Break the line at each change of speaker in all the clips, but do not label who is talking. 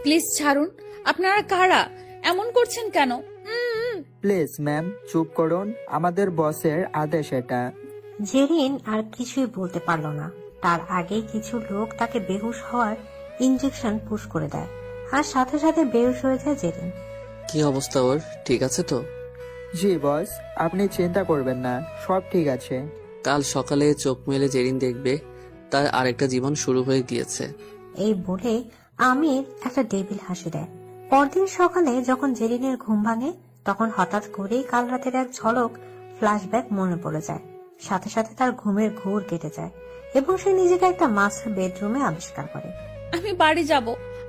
Please ছাড়ুন। আপনারা কারা? এমন করছেন কেন?
প্লিজ ম্যাম চুপ করুন, আমাদের বসের আদেশ এটা।
জেরিন আর কিছুই বলতে পারল না। তার আগেই কিছু লোক তাকে বেহুশ হওয়ার ইনজেকশন পুশ করে দেয়, আর সাথে সাথে বেহুশ হয়ে যায় জেরিন।
কি অবস্থা ওর? ঠিক আছে তো?
জি বস, আপনি চিন্তা করবেন না, সব ঠিক আছে।
কাল সকালে চোখ মেলে জেরিন দেখবে তার আরেকটা জীবন শুরু হয়ে গিয়েছে।
এই বলে আমির একটা ডেভিল হাসি দেয়। পরদিন সকালে যখন জেরিনের ঘুম ভাঙে, তখন হঠাৎ করেই কাল রাতের এক ঝলক ফ্ল্যাশব্যাক মনে পড়ে যায়। সাথে সাথে তার ঘুমের ঘোর কেটে যায় এবং সে নিজেকে একটা মাস্টার বেডরুমে আবিষ্কার করে।
আমি বাড়ি যাব।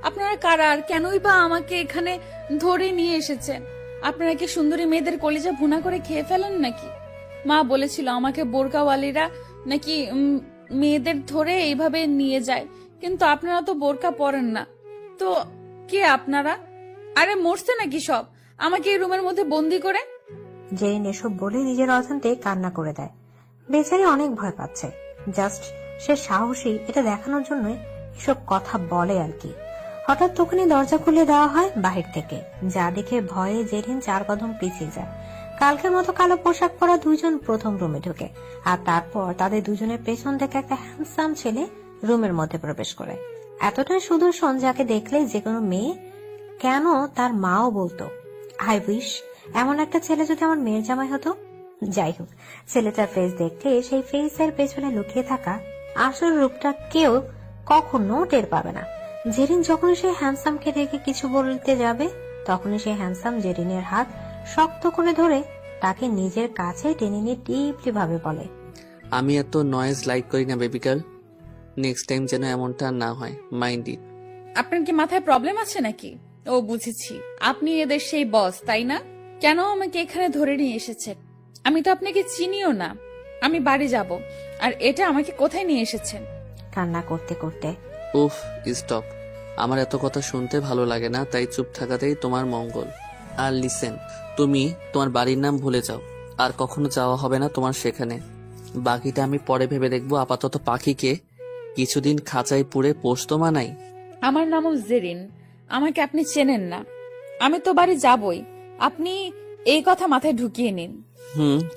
আপনারা কারা আর কেনই বা আমাকে এখানে ধরে নিয়ে এসেছেন? আপনারা কি সুন্দরী মেয়েদের কলিজা ভুনা করে খেয়ে ফেলেন নাকি? মা বলেছিল আমাকে বোরকাওয়ালিরা নাকি মেয়েদের ধরে এইভাবে নিয়ে যায়, কিন্তু আপনারা তো বোরকা পরেন না। তো কে আপনারা? আরে মরছে নাকি সব আমাকে এই রুমের মধ্যে বন্দি করে?
জেরিন এসব বলে নিজের অজান্তে কান্না করে দেয়। বেচারি অনেক ভয় পাচ্ছে, জাস্ট সে সাহসী এটা দেখানোর জন্য এসব কথা বলে আর কি। হঠাৎ তখনই দরজা খুলে দেওয়া হয় বাহির থেকে, যা দেখে ভয়ে জেরিন 4 কদম পিছিয়ে যায়। কালকের মতো কালো পোশাক পরা দুইজন প্রথম রুমে ঢোকে, আর তারপর তাদের দুজনের পেছন থেকে একটা হ্যান্ডসাম ছেলে রুমের মধ্যে প্রবেশ করে। এতটাই সুদর্শন যাকে দেখলে যে কোনো মেয়ে, কেন তার মাও বলতো আই উইশ এমন একটা ছেলে যদি আমার মেয়ের জামাই হতো। যাই হোক, ছেলেটার ফেস দেখলে সেই ফেসের পেছনে লুকিয়ে থাকা আসল রূপটা কেউ কখনো টের পাবে না। জেরিন যখন সেই হ্যান্ডসামকে দেখে কিছু বলতে যাবে, তখনই সেই হ্যান্ডসাম জেরিনের হাত শক্ত করে ধরে তাকে নিজের কাছে টেনে নিয়ে ডিপলি ভাবে বলে,
আমি এত নয়েজ লাইক করি না বেবি গার্ল, নেক্সট টাইম যেন এমনটা না হয়, মাইন্ড ইট।
আপনার কি মাথায় প্রবলেম আছে নাকি? ও বুঝেছি, আপনি এদের সেই বস, তাই না? কেন আমাকে এখানে ধরে নিয়ে এসেছেন? আমি তো আপনাকে চিনিও না। আমি বাড়ি যাব। আর এটা আমাকে কোথায় নিয়ে এসেছেন?
কান্না করতে করতে।
উফ, স্টপ। আমার এত কথা শুনতে ভালো লাগে না, তাই চুপ থাকাতেই তোমার মঙ্গল। আর লিসেন, তুমি তোমার বাড়ির নাম ভুলে যাও, আর কখনো যাওয়া হবে না তোমার সেখানে। বাকিটা আমি পরে ভেবে দেখবো। আপাতত পাখিকে কিছুদিন খাঁচায় পুড়ে পোস্ত মানাই।
আমার নামও জেরিন, আমাকে আপনি চেনেন না। আমি তো বাড়ি যাবই, আপনি এই কথা মাথায় ঢুকিয়ে নিন।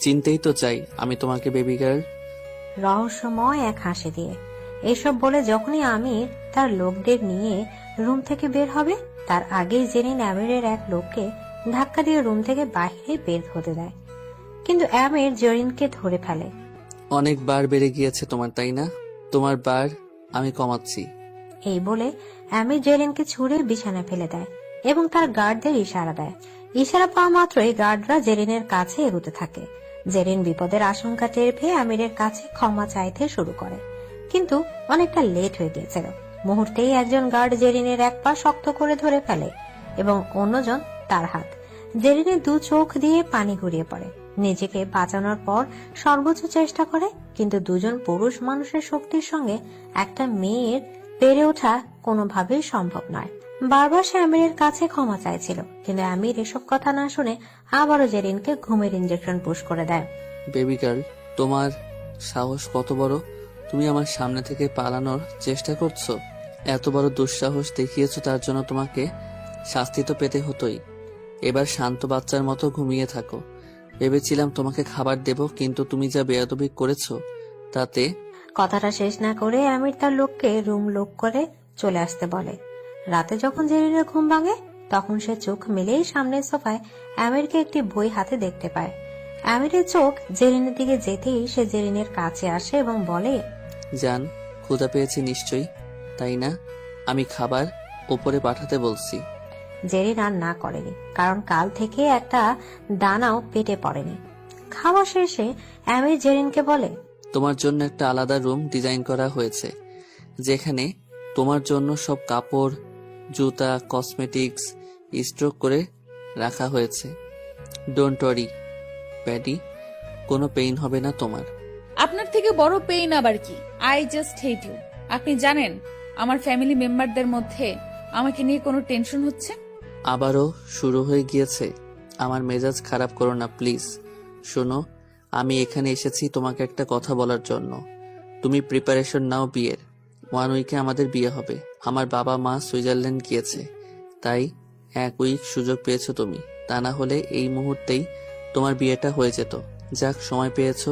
চিনতেই তো চাই আমি তোমাকে বেবি গার্ল।
রহস্যময় এক হাসি দিয়ে এসব বলে যখনই আমির তার লোকদের নিয়ে রুম থেকে বের হবে, তার আগেই জেরিন আমিরের এক লোককে ধাক্কা দিয়ে রুম থেকে বাইরে বের হতে দেয়। কিন্তু আমির জেরিনকে ধরে ফেলে।
অনেক বার বেড়ে গিয়েছে তোমার, তাই না? তোমার বার আমি কমাচ্ছি।
এই বলে আমির জেরিনকে ছুঁড়ে বিছানায় ফেলে দেয় এবং তার গার্ডদের ইশারা দেয়। ইশারা পাওয়া মাত্রই গার্ডরা জেরিনের কাছে এগোতে থাকে। জেরিন বিপদের আশঙ্কা টের পেয়ে আমিরের কাছে ক্ষমা চাইতে শুরু করে, কিন্তু অনেকটা লেট হয়ে গিয়েছিল। মুহূর্তেই একজন গার্ড জেরিনের এক পা শক্ত করে ধরে ফেলে এবং অন্যজন তার হাত। জেরিনের 2 চোখ দিয়ে পানি গড়িয়ে পড়ে। নিজেকে বাঁচানোর পর সর্বোচ্চ চেষ্টা করে, কিন্তু দুজন পুরুষ মানুষের শক্তির সঙ্গে একটা মেয়ের পেরে ওঠা কোনোভাবেই সম্ভব নয়। বারবার সে আমিরের কাছে ক্ষমা চাইছিল, কিন্তু আমির এসব কথা না শুনে আবারও জেরিনকে ঘুমের ইনজেকশন পুশ করে দেয়।
বেবি গার্ল, তোমার সাহস কত বড়! তুমি আমার সামনে থেকে পালানোর চেষ্টা করছো। এত বড় দুঃসাহস দেখিয়েছো, তার জন্য তোমাকে শাস্তি তো পেতে হতোই। এবার শান্ত বাচ্চার মতো ঘুমিয়ে থাকো। ভেবেছিলাম তোমাকে খাবার দেব, কিন্তু তুমি যা বেয়াদবি করেছো তাতে।
কথাটা শেষ না করে আমির তার লোককে রুম লক করে চলে আসতে বলে। রাতে যখন জেরিনের ঘুম ভাঙে, তখন সে চোখ মেলেই সামনের সোফায় আমিরকে একটি বই হাতে দেখতে পায়। আমিরের চোখ জেরিনের দিকে যেতেই সে জেরিনের কাছে আসে এবং বলে,
জান, ক্ষুধা পেয়েছি নিশ্চয়ই, তাই না? আমি খাবার উপরে পাঠাতে বলছি।
জেরিন আর না করেনি, কারণ কাল থেকে একটা দানাও পেটে পড়েনি। খাওয়া শেষে আমির জেরিনকে বলে,
তোমার জন্য একটা আলাদা রুম ডিজাইন করা হয়েছে, যেখানে তোমার জন্য সব কাপড়, জুতা, কসমেটিক্স স্টক করে রাখা হয়েছে। ডোন্ট ওয়ারি প্যাডি, কোনো পেইন হবে না তোমার।
আপনার থেকে বড় পেইন আবার কি? I just hate you. আপনি জানেন আমার ফ্যামিলি মেম্বারদের মধ্যে আমাকে নিয়ে কোনো টেনশন হচ্ছে?
আবারও শুরু হয়ে গিয়েছে। আমার মেজাজ খারাপ করো না প্লিজ। শোনো, আমি এখানে এসেছি তোমাকে একটা কথা বলার জন্য। তুমি প্রিপারেশন নাও বিয়ের। 1 উইকে আমাদের বিয়ে হবে। আমার বাবা মা সুইজারল্যান্ড গিয়েছে, তাই 1 উইক সুযোগ পেয়েছো তুমি, তা না হলে এই মুহূর্তেই তোমার বিয়েটা হয়ে যেত। যাক, সময় পেয়েছো,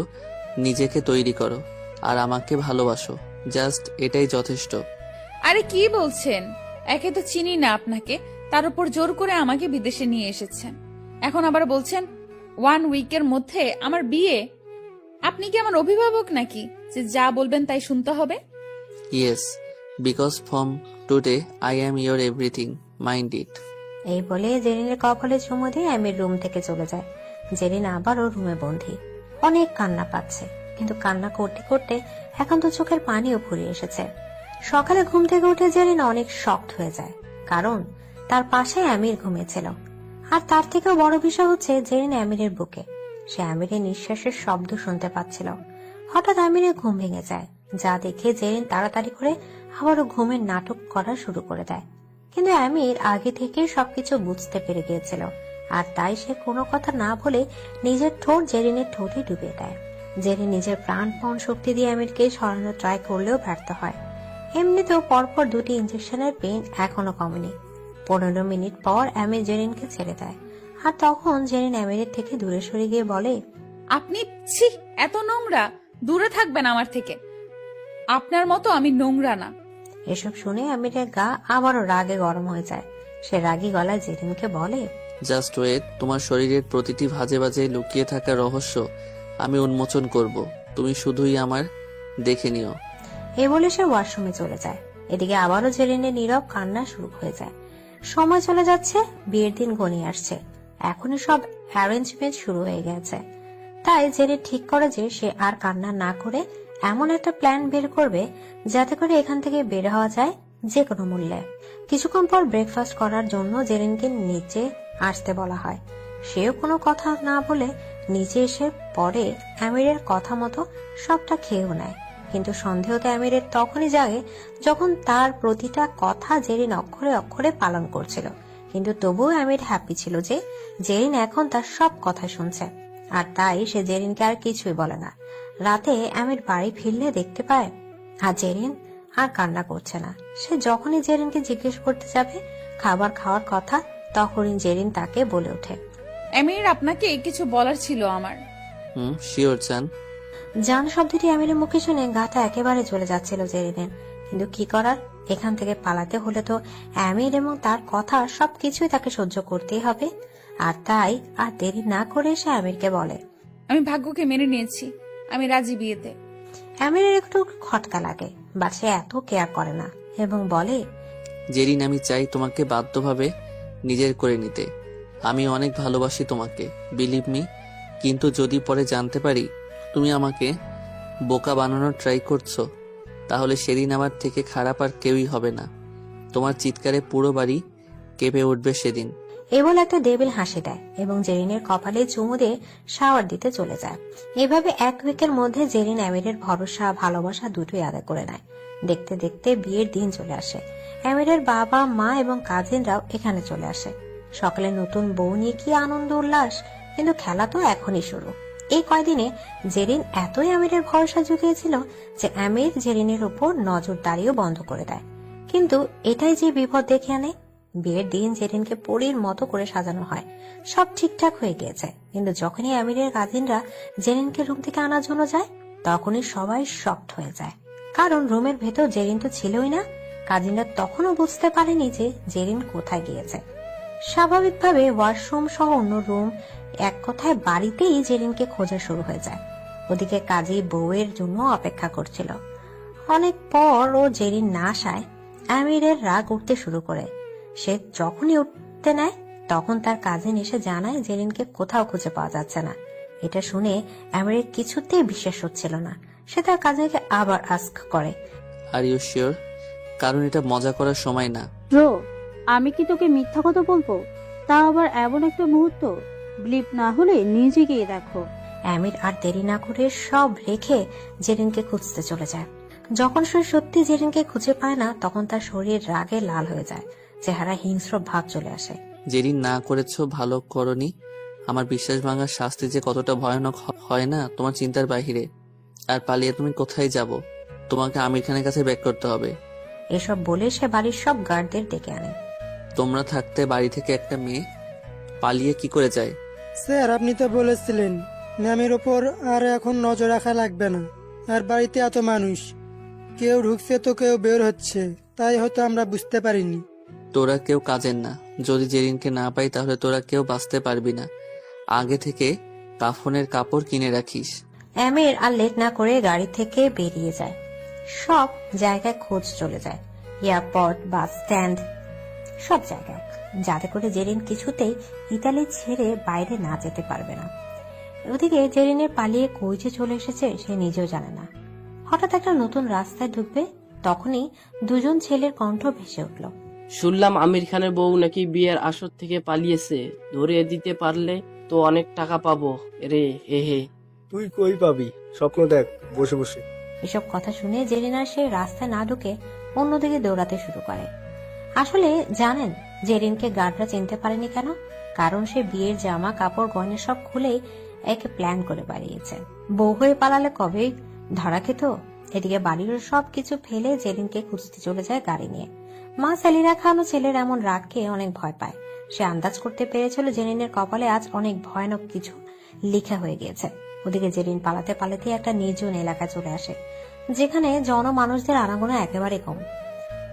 নিজেকে তৈরি করো আর আমাকে ভালোবাসো, জাস্ট এটাই যথেষ্ট।
আরে কি বলছেন? একে তো চিনি না আপনাকে, তার উপর জোর করে আমাকে বিদেশে নিয়ে এসেছেন। এখন আবার বলছেন 1 উইকের মধ্যে আমার বিয়ে? আপনি কি আমার অভিভাবক নাকি যে যা বলবেন তাই শুনতে হবে?
Yes, because from today I am your everything, mind it.
এই বলে জেরিনের কপালে চুমু দিয়ে আমির রুম থেকে চলে যায়। জেরিন আবারও রুমে বন্দী। অনেক কান্না পাচ্ছে, কিন্তু কান্না করতে করতে এখন তো চোখের পানিও ফুরিয়ে এসেছে। সকালে ঘুম থেকে উঠে জেরিন অনেক শকড হয়ে যায়, কারণ তার পাশে আমির ঘুমিয়েছিল। আর তার থেকেও বড় বিষয় হচ্ছে জেরিন আমিরের বুকে। সে আমিরের নিঃশ্বাসের শব্দ শুনতে পাচ্ছিল। হঠাৎ আমিরের ঘুম ভেঙে যায়, যা দেখে জেরিন তাড়াতাড়ি করে আবারও ঘুমের নাটক করা শুরু করে দেয়। কিন্তু আমির আগে থেকে সবকিছু বুঝতে পেরে গিয়েছিল, আর তাই সে কোনো কথা না বলে নিজের ঠোঁট জেরিনের ঠোঁটে ডুবিয়ে দেয়। জেরিন নিজের প্রাণপণ শক্তি দিয়ে আমিরকে সরানোর ট্রাই করলেও ব্যর্থ হয়। এমনিতেও পরপর 2টি ইঞ্জেকশনের পেইন এখনো কমেনি। 15 মিনিট পর আমির জেরিনকে ছেড়ে দেয়, আর তখন জেরিন আমিরের থেকে দূরে সরে গিয়ে বলে,
আপনি ছি, এত নোংরা, দূরে থাকবেন আমার থেকে। আপনার মতো আমি নোংরা না।
এসব শুনে আমিরের গা আবারও রাগে গরম হয়ে যায়। সে রাগী গলায় জেরিনকে বলে,
জাস্ট ওয়েট, তোমার শরীরের প্রতিটি ভাঁজে ভাঁজে লুকিয়ে থাকা রহস্য আমি উন্মোচন করব, তুমি শুধুই আমার দেখে নিও।
এই বলে সে ওয়াশরুমে চলে যায়। এদিকে আবারও জেরিনের নীরব কান্না শুরু হয়ে যায়। সময় চলে যাচ্ছে, বিয়ের দিন ঘনিয়ে আসছে। এখনই সব অ্যারেঞ্জমেন্ট শুরু হয়ে গেছে। তাই জেরিন ঠিক করে যে সে আর কান্না না করে এমন একটা প্ল্যান বের করবে যাতে করে এখান থেকে বের হওয়া যায় যে কোনো মূল্যে। কিছুক্ষণ পর ব্রেকফাস্ট করার জন্য জেরিনকে নিচে আসতে বলা হয়। সেও কোনো কথা না বলে নিচে এসে পরে আমিরের কথা মতো সবটা খেয়েও নেয়। কিন্তু সন্দেহ তো আমিরের তখনই জাগে যখন তার প্রতিটা কথা জেরিন অক্ষরে অক্ষরে পালন করছিল। কিন্তু তবুও আমির হ্যাপি ছিল যে জেরিন এখন তার সব কথা শুনছে, আর তাই সে জেরিনকে আর কিছুই বলে না। রাতে আমির বাড়ি ফিরলে দেখতে পায় আর জেরিন আর কান্না করছে না। সে যখনই জেরিনকে জিজ্ঞেস করতে যাবে খাবার খাওয়ার কথা, তখনই জেরিন তাকে বলে ওঠে,
আমির, আপনাকে কিছু বলার ছিল আমার।
শিওর চান।
জান শব্দটি আমিরের মুখে শুনে গাটা একেবারে চলে যাচ্ছিল জেরিনের। কিন্তু কি করার, এখান থেকে পালাতে হলে তো আমির এবং তার কথা সবকিছুই তাকে সহ্য করতেই হবে। আর তাই আর দেরি না করে সে আমিরকে বলে,
আমি ভাগ্যকে মেনে নিয়েছি, আমি রাজি বিয়েতে।
আমিরের একটু খটকা লাগে, বাট সে এত কেয়ার করে না এবং বলে,
জেরিন, আমি চাই তোমাকে বাধ্যভাবে নিজের করে নিতে। আমি অনেক ভালোবাসি তোমাকে, বিলিভ মি। কিন্তু যদি পরে জানতে পারি তুমি আমাকে বোকা বানানোর ট্রাই করছো, তাহলে সেদিন আমার থেকে খারাপ আর কেউই হবে না। তোমার চিৎকারে পুরো বাড়ি কেঁপে উঠবে সেদিন।
বলে একটা ডেবিল হাসি দেয় এবং জেরিনের কপালে চুমু দিয়ে শাওয়ার দিতে চলে যায়। এভাবে 1 উইকের মধ্যে জেরিন আমিরের ভরসা ভালোবাসা দুটোই আদায় করে নেয়। দেখতে দেখতে বিয়ের দিন চলে আসে। আমিরের বাবা মা এবং কাজিনরাও এখানে চলে আসে। সকালে নতুন বউ নিয়ে কি আনন্দ উল্লাস, কিন্তু খেলা তো এখনই শুরু। এই কয়দিনে জেরিন এতই আমিরের ভরসা জুগিয়েছিল যে আমির জেরিনের উপর নজরদারিও বন্ধ করে দেয়। কিন্তু এটাই যে বিপদ ডেকে আনে। বিয়ের দিন জেরিনকে পরীর মতো করে সাজানো হয়, সব ঠিকঠাক হয়ে গিয়েছে। কিন্তু যখনই আমিরের কাজিনরা জেরিনকে রুম থেকে আনার জন্য যায়, তখনই সবাই শকড হয়ে যায়, কারণ রুমের ভেতর জেরিন তো ছিলই না। কাজিনরা তখনও বুঝতে পারেনি যে জেরিন কোথায় গিয়েছে। স্বাভাবিকভাবে ওয়াশরুম সহ অন্য রুম, এক কথায় বাড়িতেই জেরিনকে খোঁজা শুরু হয়ে যায়। ওদিকে কাজী বউয়ের জন্য অপেক্ষা করছিল। অনেক পর ও জেরিন না আসায় আমিরের রাগ উঠতে শুরু করে। সে যখনই উঠতে নেয় তখন তার কাজিন এসে জানায় জেরিনকে কোথাও খুঁজে পাওয়া যাচ্ছে না। এটা শুনে আমিরের কিছুতেই বিশ্বাস হচ্ছিল না। সে তার কাজিনকে আবার আস্ক করে,
আর ইউ শিওর? কারণ এটা মজা করার সময় না।
ব্রো, আমি কি তোকে মিথ্যা কথা বলবো? তা আবার এমন একটা মুহূর্ত, ব্লিপ না হলে নিজেকেই দেখো।
আমির আর দেরি না করে সব রেখে জেরিনকে খুঁজতে চলে যায়। যখন সে সত্যি জেরিনকে খুঁজে পায় না, তখন তার শরীর রাগে লাল হয়ে যায়, চেহারা হিংস্র ভাব চলে আসে।
জেরিন, না করেছো ভালো করনি। আমার বিশ্বাস ভাঙার শাস্তি যে কতটা ভয়ানক হয় না তোমার চিন্তার বাহিরে। আর পালিয়ে তুমি কোথায় যাব? তোমাকে আমির খানের কাছে ব্যাক করতে হবে।
এসব বলে সে বাড়ির সব গার্ডদের ডেকে আনে।
তোমরা থাকতে বাড়ি থেকে একটা মেয়ে পালিয়ে কি করে যায়?
স্যার, আপনি তো বলেছিলেন ম্যামের ওপর আর এখন নজর রাখা লাগবে না। আর বাড়িতে এত মানুষ, কেউ ঢুকছে তো কেউ বের হচ্ছে, তাই হয়তো আমরা বুঝতে পারিনি।
তোরা কেউ কাজের না। যদি জেরিনকে না পাই তাহলে তোরা কেউ বাঁচতে পারবি না। আগে থেকে কাফনের কাপড় কিনে রাখিস।
আমির আর লেট না করে গাড়ি থেকে বেরিয়ে যায়। সব জায়গায় খোঁজ চলে যায়, এয়ারপোর্ট, বাস স্ট্যান্ড, সব জায়গায়, যাতে করে জেরিন কিছুতেই ইতালি ছেড়ে বাইরে না যেতে পারবে না। ওদিকে জেরিনের পালিয়ে কই যে চলে এসেছে সে নিজেও জানে না। হঠাৎ একটা নতুন রাস্তায় ঢুকবে, তখনই দুজন ছেলের কণ্ঠ ভেসে উঠল।
শুনলাম আমির খানের বউ নাকি বিয়ের আসর থেকে পালিয়েছে, ধরে দিতে পারলে তো অনেক টাকা পাবো রে। হে হে।
তুই কই পাবি, স্বপ্ন দেখ বসে বসে।
এসব কথা শুনে জেরিনা সে রাস্তায় না ঢুকে অন্যদিকে দৌড়াতে শুরু করে। আসলে জানেন জেরিনকে গার্ডরা চিনতে পারেনি কেন? কারণ সে বিয়ের জামা কাপড় গয়না সব খুলে একে প্ল্যান করে বাড়িয়েছে। বউ হয়ে পালালে কবেই ধরা খেত। এদিকে বাড়ির সবকিছু ফেলে জেরিনকে খুঁজতে চলে যায় গাড়ি নিয়ে। মা সেলিনা খান ও ছেলের এমন রাগকে অনেক ভয় পায়। সে আন্দাজ করতে পেরেছিল জেরিনের কপালে আজ অনেক ভয়ানক কিছু লেখা হয়ে গিয়েছে। ওদিকে জেরিন পালাতে পালাতে একটা নির্জন এলাকায় চলে আসে, যেখানে জনমানুষদের আনাগোনা একেবারে কম।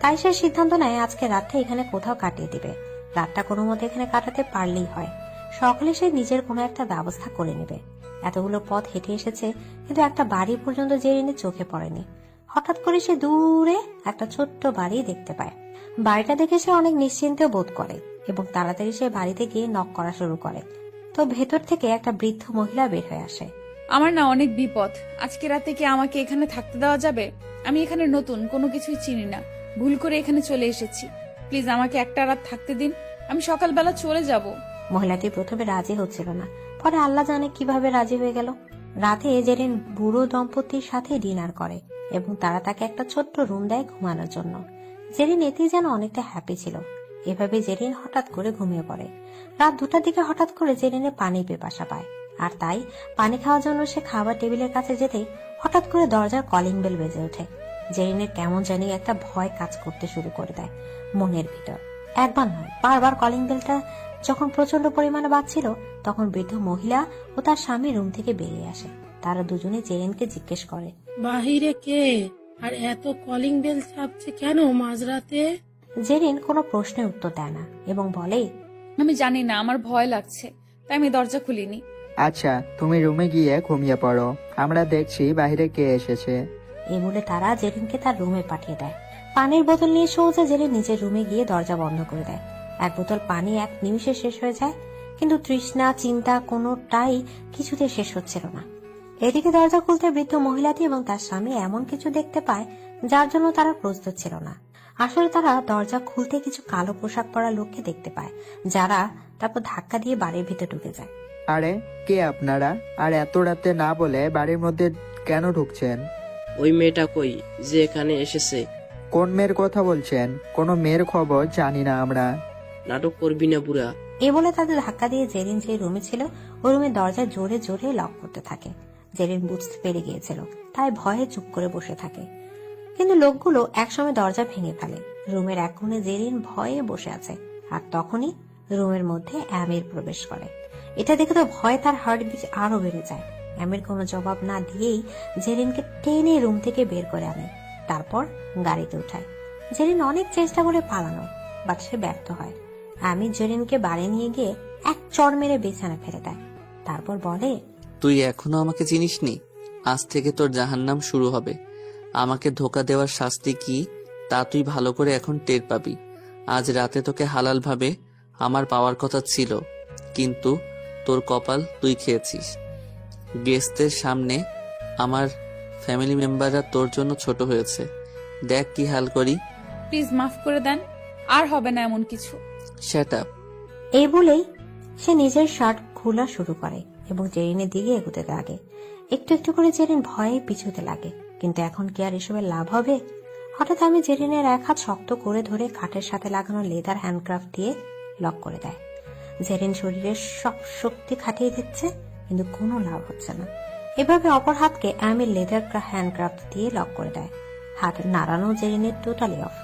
তাই সে সিদ্ধান্ত নেয় আজকে রাতটা এখানে কোথাও কাটিয়ে দিবে। রাতটা কোনো মতে এখানে কাটাতে পারলেই হয়। সকালে সে নিজের কোনো একটা ব্যবস্থা করে নেবে। এতগুলো পথ হেঁটে এসেছে, কিন্তু একটা বাড়ি পর্যন্ত জেরিনের চোখে পড়েনি। হঠাৎ করে সে দূরে একটা ছোট্ট বাড়ি দেখতে পায়। বাড়িটা দেখে সে অনেক নিশ্চিন্তে বোধ করে এবং তাড়াতাড়ি সে বাড়িতে গিয়ে নক করা শুরু করে। তো ভেতর থেকে একটা বৃদ্ধ মহিলা বের হয়ে আসে।
আমার না অনেক বিপদ, আজকে রাতে কি আমাকে এখানে থাকতে দেওয়া যাবে? আমি এখানে নতুন, কোনো কিছুই চিনি না, ভুল করে এখানে চলে এসেছি। প্লিজ আমাকে একটা রাত থাকতে দিন, আমি সকালবেলা চলে যাব।
মহিলাটি প্রথমে রাজি হচ্ছিল না, পরে আল্লাহ জানে কিভাবে রাজি হয়ে গেল। রাতে জেরিন বুড়ো দম্পতির সাথে ডিনার করে এবং তারা তাকে একটা ছোট্ট রুম দেয় ঘুমানোর জন্য। জেরিন এতেই যেন অনেকটা হ্যাপি ছিল। এভাবে জেরিন হঠাৎ করে ঘুমিয়ে পড়ে। রাত 2টার দিকে হঠাৎ করে জেরিনের পানি পিপাসা পায়, আর তাই পানি খাওয়ার জন্য সে খাবার টেবিলের কাছে যেতেই হঠাৎ করে দরজার কলিং বেল বেজে ওঠে। জেরিনের কেমন জানি একটা ভয় কাজ করতে শুরু করে দেয় মনের ভিতর। একবার নয়, বারবার কলিং বেলটা যখন প্রচন্ড পরিমাণে বাজছিল, তখন বৃদ্ধ মহিলা ও তার স্বামী রুম থেকে বেরিয়ে আসে। তারা দুজনে জেরিনকে জিজ্ঞেস করে,
বাহিরে কে আর এত কলিং বেল চাপছে কেন মাঝরাতে?
জেরিন কোনো প্রশ্নের উত্তর দেয় না এবং বলে,
আমি জানি না, আমার ভয় লাগছে তাই আমি দরজা খুলিনি।
আচ্ছা, তুমি রুমে গিয়ে ঘুমিয়ে পড়ো, আমরা দেখছি বাইরে কে এসেছে।
এই বলে তারা জেরিনকে তার রুমে পাঠিয়ে দেয়। পানির বোতল নিয়ে সোজা জেরিন নিজের রুমে গিয়ে দরজা বন্ধ করে দেয়। এক বোতল পানি 1 নিমিষে শেষ হয়ে যায়, কিন্তু তৃষ্ণা চিন্তা কোনোটাই কিছুতে শেষ হচ্ছিল না। এদিকে দরজা খুলতে বৃদ্ধ মহিলাটি এবং তার স্বামী এমন কিছু দেখতে পায় যার জন্য তারা প্রস্তুত ছিল না। আসলে তারা দরজা খুলতে কিছু কালো পোশাক পরা লোককে দেখতে পায়, যারা তারপর ধাক্কা দিয়ে বাড়ির ভিতরে ঢুকে যায়।
আরে কে আপনারা, আর এত রাতে না বলে বাড়ির মধ্যে কেন ঢুকছেন?
ওই মেয়েটা কই যে এখানে এসেছে?
কোন মেয়ের কথা বলছেন? কোনো মেয়ের খবর জানি না আমরা।
নাটক করবি না বুড়া।
এ বলে তাদের ধাক্কা দিয়ে জেরিন যে রুমে ছিল ওই রুমের দরজা জোরে জোরে লক করতে থাকে। জেরিন বুঝতে পেরে গিয়েছিল, তাই ভয়ে চুপ করে বসে থাকে। কিন্তু লোকগুলো একসময় দরজা ভেঙে ফেলে। রুমের এক কোণে জেরিন ভয়ে বসে আছে, আর তখনই রুমের মধ্যে আমির প্রবেশ করে। এটা দেখে তো ভয়ে তার হার্টবিট আরো বেড়ে যায়। আমির কোনো জবাব না দিয়েই জেরিনকে টেনে রুম থেকে বের করে আনে, তারপর গাড়িতে উঠায়। জেরিন অনেক চেষ্টা করে পালানো, বাট সে ব্যর্থ হয়। আমির জেরিনকে বাড়ি নিয়ে গিয়ে এক চড় মেরে বিছানা ফেলে দেয়। তারপর বলে,
তুই এখনো আমাকে চিনিসনি? আজ থেকে তোর জাহান্নাম শুরু হবে। আমাকে ধোকা দেওয়ার শাস্তি কি তা তুই ভালো করে এখন টের পাবি। আজ রাতে তোকে হালাল ভাবে আমার পাওয়ার কথা ছিল, কিন্তু তোর কপাল তুই খেয়েছিস। গেস্টদের সামনে আমার ফ্যামিলি মেম্বাররা তোর জন্য ছোট হয়েছে, দেখ কি হাল করি।
প্লিজ মাফ করে দেন, আর হবে না এমন কিছু।
Shut up.
এই বলেই সে নিজের শার্ট খোলা শুরু করে এবং জেরিনের দিকে এগোতে লাগে। একটু একটু করে জেরিন ভয়ে পিছুতে লাগে, কিন্তু এখন কি আর এসবের লাভ হবে? হঠাৎ আমি জেরিনের এক হাত শক্ত করে ধরে খাটের সাথে লাগানো লেদার হ্যান্ডক্রাফট দিয়ে লক করে দেয়। জেরিন শরীরের সব শক্তি খাটিয়ে দিচ্ছে, কিন্তু কোনো লাভ হচ্ছে না। এভাবে অপর হাতকে আমি লেদার হ্যান্ডক্রাফট দিয়ে লক করে দেয়। হাত নাড়ানো জেরিনের টোটালি অফ।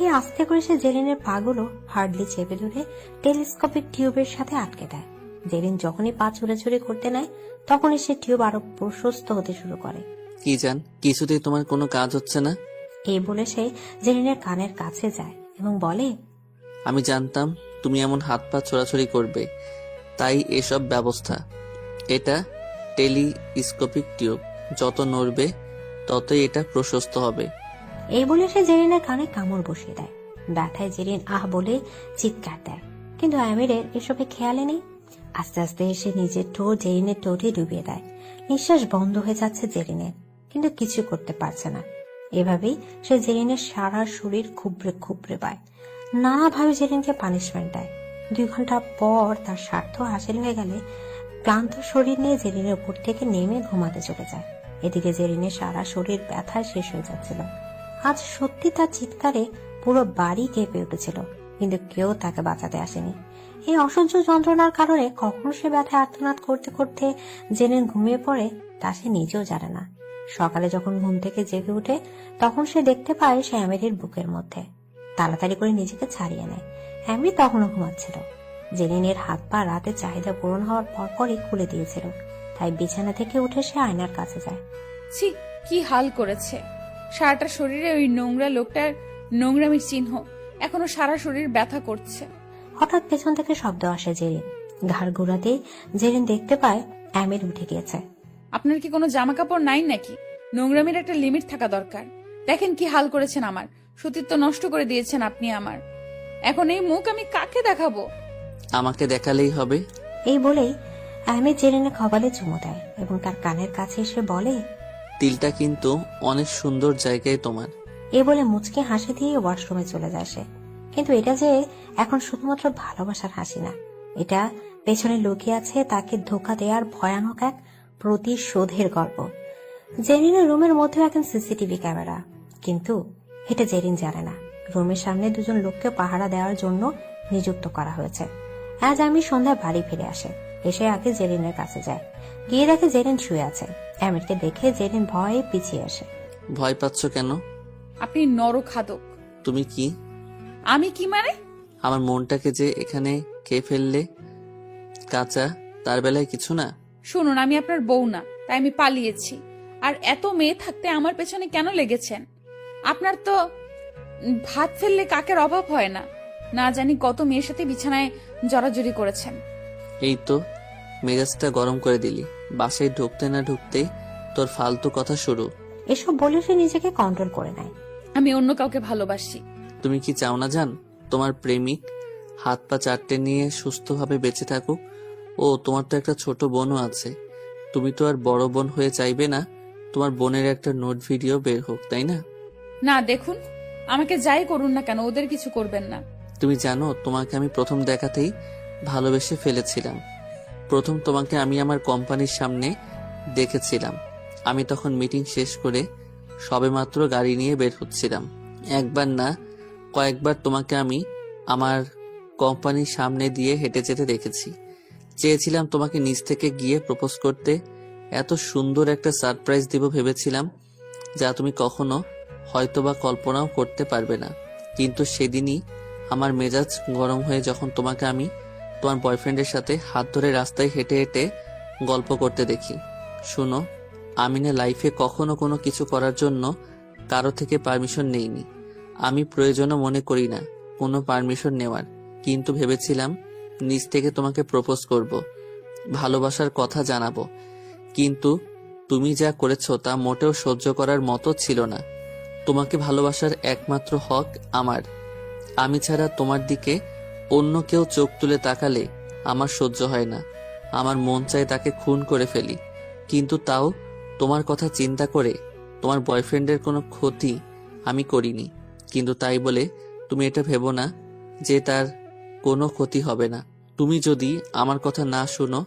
এই আস্তে করে সে জেরিনের পাগুলো হার্ডলি চেপে ধরে টেলিস্কোপিক টিউবের সাথে আটকে দেয়। জেরিন যখনই পা ছুড়াছুড়ি করতে নেয় তখনই সে টিউব আরো প্রশস্ত হতে শুরু করে।
কি জান, কিছুতেই তোমার কোনো কাজ হচ্ছে না।
এই বলে সে জেরিনের কানের কাছে যায় এবং বলে,
আমি জানতাম তুমি এমন হাত পা ছোড়াছড়ি করবে, তাই এসব ব্যবস্থা। এটা টেলিস্কোপিক টিউব, যত নড়বে ততই এটা প্রশস্ত হবে।
এই বলে সে জেরিনের কানে কামড় বসিয়ে দেয়। ব্যথায় জেরিন আহ বলে চিৎকার দেয়, কিন্তু আমিরের এসবে খেয়ালে নেই। আস্তে আস্তে সে নিজের ঠোঁট জেরিনের ঠোঁটে ডুবিয়ে দেয়। নিঃশ্বাস বন্ধ হয়ে যাচ্ছে জেরিনের, কিন্তু কিছু করতে পারছে না। এভাবেই সে জেরিনের সারা শরীর খুবড়ে খুবড়ে পায়, নানাভাবে জেরিনকে পানিশমেন্ট দেয়। 2 ঘন্টা পর তার স্বার্থ হাসিল হয়ে গেলে ক্লান্ত শরীর নিয়ে জেরিনের উপর থেকে নেমে ঘুমাতে চলে যায়। এদিকে জেরিনের সারা শরীর ব্যথায় শেষ হয়ে যাচ্ছিল। আজ সত্যি তার চিৎকারে পুরো বাড়ি কেঁপে উঠেছিল, কিন্তু কেউ তাকে বাঁচাতে আসেনি। এই অসহ্য যন্ত্রণার কারণে কখন সে ব্যথায় আর্তনাদ করতে করতে জেরিন ঘুমিয়ে পড়ে তা সে নিজেও জানে না। সকালে যখন ঘুম থেকে জেগে উঠে তখন সে দেখতে পায় সে অ্যামিরির বুকের মধ্যে। তাড়াতাড়ি করে নিজেকে ছাড়িয়ে নেয়। অ্যামি তখনও ঘুমাচ্ছিল। জেরিনের হাত পা রাতে চাহিদা পূরণ হওয়ার পরপরই খুলে দিয়েছিল, তাই বিছানা থেকে উঠে সে আয়নার কাছে যায়।
ছি, কি হাল করেছে! সারাটা শরীরে ওই নোংরা লোকটার নোংরামির চিহ্ন, এখনো সারা শরীর ব্যথা করছে।
হঠাৎ পেছন থেকে শব্দ আসে জেরিন। ঘাড় ঘুরাতেই জেরিন দেখতে পায় অ্যামির উঠে গিয়েছে।
আপনার কি কোনো জামা কাপড় নাই নাকি? নোংরামির একটা লিমিট থাকা দরকার। দেখেন কি হাল করেছেন, আমার সতীত্ব নষ্ট করে দিয়েছেন আপনি আমার। এখন এই মুখ আমি কাকে দেখাবো?
আমাকে দেখালেই হবে।
এই বলেই অ্যামি জেরিনের কপালে চুমু দেয় এবং তার কানের কাছে এসে বলে,
তিলটা কিন্তু অনেক সুন্দর জায়গায় তোমার।
এই বলে মুচকে হাসি দিয়ে ওয়াশরুমে চলে যায় সে। কিন্তু এটা যে এখন শুধুমাত্র ভালোবাসার হাসি না, এটা পেছনে লুকিয়ে আছে তাকে ধোঁকা দেওয়ার ভয়ানক এক প্রতিশোধের গল্প। জেরিনের রুমের মধ্যে এখন সিসিটিভি ক্যামেরা, কিন্তু এটা জেরিন জানে না রুমের সামনে 2জন লোককে পাহারা দেওয়ার জন্য নিযুক্ত করা হয়েছে। আজ আমি সন্ধ্যায় বাড়ি ফিরে আসে, এসে আগে জেরিনের কাছে যায়। গিয়ে দেখে জেরিন শুয়ে আছে। অ্যামিরকে দেখে জেরিন ভয়ে পিছিয়ে আসে।
ভয় পাচ্ছ কেন?
আপনি নরখাদক।
তুমি কি?
আমি কি মানে?
আমার মনটাকে যে এখানে খেয়ে ফেললে কাঁচা, তার বেলায় কিছু না।
শুনুন, আমি আপনার বউ না, তাই আমি পালিয়েছি। আর এত মেয়ে থাকতে আমার পেছনে কেন লেগেছেন? আপনার তো ভাত ফেললে কাকের অভাব হয় না। না জানি কত মেয়ের সাথে বিছানায় জড়াজড়ি করেছেন।
এই তো মেজাজটা গরম করে দিলি। বাসায় ঢুকতে না ঢুকতেই তোর ফালতু কথা শুরু।
এসব বলে সে নিজেকে কন্ট্রোল করে নেয়।
আমি অন্য কাউকে ভালোবাসি।
তুমি কি চাও না জান তোমার প্রেমিক হাত পা চারটে নিয়ে সুস্থভাবে বেঁচে থাকুক? ও তোমার তো একটা ছোট বোনও আছে। তুমি তো আর বড় বোন হয়ে চাইবে না তোমার বোনের একটা নোট ভিডিও বের হোক, তাই না?
না, দেখুন, আমাকে যাই করুন না কেন, ওদের কিছু করবেন না।
তুমি জানো তোমাকে আমি প্রথম দেখাতেই ভালোবেসে ফেলেছিলাম। প্রথম তোমাকে আমি আমার কোম্পানির সামনে দেখেছিলাম। আমি তখন মিটিং শেষ করে সবেমাত্র গাড়ি নিয়ে বের হচ্ছিলাম। একবার না কয়েকবার তোমাকে আমি আমার কোম্পানির সামনে দিয়ে হেঁটে যেতে দেখেছি। চেয়েছিলাম তোমাকে নিজ থেকে গিয়ে প্রপোজ করতে। এত সুন্দর একটা সারপ্রাইজ দিব ভেবেছিলাম, যা তুমি কখনো হয়তোবা কল্পনাও করতে পারবে না। কিন্তু সেদিনই আমার মেজাজ গরম হয়ে যখন তোমাকে আমি তোমার বয়ফ্রেন্ডের সাথে হাত ধরে রাস্তায় হেঁটে হেঁটে গল্প করতে দেখি। শুনো, আমি না লাইফে কখনো কোনো কিছু করার জন্য কারো থেকে পারমিশন নেইনি। আমি প্রয়োজনও মনে করি না কোনো পারমিশন নেওয়ার। কিন্তু ভেবেছিলাম নিজ থেকে তোমাকে প্রপোজ করব, ভালোবাসার কথা জানাবো। কিন্তু তুমি যা করেছো তা মোটেও সহ্য করার মতো ছিল না। তোমাকে ভালোবাসার একমাত্র হক আমার। আমি ছাড়া তোমার দিকে অন্য কেউ চোখ তুলে তাকালে আমার সহ্য হয় না। আমার মন চায় তাকে খুন করে ফেলি। কিন্তু তাও তোমার কথা চিন্তা করে তোমার বয়ফ্রেন্ডের কোনো ক্ষতি আমি করিনি। কিন্তু তাই বলে তুমি এটা ভেবো না যে তার কোনো ক্ষতি হবে না। তুমি যদি আমার কথা না শুনো,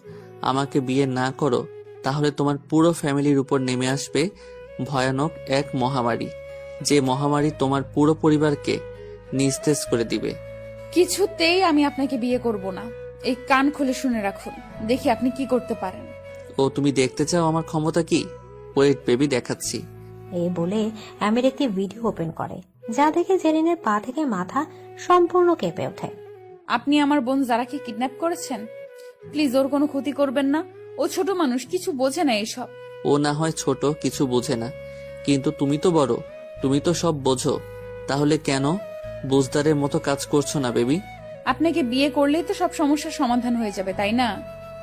আমাকে বিয়ে না করো, তাহলে তোমার পুরো ফ্যামিলির উপর নেমে আসবে ভয়ানক এক মহামারী, যে মহামারী তোমার পুরো পরিবারকে নিস্তেজ করে দিবে।
কিছুতেই আমি আপনাকে বিয়ে করব না। এই কান খুলে শুনে রাখুন, দেখি আপনি কি করতে পারেন।
ও তুমি দেখতে চাও আমার ক্ষমতা কি? ওয়েট বেবি, দেখাচ্ছি।
এই বলে অ্যামির একটি ভিডিও ওপেন করে যা দেখে জেরিনের পা থেকে মাথা সম্পূর্ণ কেঁপে ওঠে।
আপনি আমার বোন যারাকে কিডন্যাপ করেছেন? প্লিজ ওর কোনো ক্ষতি করবেন না। ও ছোট মানুষ, কিছু বোঝে না এসব।
ও না হয় ছোট, কিছু বোঝে না, কিন্তু তুমি তো বড়, তুমি তো সব বোঝো। তাহলে কেন বুঝদারের মতো কাজ করছো না বেবি?
আপনাকে বিয়ে করলেই তো সব সমস্যার সমাধান হয়ে যাবে, তাই না?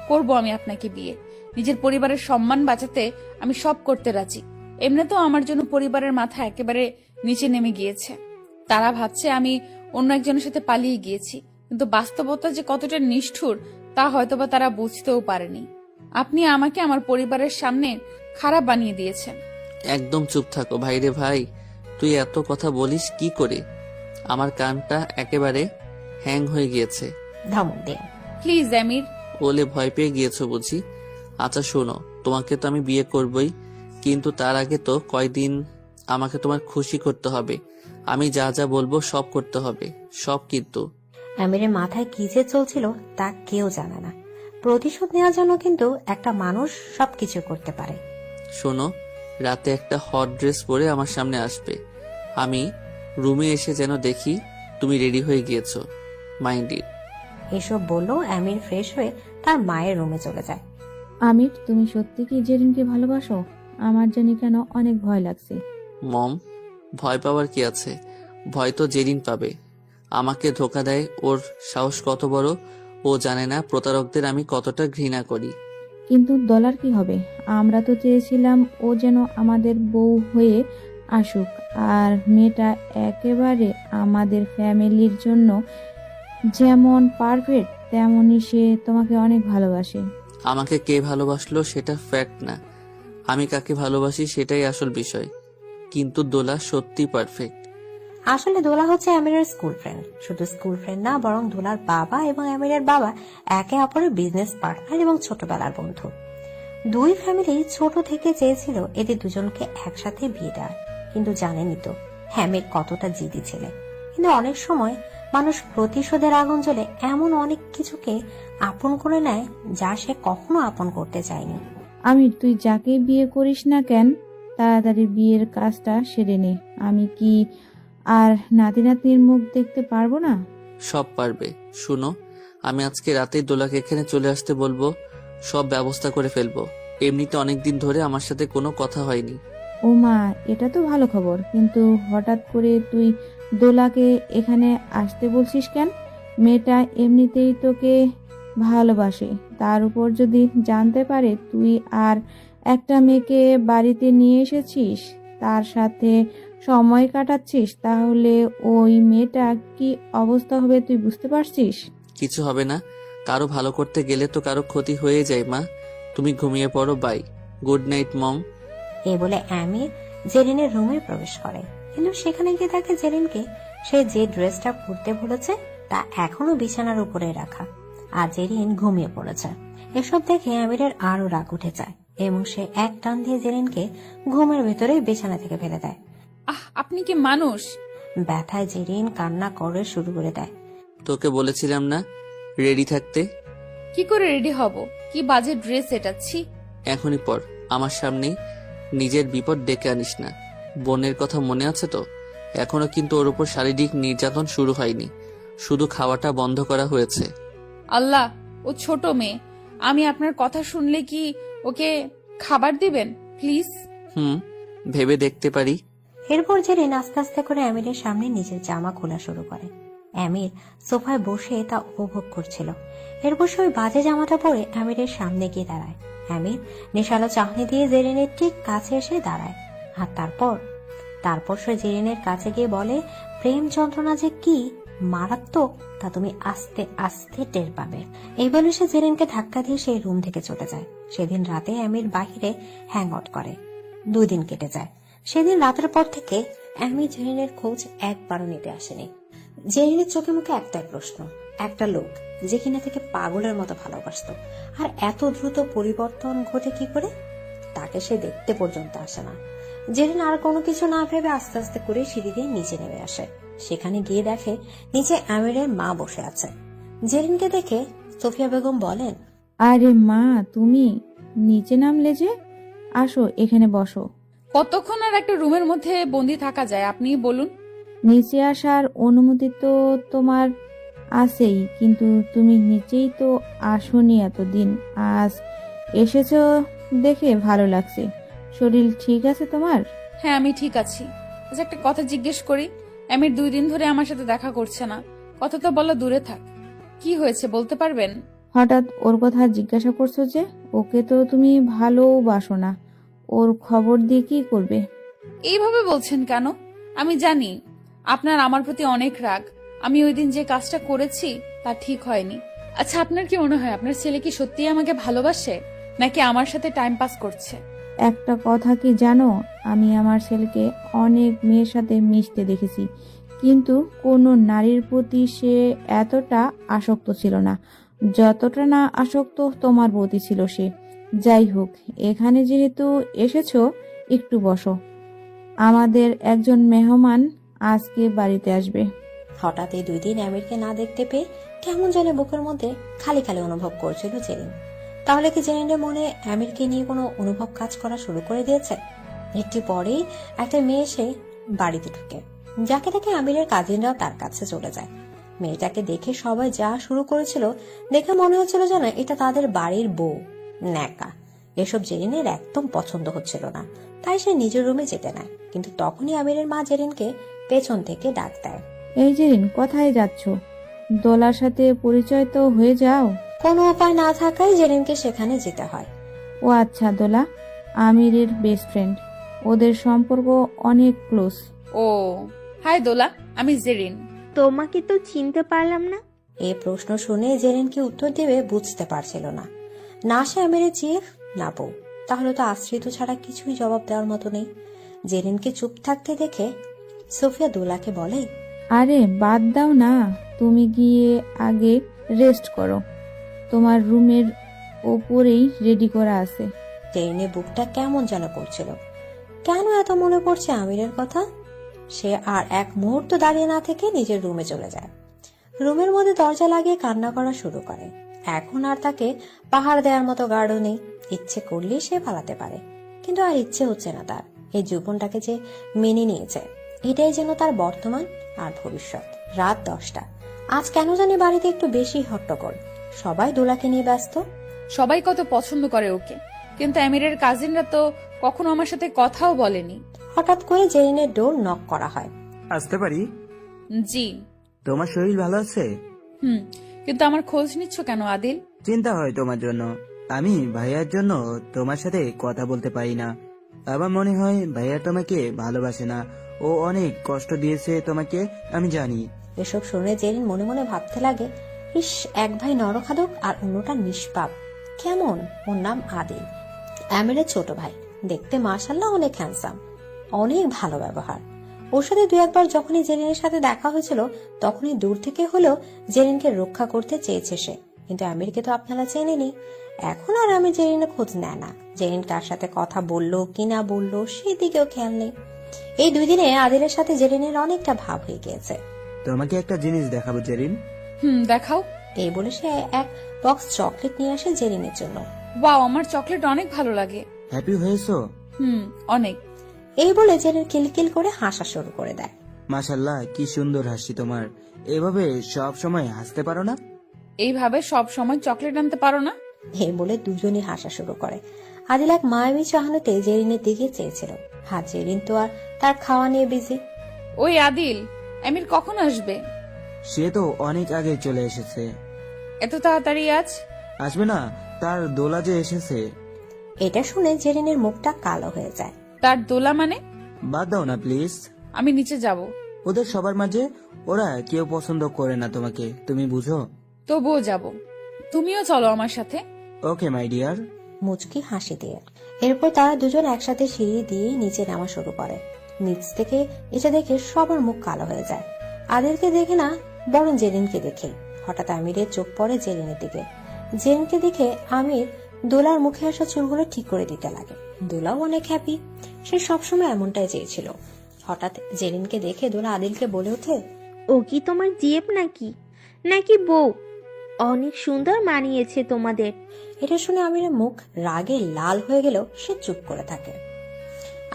করব আমি আপনাকে বিয়ে। নিজের পরিবারের সম্মান বাঁচাতে আমি সব করতে রাজি। এমনিতেও আমার জন্য পরিবারের মাথা একেবারে নিচে নেমে গিয়েছে। তারা ভাবছে আমি অন্য একজনের সাথে পালিয়ে গিয়েছি, কিন্তু বাস্তবতা যে কতটা নিষ্ঠুর তা হয়তোবা তারা বুঝতেও পারেনি। আপনি আমাকে আমার পরিবারের সামনে খারাপ বানিয়ে দিয়েছেন।
একদম চুপ থাকো ভাইরে ভাই, তুই এত কথা বলিস কি করে? আমার কানটা একেবারে হ্যাং হয়ে গিয়েছে।
ধমক দিয়ে।
প্লিজ আমির।
ওলে ভয় পেয়ে গিয়েছো বুঝি? আচ্ছা শোনো, তোমাকে তো আমি বিয়ে করবই, কিন্তু তার আগে তো কয়দিন আমাকে তোমার খুশি করতে হবে। আমি যা যা বলবো সব করতে হবে, সব। কিন্তু
আমিরের মাথায় কি যে চলছিল তা কেউ জানে না। প্রতিশোধ নেওয়ার জন্য কিন্তু একটা মানুষ সবকিছু করতে পারে।
শোনো, রাতে একটা হট ড্রেস পরে আমার সামনে আসবে। আমি রুমে এসে যেন দেখি তুমি রেডি হয়ে গিয়েছো। Mind it.
এসব বললো আমির ফ্রেশ হয়ে তার মায়ের রুমে চলে যায়।
আমির, তুমি সত্যি কি জেরিনকে ভালোবাসো? আমার জানি কেন অনেক ভয় লাগছে।
মম, ভয় পাওয়ার কি আছে? ভয় তো জেরিন পাবে। আমাকে ধোকা দেয়, ওর সাহস কত বড় ও জানে না প্রতারকদের আমি কতটা ঘৃণা করি।
কিন্তু ডলার কি হবে? আমরা তো চেয়েছিলাম ও যেন আমাদের বউ হয়ে আসুক, আর মেয়েটা একেবারে আমাদের ফ্যামিলির জন্য যেমন পারফেক্ট তেমনই সে তোমাকে অনেক ভালোবাসে।
আমাকে কে ভালোবাসলো সেটা ফ্যাক্ট না, আমি কাকে ভালোবাসি সেটাই আসল বিষয়। কিন্তু দোলা সত্যি পারফেক্ট।
আসলে দোলা হচ্ছে আমিরের স্কুল ফ্রেন্ড। শুধু স্কুল ফ্রেন্ড না, বরং দোলার বাবা এবং আমিরের বাবা একে অপরের বিজনেস পার্টনার এবং ছোটবেলার বন্ধু। দুই ফ্যামিলি ছোট থেকে চেয়েছিল এদের দুজনকে একসাথে বিয়ে দেওয়ার, কিন্তু জানেনই তো আমির কতটা জিদি ছেলে। কিন্তু অনেক সময় মানুষ প্রতিশোধের আগুন জ্বলে এমন অনেক কিছুকে আপন করে নেয় যা সে কখনো আপন করতে চায়নি।
আমির, তুই যাকে বিয়ে করিস না কেন, তাড়াতাড়ি বিয়ের কাজটা সেরে নে। আমি কি আর নাতি নাতনির মুখ দেখতে পারবো না?
সব পারবে। শুনো, আমি আজকে রাতেই দোলাকে এখানে চলে আসতে বলবো, সব ব্যবস্থা করে ফেলবো। এমনিতে অনেকদিন ধরে আমার সাথে কোনো কথা হয়নি।
ও মা, এটা তো ভালো খবর, কিন্তু হঠাৎ করে তুই দোলাকে এখানে আসতে বলছিস কেন? মেয়েটা এমনিতেই তোকে ভালোবাসে, তার উপর যদি জানতে পারে তুই আর একটা মেয়েকে বাড়িতে নিয়ে এসেছিস, তার সাথে সময় কাটাচ্ছিস, তাহলে ওই মেয়েটা কি অবস্থা হবে তুই বুঝতে পারছিস?
কিছু হবে না, কারো ভালো করতে গেলে তো কারো ক্ষতি হয়ে যায়। মা, তুমি ঘুমিয়ে পড়ো। বাই, গুড নাইট মম।
এই বলে আমির জেরিনের রুমে প্রবেশ করে, কিন্তু সেখানে গিয়ে দেখে জেরিনকে সে যে ড্রেসটা পরতে বলেছে তা এখনো বিছানার উপরে রাখা, আর জেরিন ঘুমিয়ে পড়েছে। এসব দেখে আমিরের আরো রাগ উঠে যায় এবং সে এক টান দিয়ে জেরিনকে ঘুমের ভেতরে বিছানা থেকে ফেলে দেয়।
আপনি কি মানুষ?
ব্যথায় জেরিন কান্না করে শুরু করে দেয়।
তোকে বলেছিলাম না রেডি থাকতে?
কি করে রেডি হব? কি বাজে ড্রেস এটা, ছি।
এখনই পর, আমার সামনেই নিজের বিপদ ডেকে আনিস না। বোনের কথা মনে আছে তো? এখনো কিন্তু ওর উপর শারীরিক নির্যাতন শুরু হয়নি, শুধু খাওয়াটা বন্ধ করা হয়েছে।
আল্লাহ, ও ছোট মেয়ে, আমি আপনার কথা শুনলে কি ওকে খাবার দিবেন প্লিজ?
ভেবে দেখতে পারি।
এরপর জেরিন আস্তে আস্তে করে আমিরের সামনে নিজের জামা খোলা শুরু করে। আমির সোফায় বসে তা উপভোগ করছিল। এরপর সে ওই বাজে জামাটা পরে আমিরের সামনে গিয়ে দাঁড়ায়। আমির নেশালো চাহনি দিয়ে জেরিনের ঠিক কাছে এসে দাঁড়ায়, আর তারপর সে জেরিনের কাছে গিয়ে বলে, প্রেম যন্ত্রণা যে কি মারাত্মক তা তুমি আস্তে আস্তে টের পাবে। এই বলে সে জেরিনকে ধাক্কা দিয়ে সেই রুম থেকে চলে যায়। সেদিন রাতে আমির বাহিরে হ্যাং আউট করে। 2 দিন কেটে যায়। সেদিন রাতের পর থেকে আমির জেরিনের খোঁজ একবারও নিতে আসেনি। জেরিনের চোখে মুখে একটাই প্রশ্ন, একটা লোক যে কিনা থেকে পাগলের মতো ভালোবাসত, আর এত দ্রুত পরিবর্তন ঘটে কি করে? তাকে সে দেখতে পর্যন্ত আসে না। জেরিন আর কোনো কিছু না ভেবে আস্তে আস্তে করে সিঁড়ি দিয়ে নিচে নেমে আসে। সেখানে গিয়ে দেখে নিচে আমিরের মা বসে আছে। জেরিনকে দেখে সোফিয়া বেগম বলেন,
আরে মা, তুমি নিচে নামলে যে? আসো এখানে বসো।
কতক্ষণ আর একটা রুমের মধ্যে বন্দি থাকা যায় আপনি বলুন?
নিচে আসার অনুমতি তো তোমার আছেই, কিন্তু তুমি নিচেই তো আসোনি এতদিন। আজ এসেছো দেখে ভালো লাগছে। শরীর ঠিক আছে তোমার?
হ্যাঁ, আমি ঠিক আছি। আচ্ছা, একটা কথা জিজ্ঞেস করি। আমির 2 দিন ধরে আমার সাথে দেখা করছে না, কথা তো বলা দূরে থাক। কি হয়েছে বলতে পারবেন?
হঠাৎ ওর কথা জিজ্ঞাসা করছো যে? ওকে তো তুমি ভালোবাসো না, ওর খবর দিয়ে কি করবে?
এইভাবে বলছেন কেন? আমি জানি আপনার আমার প্রতি অনেক রাগ। আমি ওই দিন যে কাজটা করেছি তা ঠিক হয়নি। আচ্ছা, আপনার কি মনে হয় আপনার ছেলে কি সত্যিই আমাকে ভালোবাসে, নাকি আমার সাথে টাইম পাস করছে?
একটা কথা কি জানো, আমি আমার ছেলেকে অনেক মেয়ের সাথে মিশতে দেখেছি, কিন্তু কোনো নারীর প্রতি সে এতটা আসক্ত ছিল না যতটা না আসক্ত তোমার প্রতি ছিল সে। যাই হোক, এখানে যেহেতু এসেছো, একটু বসো। আমাদের একজন মেহমান আজকে বাড়িতে আসবে।
হঠাৎ এই 2 দিন আমিরকে না দেখতে পেয়ে কেমন যেন বুকের মধ্যে খালি খালি অনুভব করছিল জেরিন। তাহলে কি জেরিনের মনে আমিরকে নিয়ে কোনো অনুভব কাজ করা শুরু করে দিয়েছে? একটু পরেই একটা মেয়ে এসে বাড়িতে ঢুকে, যাকে দেখে আমিরের কাজিনরাও তার কাছে চলে যায়। মেয়েটাকে দেখে সবাই যা শুরু করেছিল, দেখে মনে হচ্ছিল যেন এটা তাদের বাড়ির বউ। ন্যাকা এসব জেরিনের একদম পছন্দ হচ্ছিল না, তাই সে নিজের রুমে যেতে নেয়। কিন্তু তখনই আমিরের মা জেরিনকে পেছন থেকে ডাক দেয়।
এই জেরিন, কোথায় যাচ্ছ? দোলার সাথে পরিচয় তো হয়ে যাও।
কোনো উপায় না থাকায় জেরিনকে সেখানে যেতে হয়।
ও আচ্ছা, দোলা আমিরের বেস্ট ফ্রেন্ড, ওদের সম্পর্ক অনেক ক্লোজ।
ও হাই দোলা, আমি জেরিন।
তোমাকে তো চিনতে পারলাম না।
এই প্রশ্ন শুনে জেরিন কি উত্তর দেবে বুঝতে পারছিল না। না সে আমিরের চিফ, না বউ, তাহলে তো আশ্রিত ছাড়া কিছুই জবাব দেওয়ার মতো নেই। জেরিনকে চুপ থাকতে দেখে সোফিয়া দোলাকে বলে,
আরে বাদ দাও না, তুমি গিয়ে আগে রেস্ট করো, তোমার রুমের ওপরেই রেডি করা আছে।
জেরিনের বুকটা কেমন যেন করছিল। কেন এত মনে পড়ছে আমিরের কথা? সে আর এক মুহূর্ত দাঁড়িয়ে না থেকে নিজের রুমে চলে যায়। রুমের মধ্যে দরজা লাগিয়ে কান্না করা শুরু করে। এখন আর তাকে পাহাড় দেওয়ার মতো গার্ডও নেই। ইচ্ছে করলেই সে পালাতে পারে, কিন্তু আর ইচ্ছে হচ্ছে না তার। এই জীবনটাকে যে মেনে নিয়েছে, এটাই যেন তার বর্তমান আর ভবিষ্যৎ। রাত 10টা। আজ কেন জানি বাড়িতে একটু বেশি হট্টগোল। সবাই দোলাকে নিয়ে ব্যস্ত।
সবাই কত পছন্দ করে ওকে, কিন্তু আমিরের কাজিনরা তো কখনো আমার সাথে কথাও বলেনি।
হঠাৎ করে জেরিনের ডোর নক করা হয়।
আসতে পারি?
জি।
তোমার শরীর ভালো আছে?
কিন্তু আমার খোঁজ নিচ্ছ কেন আদিল?
চিন্তা হয় তোমার জন্য। আমি ভাইয়ার জন্য তোমার সাথে কথা বলতে পারি না। আমার মনে হয় ভাইয়া তোমাকে ভালোবাসে না, ও অনেক কষ্ট দিয়েছে তোমাকে, আমি জানি।
এসব শুনে জেরিন মনে মনে ভাবতে লাগে, ইস, এক ভাই নরখাদক আর অন্যটা নিষ্পাপ। কেমন? ওর নাম আদিল, আমিরের ছোট ভাই। দেখতে মাশাআল্লাহ অনেক হ্যান্ডসাম, অনেক ভালো ব্যবহার। ওর সাথে 2-1 বার যখনই জেরিনের সাথে দেখা হয়েছিল, তখনই দূর থেকে হলেও জেরিনকে রক্ষা করতে চেয়েছে সে। কিন্তু আমিরকে তো আপনারা চেনেনি। এখন আর আমি জেরিনের খোঁজ নেয় না। জেরিন কার সাথে কথা বললো কি না বললো সেদিকেও খেয়াল নেই। এই 2 দিনে আদিলের সাথে জেরিনের অনেকটা ভাব হয়ে গিয়েছে।
তোমাকে একটা জিনিস দেখাবো জেরিন।
দেখাও।
এই বলে সে এক বক্স চকলেট নিয়ে আসে জেরিনের জন্য।
ওয়াও, আমার চকলেট অনেক ভালো লাগে।
হ্যাপি হয়েছো?
অনেক।
এই বলে জেরিন কিলকিল করে হাসা শুরু করে দেয়।
মাশাআল্লাহ, কি সুন্দর হাসি তোমার। এভাবে সব সময় হাসতে পারো না?
এইভাবে সব সময় চকলেট আনতে পারো না?
এই বলে দুজনই হাসা শুরু করে। আদিল এক মায়াবী চাহনিতে জেরিনের দিকে চেয়েছিল। হ্যাঁ, জেরিন তো আর তার খাওয়া নিয়ে বিজি।
ওই আদিল, আমির কখন আসবে?
সে তো অনেক আগে চলে এসেছে।
এত তাড়াতাড়ি আজ
আসবে না, তার দোলা যে এসেছে।
এটা শুনে জেরিনের মুখটা কালো হয়ে যায়।
তার দোলা মানে?
বাদ দাও না প্লিজ।
আমি নিচে যাব।
ওদের সবার মাঝে ওরা কেউ পছন্দ করে না তোমাকে, তুমি বুঝো।
তবুও যাব। তুমিও চলো আমার সাথে।
ওকে মাই ডিয়ার।
মুচকি হাসি দিয়ে এরপর তারা দুজন একসাথে সিঁড়ি দিয়ে নিচে নামা শুরু করে। নিচ থেকে এটা দেখে সবার মুখ কালো হয়ে যায়। আদিলকে দেখে না, বরং জেরিনকে দেখে। হঠাৎ আমিরের চোখ পড়ে জেরিনের দিকে। জেরিনকে দেখে আমির দোলার মুখে আসা চুলগুলো ঠিক করে দিতে লাগে। দোলাও অনেক হ্যাপি, সে সবসময় এমনটাই চেয়েছিল। হঠাৎ জেরিনকে দেখে দোলা আদিলকে বলে ওঠে,
ও কি তোমার জিএফ নাকি বউ? অনেক সুন্দর মানিয়েছে তোমাদের।
এটা শুনে আমিরের মুখ রাগে লাল হয়ে গেল। সে চুপ করে থাকে।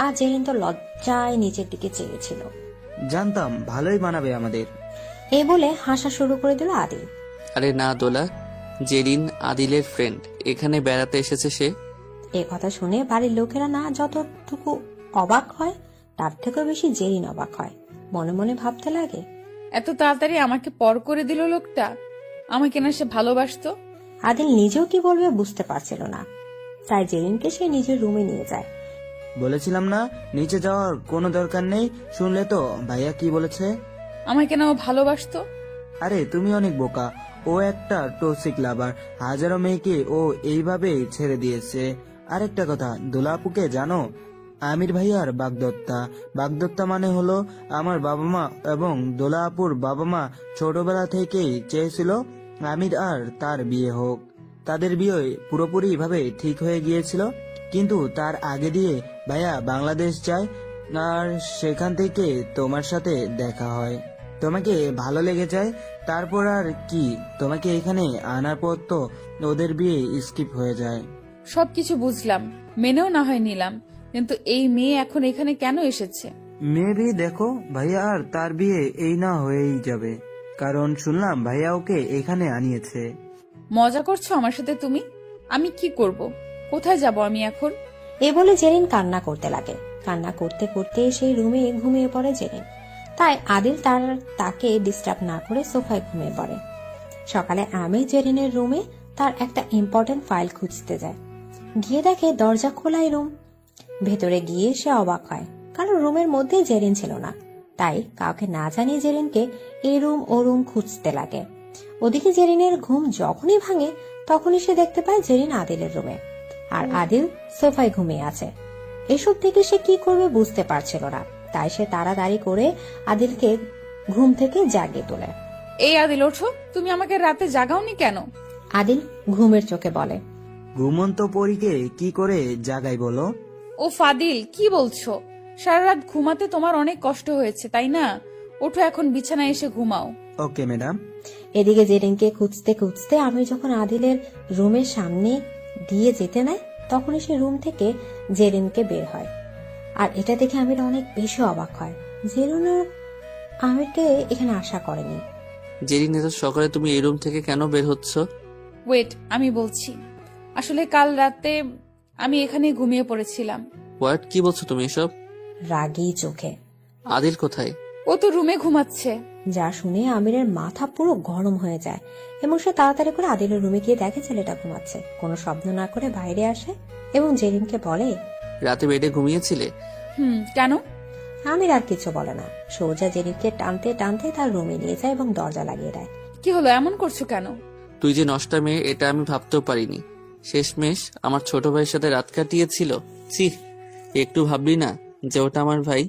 আর জেরিন তো লজ্জায় নিচের দিকে চেয়েছিল।
জানতাম ভালোই বানাবে আমাদের।
এই বলে হাসা শুরু করে দিল আদিল।
আরে না দোলা, জেরিন আদিলের ফ্রেন্ড, এখানে বেড়াতে এসেছে সে।
এ কথা শুনে বাড়ির লোকেরা না যতটুকু অবাক হয় তার থেকেও বেশি জেরিন অবাক হয়। মনে মনে ভাবতে লাগে,
এত তাড়াতাড়ি আমাকে পর করে দিল লোকটা। আমাকে না সে ভালোবাসতো।
আদিল নিজেও কি বলবে বুঝতে পারছিল না, তাই জেরিনকে সে নিজের রুমে নিয়ে যায়।
বলেছিলাম না নিচে যাওয়ার কোনো দরকার নেই, শুনলে তো ভাইয়া কি বলেছে?
আমাকে না ও ভালোবাসতো।
আরে তুমি অনেক বোকা, ও একটা টক্সিক লাভার, হাজারো মেয়েকে ও এইভাবে ছেড়ে দিয়েছে। আরেকটা কথা, দোলা আপুকে জানো? আমির ভাইয়ার বাগদত্তা। বাগদত্তা মানে হলো আমার বাবা মা এবং দোলা আপুর বাবা মা ছোটবেলা থেকেই চেয়েছিল আমির আর তার বিয়ে হোক। তাদের বিয়ে পুরোপুরি ভাবে ঠিক হয়ে গিয়েছিল, কিন্তু তার আগে দিয়ে ভাইয়া বাংলাদেশ যায় আর সেখান থেকে তোমার সাথে দেখা হয়, তোমাকে ভালো লেগে যায়। তারপর আর কি, তোমাকে এখানে আনার পর তো ওদের বিয়ে স্কিপ হয়ে যায়।
সবকিছু বুঝলাম, মেনেও না হয় নিলাম, কিন্তু এই মেয়ে এখন এখানে কেন এসেছে?
মেবি দেখো, ভাইয়া আর তার বিয়ে এই না হয়েই যাবে, কারণ শুনলাম ভাইয়া ওকে এখানে আনিয়েছে।
মজা করছো আমার সাথে তুমি? আমি কি করব? কোথায় যাব আমি এখন?
এ বলে জেরিন কান্না করতে লাগে। কান্না করতে করতে সেই রুমে ঘুমিয়ে পড়ে জেরিন। তাই আদিল তাকে ডিস্টার্ব না করে সোফায় ঘুমিয়ে পড়ে। সকালে আমির জেরিনের রুমে তার একটা ইম্পর্টেন্ট ফাইল খুঁজতে যায়। গিয়ে দেখে দরজা খোলাই রুম। ভেতরে গিয়ে সে অবাক হয়, কারণ রুমের মধ্যে জেরিন ছিল না। তাই কাউকে না জানিয়ে জেরিনকে এই রুম ও রুম খুঁজতে লাগে। ওদিকে জেরিনের ঘুম যখনই ভাঙে তখনই সে দেখতে পায় জেরিন আদিলের রুমে, আর আদিল সোফায় ঘুমিয়ে আছে। এসব থেকে সে কি করবে বুঝতে পারছিল না, তাই সে তাড়াতাড়ি করে আদিলকে ঘুম থেকে জাগিয়ে তোলে।
এই আদিল ওঠো, তুমি আমাকে রাতে জাগাওনি কেন?
আদিল ঘুমের চোখে বলে,
ঘুমন্ত পরীকে কি করে জাগাই বলো?
ও ফাদিল, কি বলছো? সারা রাত ঘুমাতে তোমার অনেক কষ্ট হয়েছে তাই না? ওঠো এখন বিছানায় এসে ঘুমাও।
Okay madam.
এদিকে জেরিনকে খুঁজতে খুঁজতে আমি যখন আদিলের রুমের সামনে দিয়ে যেতে নেয় তখনই সে রুম থেকে জেরিনকে বের হয়। আর এটা দেখে আমির অনেক বেশি অবাক হয়। জেরিন আমিরকে এখানে আশা করেনি।
জেরিন, এত সকালে তুমি এই রুম থেকে কেন বের হচ্ছ?
ওয়েট, আমি বলছি। আসলে কাল রাতে আমি এখানে ঘুমিয়ে পড়েছিলাম।
হোয়াট, কি বলছো তুমি এসব?
রাগী চোখে।
আদিল কোথায়?
ও তো রুমে ঘুমাচ্ছে।
যা শুনে আমিরের মাথা পুরো গরম হয়ে যায় এবং সে তাড়াতাড়ি করে আদিলের রুমে গিয়ে দেখে ছেলেটা ঘুমাচ্ছে। কোনো শব্দ না করে বাইরে আসে এবং জেরিনকে বলে,
রাতে বেডে ঘুমিয়েছিলে?
কেন?
আমির আর কিছু বলে না, সোজা জেরিনকে টানতে টানতে তার রুমে নিয়ে যায় এবং দরজা লাগিয়ে দেয়।
কি হলো, এমন করছো কেন?
তুই যে নষ্টা মেয়ে এটা আমি ভাবতেও পারিনি। শেষমেশ আমার ছোট ভাইয়ের সাথে রাত কাটিয়েছিল। ছি, একটু ভাবলি না যে ওটা আমার ভাই?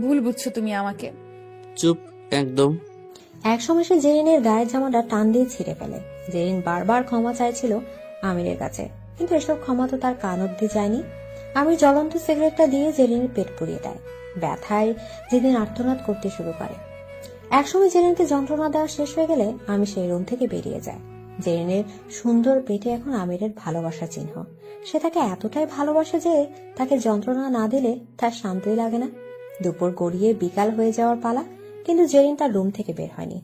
ভুল বুঝছো তুমি আমাকে।
চুপ একদম।
একসময় সে জেরিনের গায়ের জামাটা টান দিয়ে ছিঁড়ে ফেলে। জেরিন বারবার ক্ষমা চাইছিল আমিরের কাছে, কিন্তু এসব ক্ষমা তো তার কান অব্দি যায়নি। আমির জ্বলন্ত সিগারেটটা দিয়ে জেরিনের পেট পুড়িয়ে দেয়। ব্যথায় যেদিন আর্তনাদ করতে শুরু করে। একসময় জেরিনকে যন্ত্রণা দেওয়া শেষ হয়ে গেলে আমি সেই রুম থেকে বেরিয়ে যায়। জেরিনের সুন্দর পেটে এখন আমিরের ভালোবাসা চিহ্ন। সে তাকে এতটাই ভালোবাসে যে তাকে যন্ত্রণা না দিলে তার শান্তি লাগে না। দুপুর গড়িয়ে বিকাল হয়ে যাওয়ার পালা, কিন্তু জেরিন তার রুম থেকে বের হয়নি।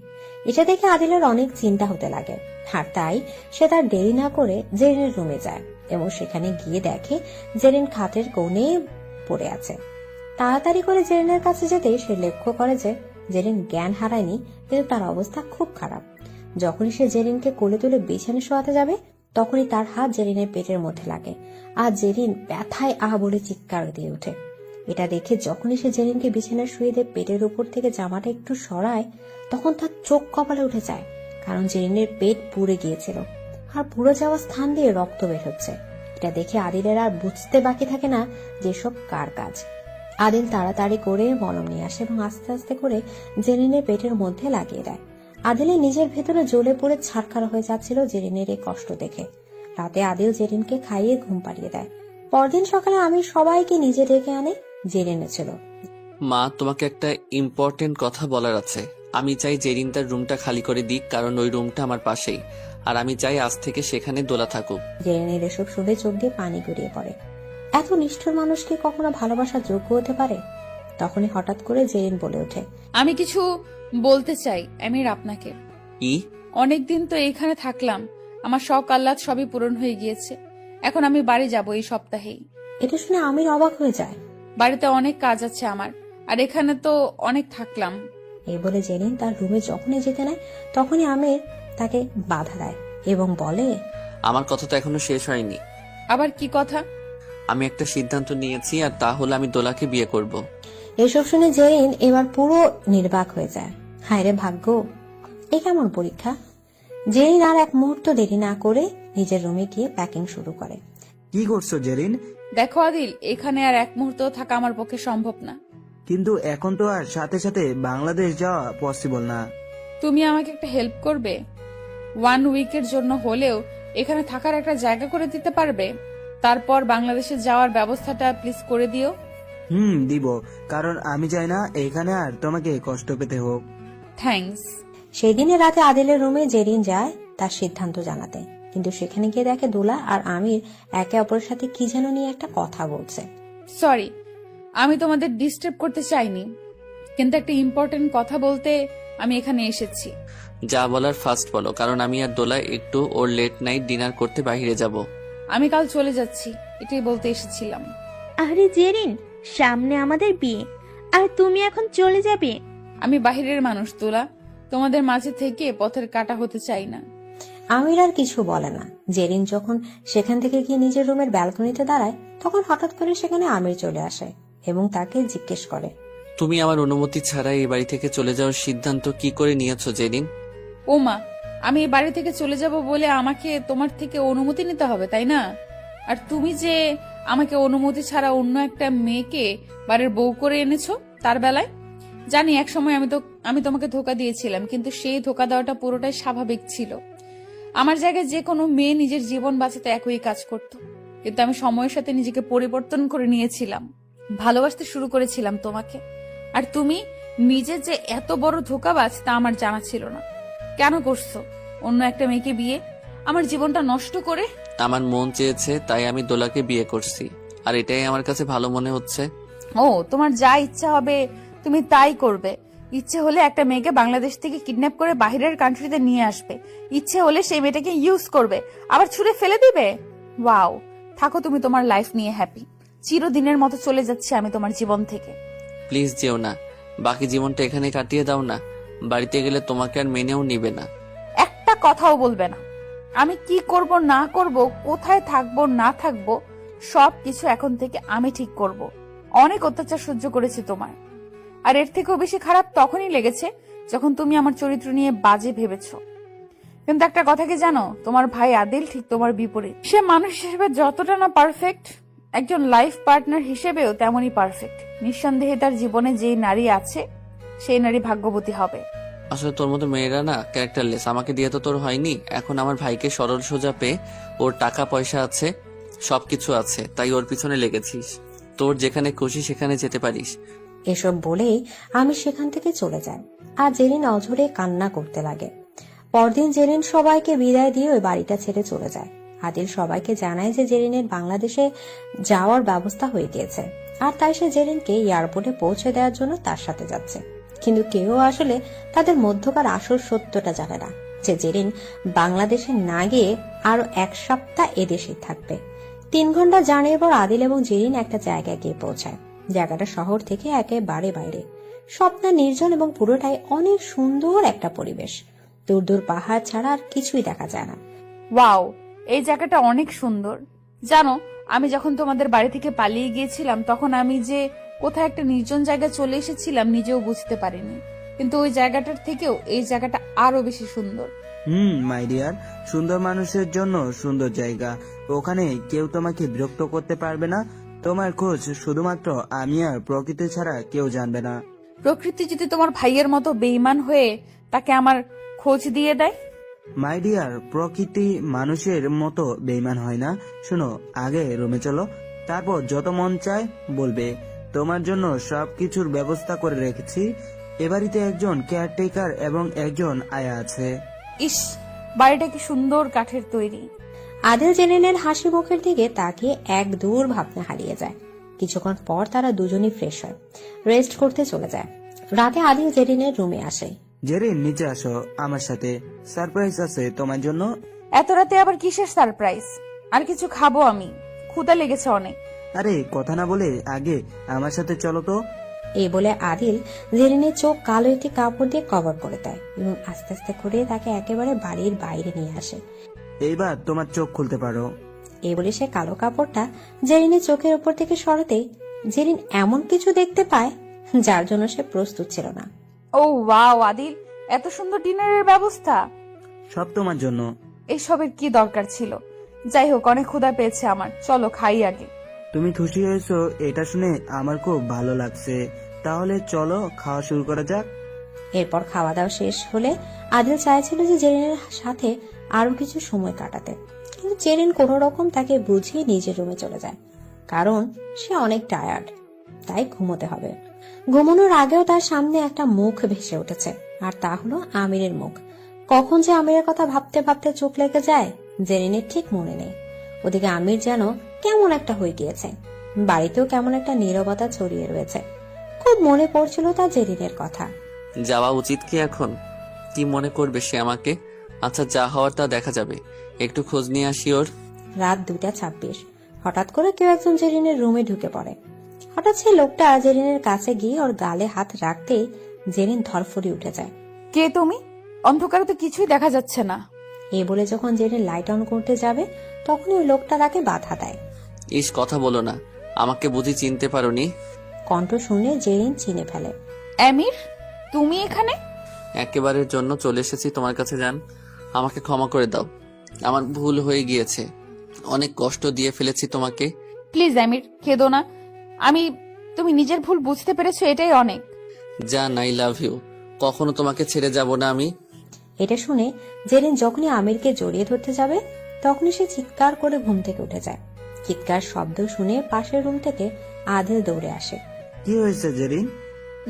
এটা দেখে আদিলের অনেক চিন্তা হতে লাগে, আর তাই সে তার দেরি না করে জেরিনের রুমে যায় এবং সেখানে গিয়ে দেখে জেরিন খাটের কোণে পড়ে আছে। তাড়াতাড়ি করে জেরিনের কাছে যেতেই সে লক্ষ্য করে যে জেরিন জ্ঞান হারায়নি, কিন্তু তার অবস্থা খুব খারাপ। যখনই সে জেরিনকে কোলে তুলে বিছানায় শোয়াতে যাবে তখনই তার হাত জেরিনের পেটের মধ্যে লাগে, আর জেরিন ব্যথায় বলে চিৎকার দিয়ে ওঠে। এটা দেখে যখনই সে জেরিনকে বিছানায় শুয়ে দিয়ে পেটের উপর থেকে জামাটা একটু সরায় তখন তার চোখ কপালে উঠে যায়, কারণ জেরিনের পেট পুড়ে গিয়েছিল আর পুড়ে যাওয়া স্থান দিয়ে রক্ত বের হচ্ছে। এটা দেখে আদিলের আর বুঝতে বাকি থাকে না যে সব কার কাজ। আদিল তাড়াতাড়ি করে মলম নিয়ে আসে এবং আস্তে আস্তে করে জেরিনের পেটের মধ্যে লাগিয়ে দেয়। আদিলের নিজের ভেতরে জ্বলে পড়ে ছারখার হয়ে যাচ্ছিল জেরিনের এই কষ্ট দেখে। রাতে আদিল জেরিনকে খাইয়ে ঘুম পাড়িয়ে দেয়। পরদিন সকালে আমি সবাইকে নিজে ডেকে আনে। জেরিনে ছিল,
মা, তোমাকে একটা ইম্পর্টেন্ট কথা বলার আছে। আমি চাই জেরিন তার রুমটা খালি করে দিক, কারণ ওই রুমটা আমার পাশেই, আর আমি চাই আজ থেকে সেখানে দোলা থাকুক।
জেরিনের এসব শুনে চোখ দিয়ে পানি গড়িয়ে পড়ে। এত নিষ্ঠুর মানুষ কি কখনো ভালোবাসার যোগ্য হতে পারে? তখনই হঠাৎ করে জেরিন বলে ওঠে,
আমি কিছু বলতে চাই আমির আপনাকে।
কি?
অনেকদিন তো এইখানে থাকলাম, আমার শখ আহ্লাদ সবই পূরণ হয়ে গিয়েছে। এখন আমি বাড়ি যাব এই সপ্তাহেই।
এটা শুনে আমির অবাক হয়ে যায়।
বাড়িতে অনেক কাজ আছে আমার, আর এখানে তো অনেক থাকলাম।
এই বলে জেরিন তার রুমে যখনই যেতে নেয় তখনই আমির তাকে বাধা দেয় এবং বলে,
আমার কথা তো এখনো শেষ হয়নি।
আবার কি কথা?
আমি একটা সিদ্ধান্ত নিয়েছি, আর তা হলো আমি দোলাকে বিয়ে করব।
এসব শুনে জেরিন এবার পুরো নির্বাক হয়ে যায়। হায় রে ভাগ্য, এ কেমন পরীক্ষা। জেরিন আর এক মুহূর্ত দেরি না করে নিজের রুমে গিয়ে প্যাকিং শুরু করে।
কি করছো জেরিন?
দেখো আদিল, এখানে আর এক মুহূর্ত থাকা আমার পক্ষে সম্ভব না।
কিন্তু এখন তো আর সাথে সাথে বাংলাদেশ যাওয়া পসিবল না।
তুমি আমাকে একটা হেল্প করবে? 1 উইকের জন্য হলেও এখানে থাকার একটা জায়গা করে দিতে পারবে? তারপর বাংলাদেশে যাওয়ার ব্যবস্থাটা প্লিজ করে দিও।
দিব, কারণ আমি চাই না এখানে আর তোমাকে কষ্ট পেতে হোক।
থ্যাঙ্কস।
সেই দিনে রাতে আদিলের রুমে জেরিন যায় তার সিদ্ধান্ত জানাতে, কিন্তু সেখানে গিয়ে দেখে দোলা আর আমির একে অপরের সাথে কি যেন নিয়ে একটা কথা বলছে।
সরি, আমি তোমাদের ডিস্টার্ব করতে চাইনি, কিন্তু একটা ইম্পর্টেন্ট কথা বলতে আমি এখানে এসেছি।
যা বলার ফার্স্ট বলো, কারণ আমি আর দোলা একটু ওর লেট নাইট ডিনার করতে বাইরে যাব।
আমি কাল চলে যাচ্ছি, এটাই বলতে এসেছিলাম।
আরে জেরিন, সামনে আমাদের বিয়ে, আর তুমি এখন চলে যাবে?
আমি বাহিরের মানুষ তোলা, তোমাদের মাঝে থেকে পথের কাটা হতে চাই না।
আমির আর কিছু বলে না। জেরিন যখন সেখান থেকে গিয়ে নিজের রুমের ব্যালকনিতে দাঁড়ায় তখন হঠাৎ করে সেখানে আমির চলে আসে এবং তাকে জিজ্ঞেস করে,
তুমি আমার অনুমতি ছাড়া এই বাড়ি থেকে চলে যাওয়ার সিদ্ধান্ত কি করে নিয়েছো জেরিন?
ওমা, আমি এই বাড়ি থেকে চলে যাব বলে আমাকে তোমার থেকে অনুমতি নিতে হবে, তাই না? আর তুমি যে আমাকে অনুমতি ছাড়া অন্য একটা মেয়েকে বাড়ির বউ করে এনেছো তার বেলায়? জানি এক সময় আমি তোমাকে ধোকা দিয়েছিলাম, কিন্তু সেই ধোকা দেওয়াটা পুরোটাই স্বাভাবিক ছিল। আমার জায়গায় যে কোনো মেয়ে নিজের জীবন বাঁচাতে একই কাজ করত, কিন্তু আমি সময়ের সাথে নিজেকে পরিবর্তন করে নিয়েছিলাম, ভালোবাসতে শুরু করেছিলাম তোমাকে। আর তুমি নিজে যে এত বড় ধোকাবাজ তা আমার জানা ছিল না। কেন করছো অন্য একটা মেয়েকে বিয়ে, আমার জীবনটা নষ্ট করে?
আমার মন চেয়েছে তাই আমি দোলাকে বিয়ে করছি, আর এটাই আমার কাছে ভালো মনে হচ্ছে।
ও, তোমার যা ইচ্ছা হবে তুমি তাই করবে। ইচ্ছে হলে একটা মেয়েকে বাংলাদেশ থেকে কিডন্যাপ করে বাইরের কান্ট্রিতে নিয়ে আসবে, ইচ্ছে হলে সেই মেয়েটাকে ইউজ করবে, আবার ছুঁড়ে ফেলে দিবে। ওয়াও, থাকো তুমি তোমার লাইফ নিয়ে হ্যাপি। চিরদিনের মতো চলে যাচ্ছি আমি তোমার জীবন থেকে।
প্লিজ যেও না, বাকি জীবনটা এখানে কাটিয়ে দাও না। বাড়িতে গেলে তোমাকে আর মেনেও নিবে না।
একটা কথাও বলবে না। আমি কি করব না করব, কোথায় থাকবো না থাকবো, সবকিছু এখন থেকে আমি ঠিক করব। অনেক অত্যাচার সহ্য করেছি তোমার, আর এর থেকেও বেশি খারাপ তখনই লেগেছে যখন তুমি আমার চরিত্র নিয়ে বাজে ভেবেছো। কিন্তু একটা কথা কি জানো, তোমার ভাই আদিল ঠিক তোমার বিপরীত। সে মানুষ হিসেবে যতটা না পারফেক্ট, একজন লাইফ পার্টনার হিসেবেও তেমনই পারফেক্ট। নিঃসন্দেহে তার জীবনে যে নারী আছে সেই নারী ভাগ্যবতী হবে।
আসলে তোর মতো মেয়েরা না ক্যারেক্টারলেস। আমাকে দিয়ে তো তোর হয়নি। এখন আমার ভাইকে সরল সোজা পেয়ে, ওর টাকা পয়সা আছে, সবকিছু আছে, তাই ওর পিছনে লেগেছিস। তোর যেখানে খুশি সেখানে যেতে পারিস।
এসব বলেই আমি সেখান থেকে চলে যাই আর জেরিন অঝরে কান্না করতে লাগে। পরদিন জেরিন সবাইকে বিদায় দিয়ে ওই বাড়িটা ছেড়ে চলে যায়। আদিল সবাইকে জানায় যে জেরিনের বাংলাদেশে যাওয়ার ব্যবস্থা হয়ে গিয়েছে, আর তাই সে জেরিনকে এয়ারপোর্টে পৌঁছে দেওয়ার জন্য তার সাথে যাচ্ছে। কিন্তু কেউ আসলে তাদের মধ্যকার আসল সত্যটা জানে না যে জেরিন বাংলাদেশে না গিয়ে আরো 1 সপ্তাহ এদেশেই থাকবে। 3 ঘন্টা জার্নির পর আদিল এবং জেরিন একটা জায়গায় গিয়ে পৌঁছায়। জায়গাটা শহর থেকে একেবারে বাইরে, স্বপ্না নির্জন এবং পুরোটাই অনেক সুন্দর একটা পরিবেশ। দূর দূর পাহাড় ছাড়া আর কিছুই দেখা যায় না।
ওয়াও, এই জায়গাটা অনেক সুন্দর। জানো, আমি যখন তোমাদের বাড়ি থেকে পালিয়ে গিয়েছিলাম তখন আমি যে কোথায় একটা নির্জন জায়গায় চলে এসেছিলাম নিজেও বুঝতে পারিনি, কিন্তু ওই জায়গাটার থেকেও এই জায়গাটা আরো বেশি সুন্দর।
মাই ডিয়ার, সুন্দর মানুষের জন্য সুন্দর জায়গা। ওখানে কেউ তোমাকে বিরক্ত করতে পারবে না। তোমার খোঁজ শুধুমাত্র আমি আর প্রকৃতি ছাড়া কেউ জানবে না।
প্রকৃতি যদি তোমার ভাইয়ের মতো বেঈমান হয়ে তাকে আমার খোঁজ দিয়ে দেয়?
মাই ডিয়ার, প্রকৃতি মানুষের মতো বেইমান হয় না। শোনো, আগে রুমে চলো, তারপর যত মন চায় বলবে। তোমার জন্য সবকিছুর ব্যবস্থা করে রেখেছি। এ বাড়িতে একজন কেয়ারটেকার এবং একজন আয়া আছে।
ইস, বাড়িটা কি সুন্দর কাঠের তৈরি।
আদিল জেরিনের হাসি মুখের দিকে তাকিয়ে এক দূর ভাবনা হারিয়ে যায়। কিছুক্ষণ পর তারা দুজনই ফ্রেশ হয়, রেস্ট করতে চলে যায়। রাতে আদিল জেরিনের রুমে আসে।
জেরিন নিচে আসো আমার সাথে, সারপ্রাইজ আছে তোমার জন্য।
এত রাতে আবার কিসের সারপ্রাইজ? আর কিছু খাবো আমি, ক্ষুধা লেগেছে অনেক।
আরে কথা না বলে আগে আমার সাথে চলো তো।
এই বলে আদিল জেরিনের চোখ কালো একটি কাপড় দিয়ে কভার করে দেয় এবং আস্তে আস্তে করে তাকে একেবারে বাড়ির বাইরে নিয়ে আসে।
এইবার তোমার চোখ খুলতে পারো।
এই বলে সে কালো কাপড়টা জেরিনের চোখের উপর থেকে সরাতেই জেরিন এমন কিছু দেখতে পায় যার জন্য সে প্রস্তুত ছিল না।
ও ওয়াও আদিল, এত সুন্দর ডিনারের ব্যবস্থা।
সব তোমার জন্য।
এসবের কি দরকার ছিল? যাই হোক, অনেক ক্ষুধা পেয়েছে আমার, চলো খাই আগে।
তুমি খুশি হয়েছো এটা শুনে আমার খুব ভালো লাগছে। তাহলে চলো খাওয়া শুরু করা যাক।
এরপর খাওয়া দাওয়া শেষ হলে আদিল চাইছিল যে জেরিনের সাথে আরো কিছু সময় কাটাতে, কিন্তু জেরিন কোন রকম তাকে বুঝিয়ে নিজের রুমে চলে যায়, কারণ সে অনেক টায়ার্ড, তাই ঘুমোতে হবে। ঘুমানোর আগেও তার সামনে একটা মুখ ভেসে উঠেছে, আর তা হলো আমিরের মুখ। কখন যে আমিরের কথা ভাবতে ভাবতে চোখ লেগে যায় জেরিনের ঠিক মনে নেই। ওদিকে আমির যেন কেমন একটা হয়ে গিয়েছে, বাড়িতেও কেমন একটা নীরবতা ছড়িয়ে রয়েছে। খুব মনে পড়ছিল তার জেরিনের কথা।
যাওয়া উচিত কি এখন? কি মনে করবে সে আমাকে? আচ্ছা, যা হওয়ার তা দেখা যাবে, একটু খোঁজ নিয়ে আসি ওর।
রাত 2:26 হঠাৎ করে কেউ একজন জেরিনের রুমে ঢুকে পড়ে। হঠাৎ সেই লোকটা জেরিনের কাছে গিয়ে ওর গালে হাত রাখতেই জেরিন ধরফড়ি উঠে যায়।
কে তুমি? অন্ধকারে তো কিছুই দেখা যাচ্ছে না।
এই বলে যখন জেরিন লাইট অন করতে যাবে তখনই ওই লোকটা তাকে বাধা দেয়।
ইস, কথা বলো না, আমাকে বুঝি চিনতে পারোনি?
কণ্ঠ শুনে জেরিন চিনে ফেলে।
আমির, তুমি এখানে?
একেবারের জন্য চলে এসেছি তোমার কাছে। জান, আমাকে ক্ষমা করে দাও, আমার ভুল হয়ে গিয়েছে, অনেক কষ্ট দিয়ে ফেলেছি তোমাকে।
প্লিজ আমির, কেঁদো না। তুমি নিজের ভুল বুঝতে পেরেছো, এটাই অনেক।
জান, আই লাভ ইউ, কখনো তোমাকে ছেড়ে যাব না আমি।
এটা শুনে জেরিন যখনই আমিরকে জড়িয়ে ধরতে যাবে তখনই সে চিৎকার করে ঘুম থেকে উঠে যায়। চিৎকার শব্দ শুনে পাশের রুম থেকে আদিল দৌড়ে আসে।
কি হয়েছে জেরিন?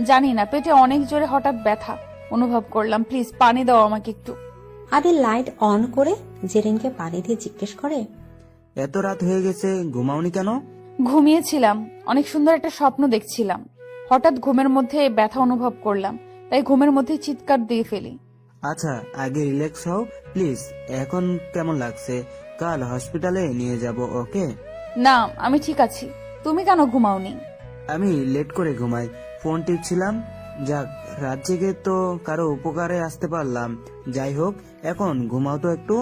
জানি না, পেটে অনেক জোরে হঠাৎ ব্যথা অনুভব করলাম, প্লিজ পানি দাও আমাকে একটু।
আদিল লাইট অন করে জেরিনকে পানি দিয়ে জিজ্ঞেস করে,
এত রাত হয়ে গেছে, ঘুমাওনি কেন?
ঘুমিয়েছিলাম, অনেক সুন্দর একটা স্বপ্ন দেখছিলাম, হঠাৎ ঘুমের মধ্যে ব্যথা অনুভব করলাম, তাই ঘুমের মধ্যে চিৎকার দিয়ে ফেলি।
আচ্ছা, আগে রিল্যাক্স হও প্লিজ। এখন কেমন লাগছে? কাল হসপিটালে নিয়ে যাব, ওকে?
না, আমি ঠিক আছি। তুমি কেন ঘুমাওনি?
আমি লেট করে ঘুমাই, ফোন টিপছিলাম। যাক, রাত জেগে তো কারো উপকারে আসতে পারলাম। যাই হোক, এখন ঘুমাও তো একটু।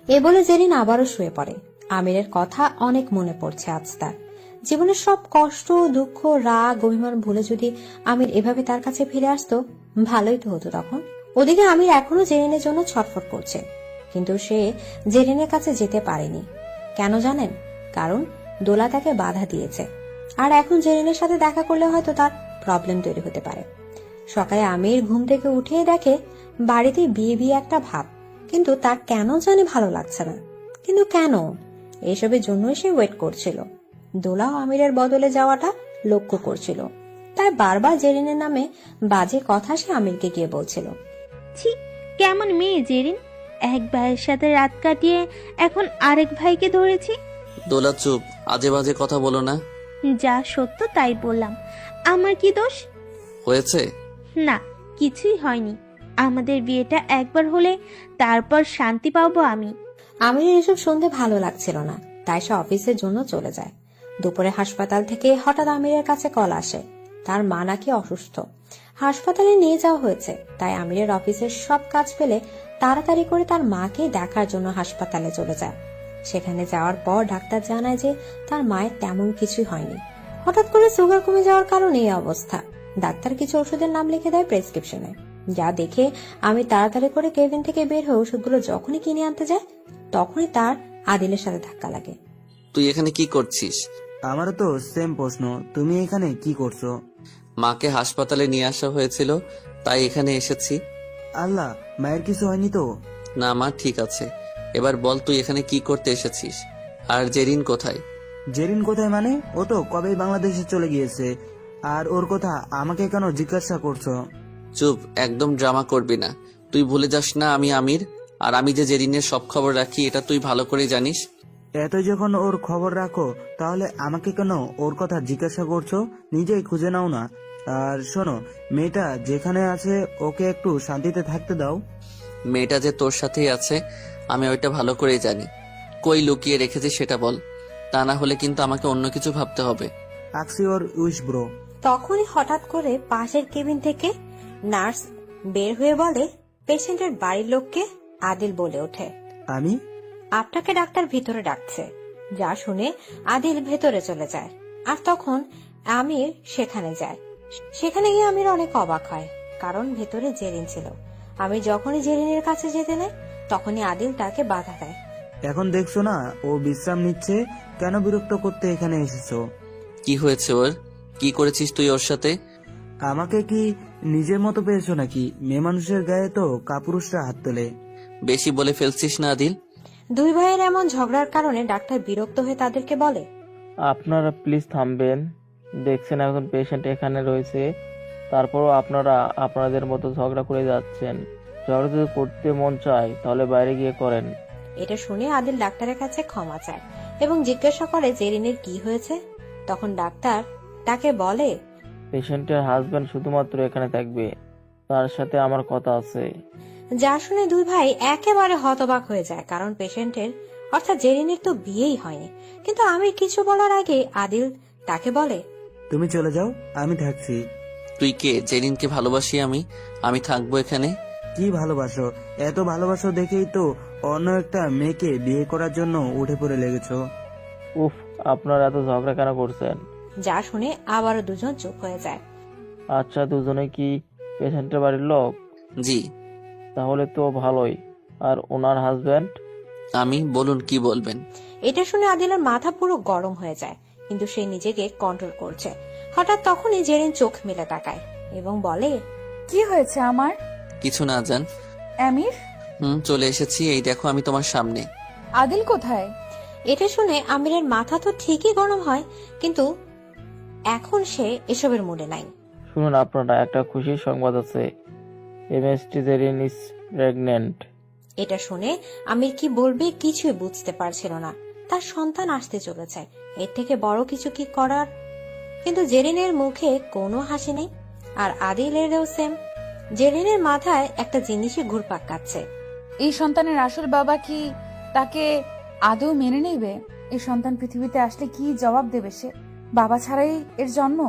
এ বলে জেরিন আবারও শুয়ে পড়ে। আমিরের কথা অনেক মনে পড়ছে আজ তার। জীবনের সব কষ্ট, দুঃখ, রাগ, অভিমান ভুলে যদি আমির এভাবে তার কাছে ফিরে আসতো ভালোই তো হতো তখন। ওদিকে আমির এখনো জেরিনের জন্য ছটফট করছে, কিন্তু সে জেরিনের কাছে যেতে পারেনি। কেন জানেন? কারণ দোলা তাকে বাধা দিয়েছে, আর এখন জেরিনের সাথে দেখা করলে হয়তো তার প্রবলেম তৈরি হতে পারে। সকালে আমির ঘুম থেকে উঠিয়ে দেখে বাড়িতে বিয়ে বিয়ে একটা ভাব, কিন্তু তার কেন জানি ভালো লাগছে না। কিন্তু কেন? এসবের জন্যই সে ওয়েট করছিল। দোলাও আমিরের বদলে যাওয়াটা লক্ষ্য করছিল, তাই বারবার জেরিনের নামে বাজে কথা সে আমিরকে গিয়ে বলছিল।
ছি, কেমন মেয়ে জেরিন, এক ভাইয়ের সাথে রাত কাটিয়ে এখন আরেক ভাইকে ধরেছি।
দোলা চুপ, আজে বাজে কথা বলো না।
যা সত্য তাই বললাম, আমার কি দোষ?
হয়েছে?
না, কিছুই হয়নি। আমাদের বিয়েটা একবার হলে তারপর শান্তি পাবো আমি।
আমিরের এসব শুনতে ভালো লাগছিল না, তাই সে অফিসের জন্য চলে যায়। দুপুরে হাসপাতাল থেকে হঠাৎ আমিরের কাছে কল আসে, তার মা নাকি অসুস্থ, হাসপাতালে নিয়ে যাওয়া হয়েছে। তাই আমিরের অফিসের সব কাজ ফেলে তাড়াতাড়ি করে তার মাকে দেখার জন্য হাসপাতালে চলে যায়। সেখানে যাওয়ার পর ডাক্তার জানায় যে তার মায়ের তেমন কিছুই হয়নি, হঠাৎ করে সুগার কমে যাওয়ার কারণে এই অবস্থা। ডাক্তার কিছু ওষুধের নাম লিখে দেয় প্রেসক্রিপশনে, যা দেখে আমি তাড়াতাড়ি করে কেবিন থেকে বের হয়ে ওষুধগুলো যখনই কিনে আনতে যায় তখনই তার আদিলের সাথে ধাক্কা লাগে।
তুই এখানে কি করছিস?
আমারও তো সেম প্রশ্ন, তুমি এখানে কি করছো?
মাকে হাসপাতালে নিয়ে আসা হয়েছিল, তাই এখানে এসেছি।
আল্লাহ, মায়ের কিছু হয়নি তো?
না মা ঠিক আছে। এবার বল, তুই এখানে কি করতে এসেছিস? আর জেরিন কোথায়?
জেরিন কোথায় মানে? ও তো কবেই বাংলাদেশে চলে গিয়েছে, আর ওর কথা আমাকে কেন জিজ্ঞাসা করছো?
চুপ, একদম ড্রামা করবি না। তুই ভুলে যাস না আমি আমির, আর আমি যে জেরিনের সব খবর রাখি এটা তুই ভালো করে জানিস।
এত যখন ওর খবর রাখো তাহলে আমাকে কেন ওর কথা জিজ্ঞাসা করছো? নিজেই খুঁজে নাও না। আর শোনো, মেয়েটা যেখানে আছে ওকে একটু শান্তিতে থাকতে দাও।
মেয়েটা যে তোর সাথেই আছে আমি ওইটা ভালো করেই জানি। কই লুকিয়ে রেখেছি সেটা বল, তা না হলে কিন্তু আমাকে অন্য কিছু ভাবতে হবে।
আকসি ওর উইশ ব্রো।
তখনই হঠাৎ করে পাশের কেবিন থেকে নার্স বের হয়ে বলে, পেশেন্টের বাড়ির লোককে। আদিল বলে ওঠে,
আমি?
আপনাকে ডাক্তার ভিতরে ডাকছে। যা শুনে আদিল ভেতরে চলে যায়। আর তখন আমির সেখানে যায়। সেখানে গিয়ে আমির অনেক অবাক হয়, কারণ ভেতরে জেরিন ছিল। আমি যখনই জেরিনের কাছে যেতে নেয় তখনই আদিল তাকে বাধা দেয়।
এখন দেখছো না ও বিশ্রাম নিচ্ছে, কেন বিরক্ত করতে এখানে এসেছো?
কি হয়েছে ওর? কি করেছিস তুই ওর সাথে?
আমাকে কি নিজের মতো পেয়েছো নাকি? মেয়ে মানুষের গায়ে তো কাপুরুষরা হাত তোলে।
বেশি বলে ফেলছিস না আদিল?
দুই ভাইয়ের এমন ঝগড়ার কারণে ডাক্তার বিরক্ত হয়ে তাদেরকে বলে,
আপনারা প্লিজ থামবেন। দেখছেন এখন পেশেন্ট এখানে রয়েছে, তারপরও আপনারা আপনাদের মতো ঝগড়া করে যাচ্ছেন। ঝগড়া যদি করতে মন চায় তাহলে বাইরে গিয়ে করেন।
এটা শুনে আদিল ডাক্তারের কাছে ক্ষমা চায় এবং জিজ্ঞাসা করে জেরিনের কি হয়েছে। তখন ডাক্তার তাকে বলে,
পেশেন্টের হাজবেন্ড শুধুমাত্র এখানে থাকবে, তার সাথে আমার কথা আছে।
যা শুনে দুই ভাই একেবারে হতবাক হয়ে যায়, কারণ পেশেন্টের অর্থাৎ জেরিনের তো বিয়েই হয়নি। কিন্তু আমি কিছু বলার আগে আদিল তাকে বলে,
তুমি চলে যাও, আমি থাকছি।
তুই কে? জেরিনকে ভালোবাসি আমি থাকবো এখানে।
কি ভালোবাসো? এত ভালোবাসো দেখেই তো অন্য একটা মেয়েকে বিয়ে করার জন্য উঠে পড়ে লেগেছো।
উফ, আপনারা এত ঝগড়া কেন করছেন?
যা শুনে আবারও দুজন চুপ হয়ে যায়।
আচ্ছা, দুজনে কি পেশেন্টের বাড়ির লোক?
জি।
তাহলে তো ভালোই। আর ওনার হাজবেন্ড?
আমি। বলুন কি বলবেন?
এটা শুনে আদিলের মাথা পুরো গরম হয়ে যায়, কিন্তু সে নিজেকে কন্ট্রোল করছে। হঠাৎ তখনই জেরিন চোখ মেলে তাকায় এবং বলে,
কি হয়েছে আমার?
কিছু না জান।
আমির?
চলে এসেছি, এই দেখো আমি তোমার সামনে।
আদিল কোথায়?
এটা শুনে আমিরের মাথা তো ঠিকই গরম হয়, কিন্তু এখন সে এসবের মুডে নাই।
শুনুন, আপনারা একটা খুশির সংবাদ আছে। MST Zerin is pregnant.
এটা শুনে আমির কি বলবে কিছুই বুঝতে পারছিল না। তার সন্তান আসতে চলেছে, এর থেকে বড় কিছু কি করার? কিন্তু জেরিনের মুখে কোনো হাসি নেই, আর আদিলেরও সেম। জেরিনের মাথায় একটা জিনিসই ঘুরপাক খাচ্ছে।
এই সন্তানের আসল বাবা কি তাকে আদৌ মেনে নেবে? এই সন্তান পৃথিবীতে আসলে কি জবাব দেবে সে? বাবা ছাড়াই এর জন্ম।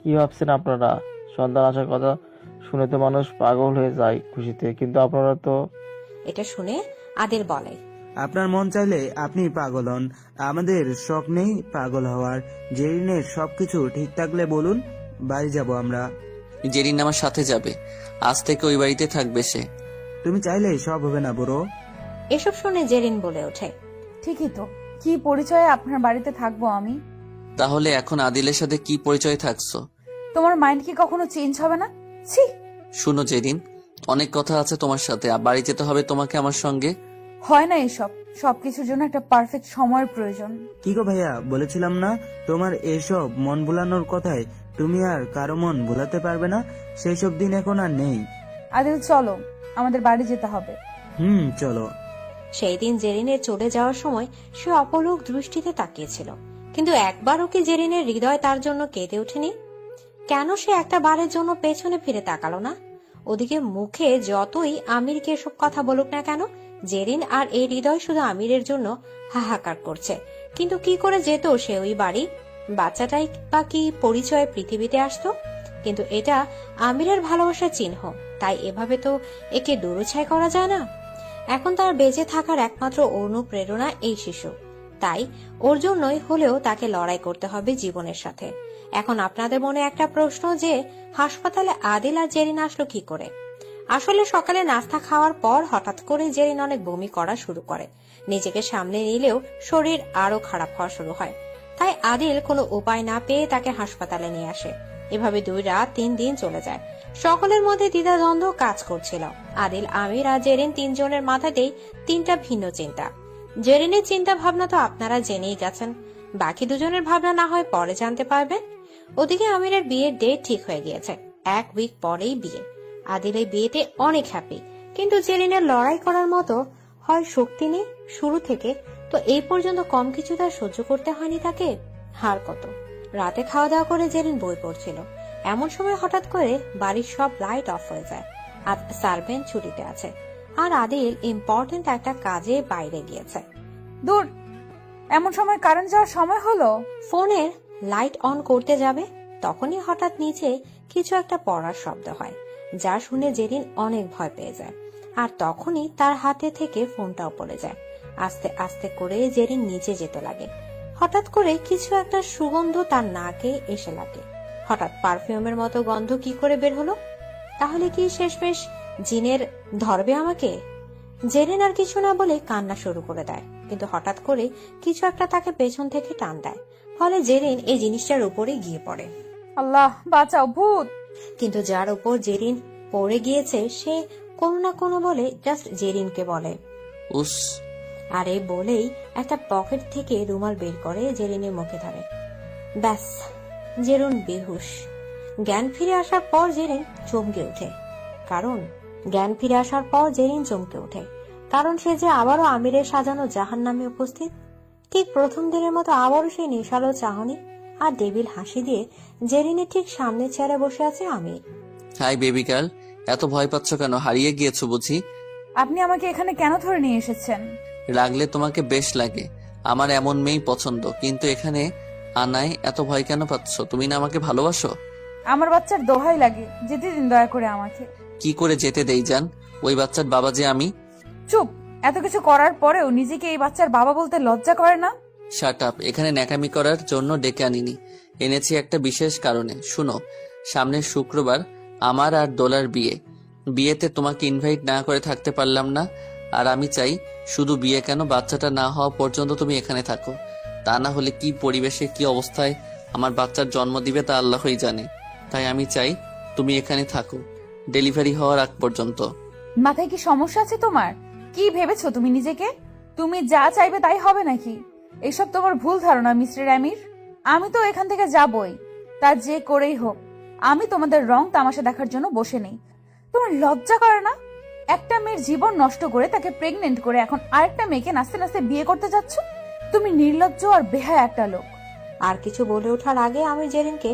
কি ভাবছেন আপনারা? সন্তান আসার কথা শুনে তো মানুষ পাগল হয়ে যায় খুশিতে, কিন্তু আপনারা তো।
এটা শুনে আদিল বলে,
আপনার মন চাইলে আপনি পাগল হন, আমাদের শখ নেই পাগল হওয়ার। জেরিনের সবকিছু ঠিক থাকলে বলুন, বাড়ি যাব আমরা।
জেরিন আমার সাথে যাবে, আজ থেকে ওই বাড়িতে থাকবে সে।
তুমি চাইলে সব হবে না বুড়ো।
এসব শুনে জেরিন বলে ওঠে,
ঠিকই তো, কি পরিচয়ে আপনার বাড়িতে থাকবো আমি?
তাহলে এখন আদিলের সাথে কি পরিচয় থাকছো?
তোমার মাইন্ড কি কখনো চেঞ্জ হবে না? ছি।
শুনো জেরিন, অনেক কথা আছে তোমার সাথে, বাড়ি যেতে হবে তোমাকে আমার সঙ্গে।
হয় না এসব, সবকিছুর জন্য একটা পারফেক্ট সময়ের প্রয়োজন।
কি গো ভাইয়া, বলেছিলাম না তোমার এসব মন ভুলানোর কথায় তুমি আর কারো মন ভুলাতে পারবে না। সেই সব দিন এখন আর নেই।
আদিল চলো, আমাদের বাড়ি যেতে হবে।
চলো।
সেই দিন জেরিনের চলে যাওয়ার সময় সে অপলক দৃষ্টিতে তাকিয়েছিল, কিন্তু একবারও কি জেরিনের হৃদয় তার জন্য কেঁদে ওঠেনি? কেন সে একটা বারের জন্য পেছনে ফিরে তাকালো না? ওদিকে মুখে যতই আমিরকে এসব কথা বলুক না কেন, জেরিন আর এই হৃদয় শুধু আমিরের জন্য হাহাকার করছে। কিন্তু কি করে যেত সে ওই বাড়ি? বাচ্চাটাই বা কি পরিচয়ে পৃথিবীতে আসতো? কিন্তু এটা আমিরের ভালোবাসার চিহ্ন, তাই এভাবে তো একে দূরছাই করা যায় না। এখন তার বেঁচে থাকার একমাত্র অনুপ্রেরণা এই শিশু, তাই ওর জন্যই হলেও তাকে লড়াই করতে হবে জীবনের সাথে। এখন আপনাদের মনে একটা প্রশ্ন, যে হাসপাতালে আদিল আর জেরিন আসলো কি করে? আসলে সকালে নাস্তা খাওয়ার পর হঠাৎ করে জেরিন অনেক বমি করা শুরু করে। নিজেকে সামনে নিলেও শরীর আরো খারাপ হওয়া শুরু হয়, তাই আদিল কোনো উপায় না পেয়ে তাকে হাসপাতালে নিয়ে আসে। এভাবে 2 রাত 3 দিন চলে যায়। সকলের মধ্যে দ্বিধাদ্বন্দ্ব কাজ করছিল। আদিল, আমির আর জেরিন 3 জনের মাথাতেই 3টা ভিন্ন চিন্তা। জেরিনের চিন্তা ভাবনা তো আপনারা জেনেই গেছেন, বাকি 2 জনের ভাবনা না হয় পরে জানতে পারবেন। ওদিকে আমিরের বিয়ের ডেট ঠিক হয়ে গিয়েছে, 1 উইক পরেই বিয়ে। আদিল এই বিয়েতে অনেক হ্যাপি, কিন্তু জেরিনের লড়াই করার মতো হয় শক্তি নেই, শুরু থেকে তো এই পর্যন্ত কম কিছু তার সহ্য করতে হয়নি তাকে। হার কত। রাতে খাওয়া দাওয়া করে জেরিন বই পড়ছিল, এমন সময় হঠাৎ করে বাড়ির সব লাইট অফ হয়ে যায়। আর সার্ভেন্ট ছুটিতে আছে, আর আদিল ইম্পর্টেন্ট একটা কাজে বাইরে গিয়েছে।
দূর, এমন সময় কারেন্ট যাওয়ার সময় হলো।
ফোনের লাইট অন করতে যাবে, তখনই হঠাৎ নিচে কিছু একটা পড়ার শব্দ হয়, যা শুনে জেরিন অনেক ভয় পেয়ে যায়। আর তখনই তার হাতে থেকে ফোনটাও পড়ে যায়। আস্তে আস্তে করে জেরিন নিচে যেতে লাগে। হঠাৎ করে কিছু একটা সুগন্ধ তার নাকে এসে লাগে। হঠাৎ পারফিউমের মতো গন্ধ কি করে বের হলো? তাহলে কি শেষমেশ জিনের ধরবে আমাকে? জেরিন আর কিছু না বলে কান্না শুরু করে দেয়, কিন্তু হঠাৎ করে কিছু একটা তাকে পেছন থেকে টান দেয়, ফলে জেরিন এই জিনিসটার উপরে গিয়ে পড়ে।
আল্লাহ বাঁচাও, ভূত!
কিন্তু যার উপর জেরিন পড়ে গিয়েছে সে কোনো না কোনো বলে জাস্ট জেরিনকে বলে
উস।
আর এই বলেই একটা পকেট থেকে রুমাল বের করে জেরিনের মুখে ধরে। ব্যাস, জেরিন বেহুশ। জ্ঞান ফিরে আসার পর জেরিন চমকে ওঠে, কারণ সে যে আবারও আমিরের সাজানো জাহান নামে উপস্থিত। ঠিক প্রথম দিনের মতো আবারও সেই নেশালো চাহনি আর ডেভিল হাসি দিয়ে জেরিনের ঠিক সামনে চেয়ারে বসে আছে আমির।
হাই বেবি গার্ল, এত ভয় পাচ্ছ কেন? হারিয়ে গিয়েছো বুঝি?
আপনি আমাকে এখানে কেন ধরে নিয়ে এসেছেন?
লাগলে তোমাকে বেশ লাগে, আমার এমন মেয়েই পছন্দ, কিন্তু এখানে আনায় এত ভয় কেন পাচ্ছ? তুমি না আমাকে ভালোবাসো?
আমার বাচ্চার দোহাই লাগে, যেতে দিন দয়া করে আমাকে।
কি করে যেতে দেই জান? ওই বাচ্চার বাবা যে আমি।
চুপ! এত কিছু করার পরেও নিজেকে এই বাচ্চার বাবা বলতে লজ্জা করে না?
Shut up! এখানে ন্যাকামি করার জন্য ডেকে আনিনি, এনেছি একটা বিশেষ কারণে। শুনো, সামনের শুক্রবার আমার আর দোলার বিয়েতে তোমাকে ইনভাইট না করে থাকতে পারলাম না। আর আমি চাই শুধু বিয়ে কেন, বাচ্চাটা না হওয়া পর্যন্ত তুমি এখানে থাকো। তা না হলে কি পরিবেশে কি অবস্থায় আমার বাচ্চার জন্ম দিবে তা আল্লাহই জানে। তাই আমি চাই তুমি এখানে থাকো ডেলিভারি হওয়ার আগ পর্যন্ত।
মাথায় কি সমস্যা আছে তোমার? কি ভেবেছো তুমি নিজেকে? তুমি যা চাইবে তাই হবে নাকি? এসব তোমার ভুল ধারণা মিস্টার আমির। আমি তো এখান থেকে যাবই, তা যে করেই হোক। আমি তোমাদের রং তামাশা দেখার জন্য বসে নেই। তোমার লজ্জা করে না? একটা মেয়ের জীবন নষ্ট করে তাকে প্রেগনেন্ট করে এখন আরেকটা মেয়েকে নাচতে নাচতে বিয়ে করতে যাচ্ছ? তুমি নির্লজ্জ আর বেহায়া একটা লোক।
আর কিছু বলে ওঠার আগে আমি জেরিনকে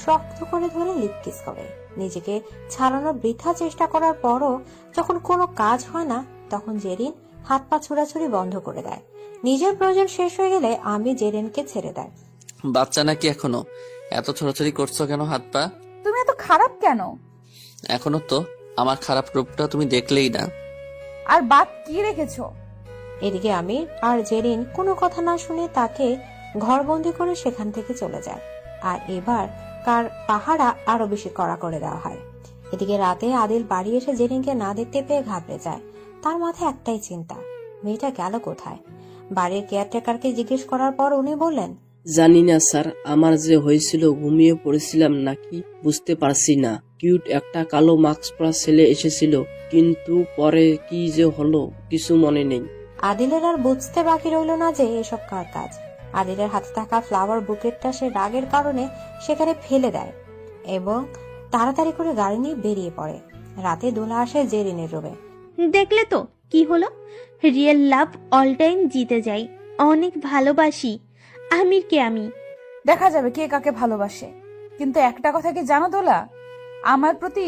শক্ত করে ধরে লিপ কিস করে। নিজেকে ছাড়ানোর বৃথা চেষ্টা করার পরও যখন কোনো কাজ হয় না, তখন জেরিন হাত পা ছোড়াছুড়ি বন্ধ করে দেয়। নিজের প্রয়োজন শেষ হয়ে গেলে আমি জেরিনকে ছেড়ে দেয়।
বাচ্চা নাকি এখনো? এত ছোড়াছুড়ি করছো কেন হাত পা?
তুমি এত খারাপ কেন?
এখনো তো আমার খারাপ রূপটা তুমি দেখলেই না।
আর বাদ কি রেখেছো?
এদিকে আমি আর জেরিন কোনো কথা না শুনে তাকে ঘরবন্দি করে সেখান থেকে চলে যায়। আর এবার কার পাহারা আরো বেশি কড়া করে দেওয়া হয়। এদিকে রাতে আদিল বাড়ি এসে জেরিনকে না দেখতে পেয়ে ঘাবড়ে যায়। তার মাথায় একটাই চিন্তা, মেয়েটা গেল কোথায়? বাড়ির কেয়ারটেকারকে জিজ্ঞেস করার পর উনি বললেন,
জানি না স্যার, আমার যে হয়েছিল ঘুমিয়ে পড়েছিলাম নাকি বুঝতে পারছি না। কিউট একটা কালো মাস্ক পরা ছেলে এসেছিল, কিন্তু পরে কি যে হলো কিছু মনে নেই।
আদিলের আর বুঝতে বাকি রইল না যে এসব কার কাজ। আদিলের হাতে থাকা ফ্লাওয়ার বুকেটটা সে রাগের কারণে সেখানে ফেলে দেয় এবং তাড়াতাড়ি করে গাড়ি নিয়ে বেরিয়ে পড়ে। রাতে দোলা আসে জেরিনের রুমে।
দেখলে তো কি হলো? রিয়েল লাভ অল টাইম জিতে যাই। অনেক ভালোবাসি আমিরকে আমি।
দেখা যাবে কে কাকে ভালোবাসে। কিন্তু একটা কথা কি জানো দোলা, আমার প্রতি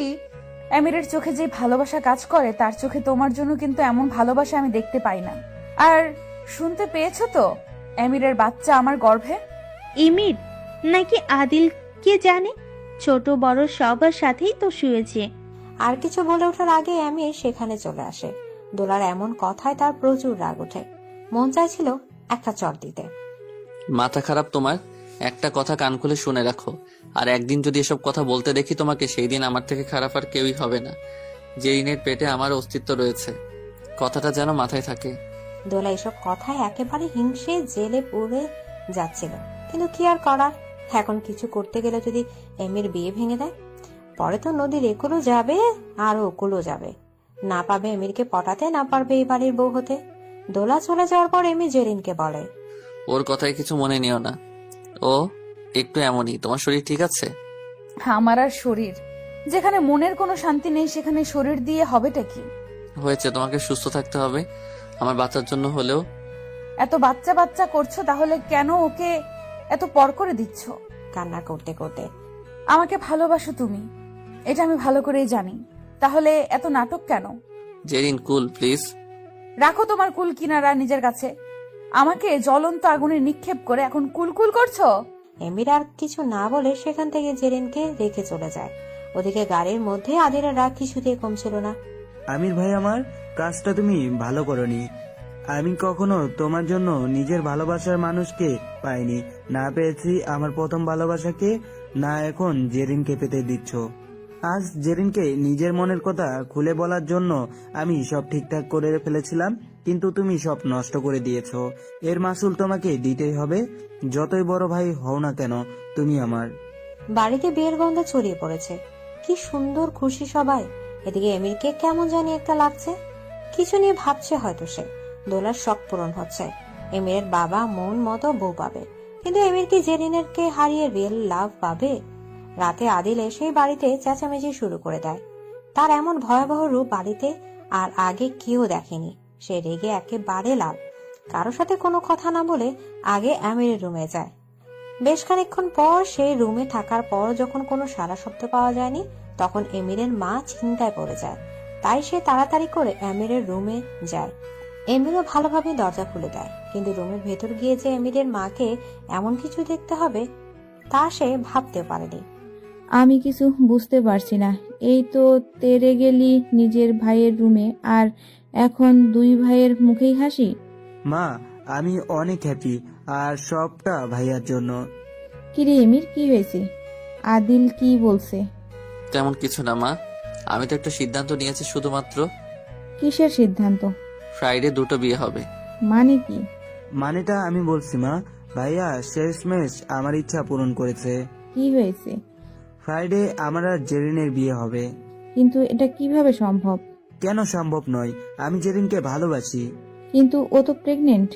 আমিরের চোখে যে ভালোবাসা কাজ করে, তার চোখে তোমার জন্য কিন্তু এমন ভালোবাসা আমি দেখতে পাই না। আর শুনতে পেয়েছো তো, আমিরের বাচ্চা আমার গর্ভে।
ইমির নাকি আদিল কে জানে? ছোট বড় সবার সাথেই তো শুয়েছে।
আর কিছু বলে ওঠার আগে আমি সেখানে চলে আসে। দোলার এমন কথায় তার প্রচুর রাগ ওঠে। মন চাইছিল একটা চট দিতে।
মাথা খারাপ তোমার? একটা কথা কান খুলে শুনে রাখো, আর একদিন যদি এসব কথা বলতে দেখি তোমাকে, সেই দিন আমার থেকে খারাপ আর কেউই হবে না। জেরিনের পেটে আমার অস্তিত্ব রয়েছে, কথাটা যেন মাথায় থাকে।
দোলা এসব কথায় একেবারে হিংসে জেলে পড়ে যাচ্ছিল, কিন্তু কি আর করার। এখন কিছু করতে গেলে যদি এমির বিয়ে ভেঙে দেয়, পরে তো নদীর একুলও যাবে আর ওকুলও যাবে। না পাবে এমিরকে পটাতে, না পারবে এই বাড়ির বউ হতে। দোলা চলে যাওয়ার পর এমি জেরিনকে বলে,
ওর কথায় কিছু মনে নিও না, ও একটু এমনই। তোমার শরীর ঠিক আছে?
আমার আর শরীর? যেখানে মনের কোনো শান্তি নেই সেখানে শরীর দিয়ে হবেটা কি?
হয়েছে, তোমাকে সুস্থ থাকতে হবে। আমার বাচ্চার জন্য হলেও
এত বাচ্চা বাচ্চা করছো, তাহলে কেন ওকে এত পর করে দিচ্ছ?
কান্না করতে করতে।
আমাকে ভালোবাসো তুমি, এটা আমি ভালো করেই জানি, তাহলে এত নাটক কেন?
জেরিন কুল প্লিজ।
রাখো তোমার কুল কিনারা নিজের কাছে। আমাকে জ্বলন্ত আগুনে নিক্ষেপ করে এখন কুলকুল করছো।
এমির আর কিছু না বলে সেখান থেকে জেরিনকে রেখে চলে যায়। ওদিকে গাড়ির মধ্যে আদিলের রাগ কিছুতেই কমছিল না।
আমির ভাই, আমার কাজটা তুমি ভালো করনি। আমি কখনো তোমার জন্য নিজের ভালোবাসার মানুষকে পাইনি, না পেয়েছি আমার প্রথম ভালোবাসাকে, না এখন জেরিনকে পেতে দিচ্ছ। আজ জেরিনকে নিজের মনের কথা খুলে বলার জন্য আমি সব ঠিকঠাক করে ফেলেছিলাম, কিন্তু তুমি সব নষ্ট করে দিয়েছো। এর মাসুল তোমাকে দিতেই হবে, যতই বড় ভাই হও না কেন তুমি আমার।
বাড়িতে বিয়ের গন্ধ ছড়িয়ে পড়েছে। কি সুন্দর খুশি সবাই। এদিকে এমিরকে কেমন জানি একটা লাগছে, কিছু নিয়ে ভাবছে হয়তো সে। দোলার শখ পূরণ হচ্ছে, এমিরের বাবা মন মতো বউ পাবে, কিন্তু এমির কি জেরিনকে হারিয়ে রিয়েল লাভ পাবে? রাতে আদিল এসে বাড়িতে চেঁচামেচি শুরু করে দেয়। তার এমন ভয়াবহ রূপ বাড়িতে আর আগে কেউ দেখেনি। সে রেগে একেবারে লাল। কারোর সাথে কোনো কথা না বলে আগে আমিরের রুমে যায়। বেশ খানিকক্ষণ পর সেই রুমে থাকার পর যখন কোনো সারা শব্দ পাওয়া যায়নি, তখন এমিরের মা চিন্তায় পড়ে যায়। তাই সে তাড়াতাড়ি করে আমিরের রুমে যায়। এমিরও ভালোভাবে দরজা খুলে দেয়, কিন্তু রুমের ভেতর গিয়ে যে এমিরের মাকে এমন কিছু দেখতে হবে তা সে ভাবতে পারেনি।
আমি কিছু বুঝতে পারছি না। এই তো তেরে গেলি নিজের ভাইয়ের রুমে, আর এখন দুই ভাইয়ের মুখেই হাসি।
মা, আমি অনেক হ্যাপি, আর সবটা ভাইয়ার জন্য।
কিরে এমির, কি হয়েছে? আদিল কি বলছে?
তেমন কিছু না মা, আমি তো একটা সিদ্ধান্ত নিয়েছি শুধুমাত্র।
কিসের সিদ্ধান্ত?
ফ্রাইডে দুটো বিয়ে হবে।
মানে কি?
মানেটা আমি বলছি মা, ভাইয়া শেষমেশ আমার ইচ্ছা পূরণ করেছে।
কি হয়েছে?
ফ্রাইডে আমার আর জেরিনের বিয়ে হবে।
কিন্তু এটা কিভাবে সম্ভব?
কেন সম্ভব নয়? আমি জেরিনকে ভালোবাসি।
কিন্তু ও তো প্রেগনেন্ট।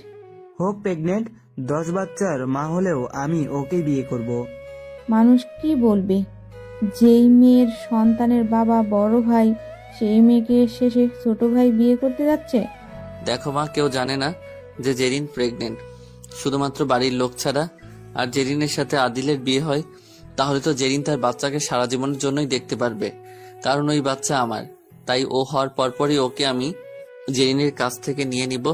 হোক প্রেগনেন্ট, 10 বাচ্চার মা হলেও আমি ওকে বিয়ে করব।
মানুষ কি বলবে? যেই মেয়ের সন্তানের বাবা বড় ভাই, সেই মেয়েকে শেষে ছোট ভাই বিয়ে করতে যাচ্ছে।
দেখো মা, কেউ জানে না যে জেরিন প্রেগনেন্ট, শুধুমাত্র বাড়ির লোক ছাড়া। আর জেরিনের সাথে আদিলের বিয়ে হয়, তাহলে তো জেরিন তার বাচ্চাকে সারা জীবনের জন্যই দেখতে পারবে, কারণ ওই বাচ্চা আমার। তাই ও হওয়ার পরপরই ওকে আমি জেরিনের কাছ থেকে নিয়ে নিব।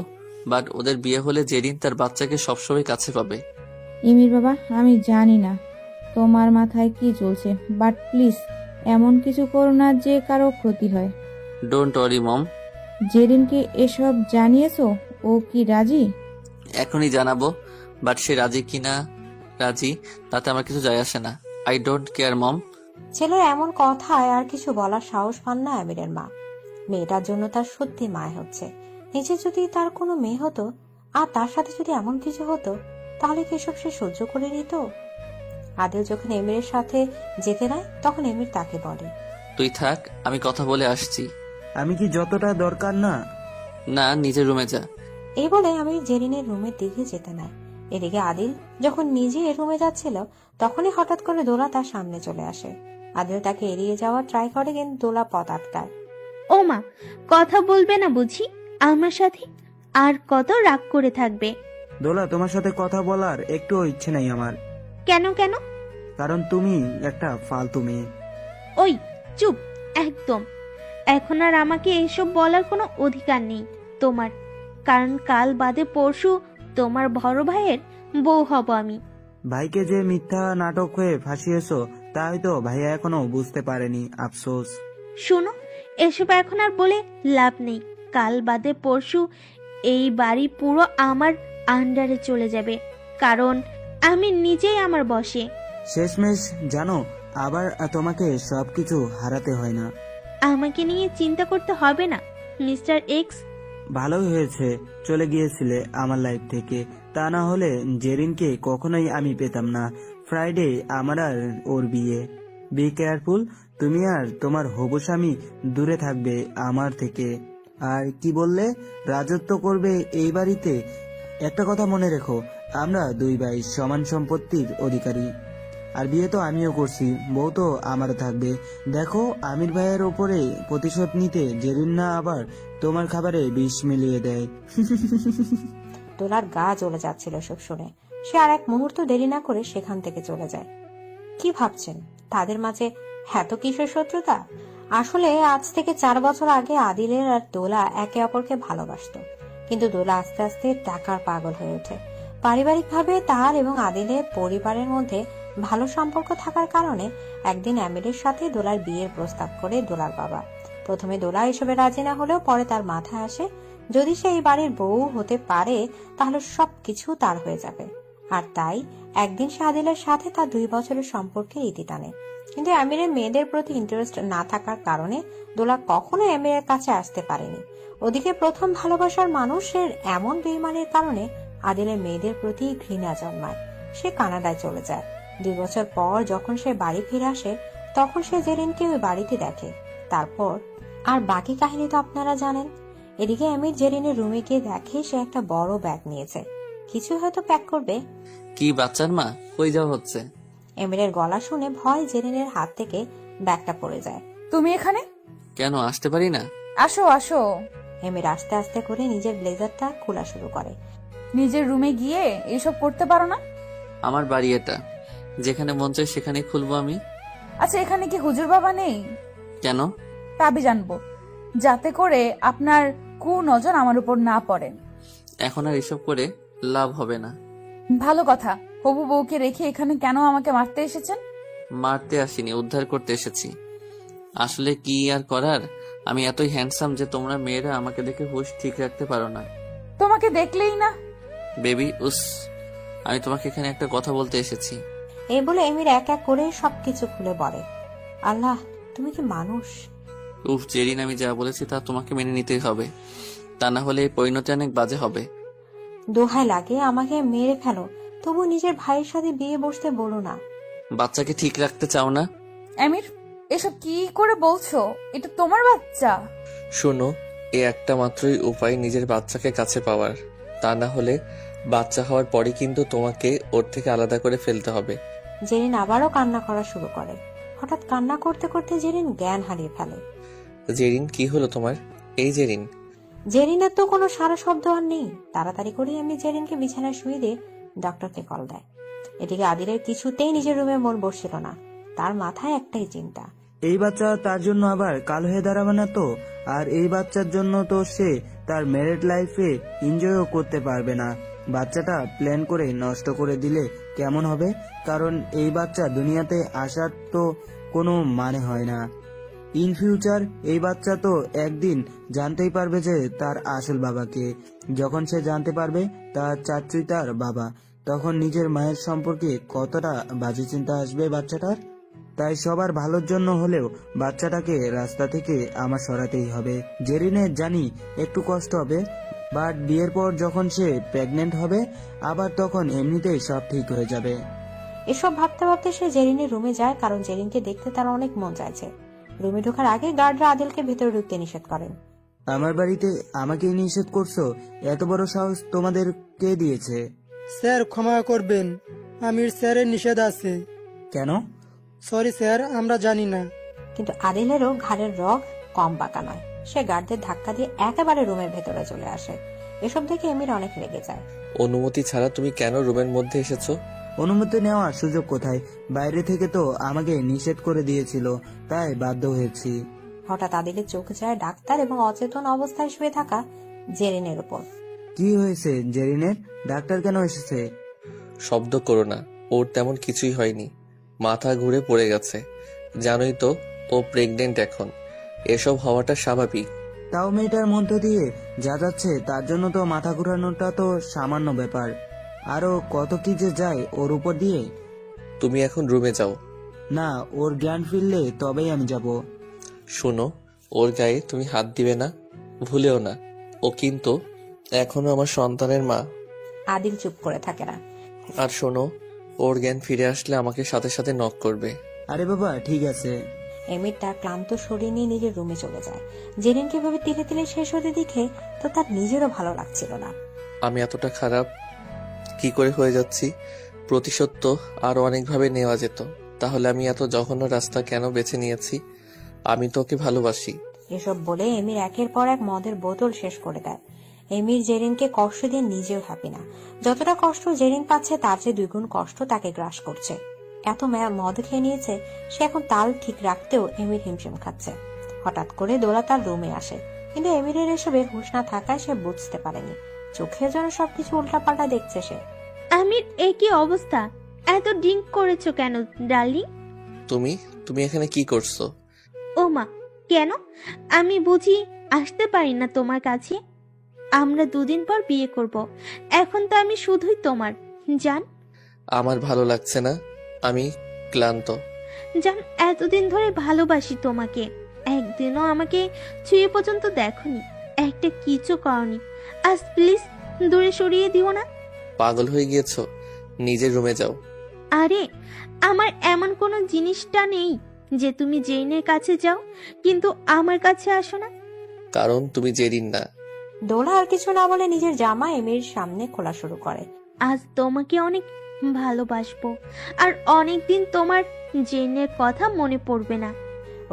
বাট ওদের বিয়ে হলে জেরিন তার বাচ্চাকে সবসময় কাছে পাবে।
এমির বাবা, আমি জানি না তোমার মাথায় কি চলছে, বাট প্লিজ এমন কিছু করো না যে কারো ক্ষতি হয়।
ডোন্ট ওয়ারি মম।
জেরিনকে এসব জানিয়েছো? ও কি রাজি?
এখনই জানাবো, বাট সে রাজি কিনা রাজি তাতে আমার কিছু যায় আসে না। আই ডোন্ট কেয়ার মম।
ছেলের এমন কথায় আর কিছু বলার সাহস পান না আমিরের মা। মেয়েটার জন্য তার সত্যি মায় হচ্ছে। নিচে যদি তার কোনো মেয়ে হতো আর তার সাথে যদি এমন কিছু হতো, তাহলে কি এসব সে সহ্য করে নিত? আদিল যখন এমিরের সাথে যেতে নেয়, তখন এমির তাকে বলে,
তুই থাক, আমি কথা বলে আসছি।
আমি কি যতটা দরকার না?
না, নিজের রুমে যা।
এই বলে আমি জেরিনের রুমের দিকে যেতে নেয়। এদিকে আদিল যখন নিজে রুমে যাচ্ছিল, তখনই হঠাৎ করে দোলা তার সামনে চলে আসে। আদিল তাকে এড়িয়ে যাওয়ার ট্রাই করে, কিন্তু দোলা পথ আটকায়।
ও মা, কথা বলবে না বুঝি আমার সাথে? আর কত রাগ করে থাকবে?
দোলা, তোমার সাথে কথা বলার একটু ইচ্ছে নাই আমার।
কেন কেন?
কারণ তুমি একটা ফালতু মেয়ে।
ওই চুপ একদম। এখন আর আমাকে এসব বলার কোনো অধিকার নেই তোমার, কারণ কাল বাদে পরশু তোমার বড় ভাইয়ের বউ হব আমি।
ভাইকে যে মিথ্যা নাটক হয়ে ফাঁসিয়েছো, তা হয়তো ভাইয়া এখনো বুঝতে পারেনি। আফসোস।
শোনো, এসব এখন আর বলে লাভ নেই। কাল বাদে পরশু এই বাড়ি পুরো আমার আন্ডারে চলে যাবে, কারণ আমি নিজেই আমার বসে।
শেষমেশ জানো, আবার তোমাকে সবকিছু হারাতে হয় না।
আমাকে নিয়ে চিন্তা করতে হবে না মিস্টার এক্স।
ভালোই হয়েছে চলে গিয়েছিলে আমার লাইফ থেকে, তা না হলে জেরিনকে কখনোই আমি পেতাম না। ফ্রাইডে আমার আর ওর বিয়ে। বি কেয়ারফুল, তুমি আর তোমার হবু স্বামী দূরে থাকবে আমার থেকে। আর কি বললে? রাজত্ব করবে এই বাড়িতে? একটা কথা মনে রেখো, আমরা দুই ভাই সমান সম্পত্তির অধিকারী। আর বিয়ে তো আমিও করছি, বউ তো আমারও থাকবে। দেখো, আমির ভাইয়ের ওপরে প্রতিশোধ নিতে জেরিন না আবার তোমার খাবারে বিষ মিলিয়ে দেয়।
দোলার গা জ্বলে যাচ্ছিল সব শুনে। সে আর এক মুহূর্ত দেরি না করে সেখান থেকে চলে যায়। কি ভাবছেন তাদের মাঝে এত কিসের শত্রুতা? আসলে আজ থেকে 4 বছর আগে আদিলের আর দোলা একে অপরকে ভালোবাসতো, কিন্তু দোলা আস্তে আস্তে টাকার পাগল হয়ে ওঠে। পারিবারিকভাবে তার এবং আদিলের পরিবারের মধ্যে ভালো সম্পর্ক থাকার কারণে একদিন আমিরের সাথে দোলার বিয়ের প্রস্তাব করে দোলার বাবা। প্রথমে দোলা এসবে রাজি না হলেও পরে তার মাথায় আসে যদি সে এই বাড়ির বউ হতে পারে তাহলে সবকিছু তার হয়ে যাবে। আর তাই একদিন সে আদিলের সাথে তার 2 বছরের সম্পর্কের ইতি টানে। কিন্তু আমিরের মেয়েদের প্রতি ইন্টারেস্ট না থাকার কারণে দোলা কখনো আমিরের কাছে আসতে পারেনি। ওদিকে প্রথম ভালোবাসার মানুষের এমন বেইমানির কারণে আদিলের মেয়েদের প্রতি ঘৃণা জন্মায়। সে কানাডায় চলে যায়। 2 বছর পর যখন সে বাড়ি ফিরে আসে তখন সে জেরিনকে ওই বাড়িতে দেখে। তারপর আর বাকি কাহিনী তো আপনারা জানেন। এদিকে আমির জেরিনের রুমে গিয়ে দেখে সে একটা বড় ব্যাগ নিয়েছে, কিছু হয়তো প্যাক করবে।
কি বাচ্চার মা, কই যাওয়া হচ্ছে?
এমিরের গলা শুনে ভয় জেরিনের হাত থেকে ব্যাগটা পড়ে যায়।
তুমি এখানে
কেন আসতে পারি না?
আসো আসো।
এমির আস্তে আস্তে করে নিজের ব্লেজারটা খোলা শুরু করে।
নিজের রুমে গিয়ে এসব করতে পারো না?
আমার বাড়ি এটা, যেখানে মন চায় সেখানে খুলবো আমি।
আচ্ছা, এখানে কি হুজুর বাবা নেই?
কেন?
তাবি জানবো, যাতে করে আপনার কুনজর আমার উপর না পড়ে।
এখন আর এসব করে লাভ হবে না।
ভালো কথা। হবু বউকে রেখে এখানে কেন আমাকে মারতে এসেছেন?
মারতে আসিনি, উদ্ধার করতে এসেছি। আসলে কি আর করার, আমি এতই হ্যান্ডসাম যে তোমরা মেয়েরা আমাকে দেখে হুঁশ ঠিক রাখতে পারো না।
তোমাকে দেখলেই না।
বেবি উস, আমি তোমাকে এখানে একটা কথা বলতে এসেছি।
এই বলে এমির এক এক করে সবকিছু খুলে বলে। আল্লাহ, তুমি কি মানুষ?
উফ জেরিন, আমি যা বলেছি তা তোমাকে মেনে নিতেই হবে, তা না হলে এই পরিণতি অনেক বাজে হবে।
দোহাই লাগে আমাকে মেরে ফেলো, তবু নিজের ভাইয়ের সাথে বিয়ে বসতে বলো না।
বাচ্চাকে ঠিক রাখতে চাও না?
আমির, এসব কি করে বলছো? এটা তোমার বাচ্চা।
শোনো, এ একটা মাত্রই উপায় নিজের বাচ্চাকে কাছে পাওয়ার, তা না হলে বাচ্চা হওয়ার পরে কিন্তু তোমাকে ওর থেকে আলাদা করে ফেলতে হবে।
জেরিন আবারও কান্না করা শুরু করে। হঠাৎ কান্না করতে করতে জেরিন জ্ঞান হারিয়ে ফেলে।
জেরিন, কি হলো তোমার? এই জেরিন।
জেরিনের তো কোনো সারা শব্দ আর নেই। তাড়াতাড়ি করে আমি জেরিনকে বিছানায় শুয়ে দিয়ে ডক্টরকে কল দেয়। এদিকে আদিলের কিছুতেই নিজের রুমে মন বসছিল না। তার মাথায় একটাই চিন্তা,
এই বাচ্চা তার জন্য আবার কাল হয়ে দাঁড়াবে না তো? আর এই বাচ্চার জন্য তো সে তার ম্যারিড লাইফে এনজয়ও করতে পারবে না। বাচ্চাটা প্ল্যান করে নষ্ট করে দিলে কেমন হবে? কারণ এই বাচ্চা দুনিয়াতে আসার তো কোনো মানে হয় না। ইন ফিউচার এই বাচ্চা তো একদিন জানতেই পারবে যে তার আসল বাবাকে। যখন সে জানতে পারবে তার চাচুই তার বাবা, তখন নিজের মায়ের সম্পর্কে কতটা বাজে চিন্তা আসবে বাচ্চাটার। তাই সবার ভালোর জন্য হলেও বাচ্চাটাকে রাস্তা থেকে আমার সরাতেই হবে। জেরিনের জানি একটু কষ্ট হবে, বাট বিয়ের পর যখন সে প্রেগনেন্ট হবে আবার তখন এমনিতেই সব ঠিক হয়ে যাবে।
এসব ভাবতে ভাবতে সে জেরিনের রুমে যায়, কারণ জেরিনকে দেখতে তার অনেক মন চাইছে। রুমে ঢোকার আগে গার্ডরা আদিলকে ভেতরে ঢুকতে নিষেধ করেন।
আমার বাড়িতে আমাকে নিষেধ করছো? এত বড় সাহস তোমাদের কে দিয়েছে?
স্যার ক্ষমা করবেন, আমির স্যারের নিষেধ আছে।
কেন?
সরি স্যার, আমরা জানি না।
কিন্তু আদিলেরও ঘাড়ের রগ কম বাঁকা নয়। সে গার্ডদের ধাক্কা দিয়ে একেবারে রুমের ভেতরে চলে আসে। এসব দেখে এমির অনেক রেগে যায়।
অনুমতি ছাড়া তুমি কেন রুমের মধ্যে এসেছো?
অনুমতি নেওয়ার সুযোগ কোথায়? বাইরে থেকে তো আমাকে নিষেধ করে দিয়েছিল, তাই বাধ্য হয়েছি।
হঠাৎ আদিলের চোখ যায় ডাক্তার এবং অচেতন অবস্থায় শুয়ে থাকা জেরিনের উপর।
কি হয়েছে জেরিনের? ডাক্তার কেন এসেছে?
শব্দ করো না, ওর তেমন কিছুই হয়নি, মাথা ঘুরে পড়ে গেছে। জানোই তো ও প্রেগনেন্ট এখন, এসব হওয়াটা স্বাভাবিক।
তাও মেয়েটার মধ্য দিয়ে যা যাচ্ছে তার জন্য তো মাথা ঘুরানোটা তো সামান্য ব্যাপার, আরো কত কি যে যায় ওর উপর দিয়ে।
তুমি এখন রুমে যাও।
না, ওর জ্ঞান ফিরলে তবেই আমি যাব।
শোনো, ওর গায়ে তুমি হাত দিবে না, ভুলেও না। ও কিন্তু এখনো আমার সন্তানের মা।
আদিল চুপ করে থাকে না।
আর শোনো, ওর জ্ঞান ফিরে আসলে আমাকে সাথে সাথে নক করবে।
আরে বাবা, ঠিক আছে।
এমির তার ক্লান্ত শরীর নিয়ে নিজের রুমে চলে যায়। জেরিনকে ভাবে তিলে তিলে শেষ হতে দেখে তো তার নিজেরও ভালো লাগছিল না।
আমি এতটা খারাপ কি করে হয়ে যাচ্ছি? প্রতিশোধ তো আরো অনেকভাবে নেওয়া যেত, তাহলে আমি এত জঘন্য রাস্তা কেন বেছে নিয়েছি? আমি তোকে ভালোবাসি।
এসব বলে এমির একের পর এক মদের বোতল শেষ করে দেয়। এমির জেরিনকে কষ্ট দিয়ে নিজেও হ্যাপি না। যতটা কষ্ট জেরিন পাচ্ছে তার চেয়ে 2 গুণ কষ্ট তাকে গ্রাস করছে। এত মদ খেয়ে নিয়েছে সে, এখন তাল ঠিক রাখতেও এমির হিমশিম খাচ্ছে। হঠাৎ করে দোলা তার রুমে আসে, কিন্তু এমিরের এসবে হুঁশ না থাকায় সে বুঝতে পারেনি। চোখে যেন সবকিছু উল্টাপাল্টা দেখছে সে।
আমির, এ কি অবস্থা? এত ড্রিঙ্ক করেছো কেন ডার্লিং?
তুমি এখানে কি করছো?
ও মা, কেন? আমি বুঝি আসতে পারি না তোমার কাছে? আমরা 2 দিন পর বিয়ে করব, এখন তো আমি শুধুই তোমার। জান,
আমার ভালো লাগছে না, আমি ক্লান্ত।
জান, এতদিন ধরে ভালোবাসি তোমাকে, একদিনও আমাকে ছুঁয়ে পর্যন্ত দেখোনি, একটা কিছু করনি। আজ প্লিজ দূরে সরিয়ে দিও না।
পাগল হয়ে গিয়েছো? নিজের রুমে যাও।
আরে, আমার এমন কোনো জিনিসটা নেই যে তুমি জেরিনের কাছে যাও কিন্তু আমার কাছে আসো না।
কারণ তুমি জেরিন না।
দোলা আর কিছু না বলে নিজের জামা এমির সামনে খোলা শুরু করে।
আজ তোমাকে অনেক ভালোবাসবো, আর অনেকদিন তোমার জেরিনের কথা মনে পড়বে না।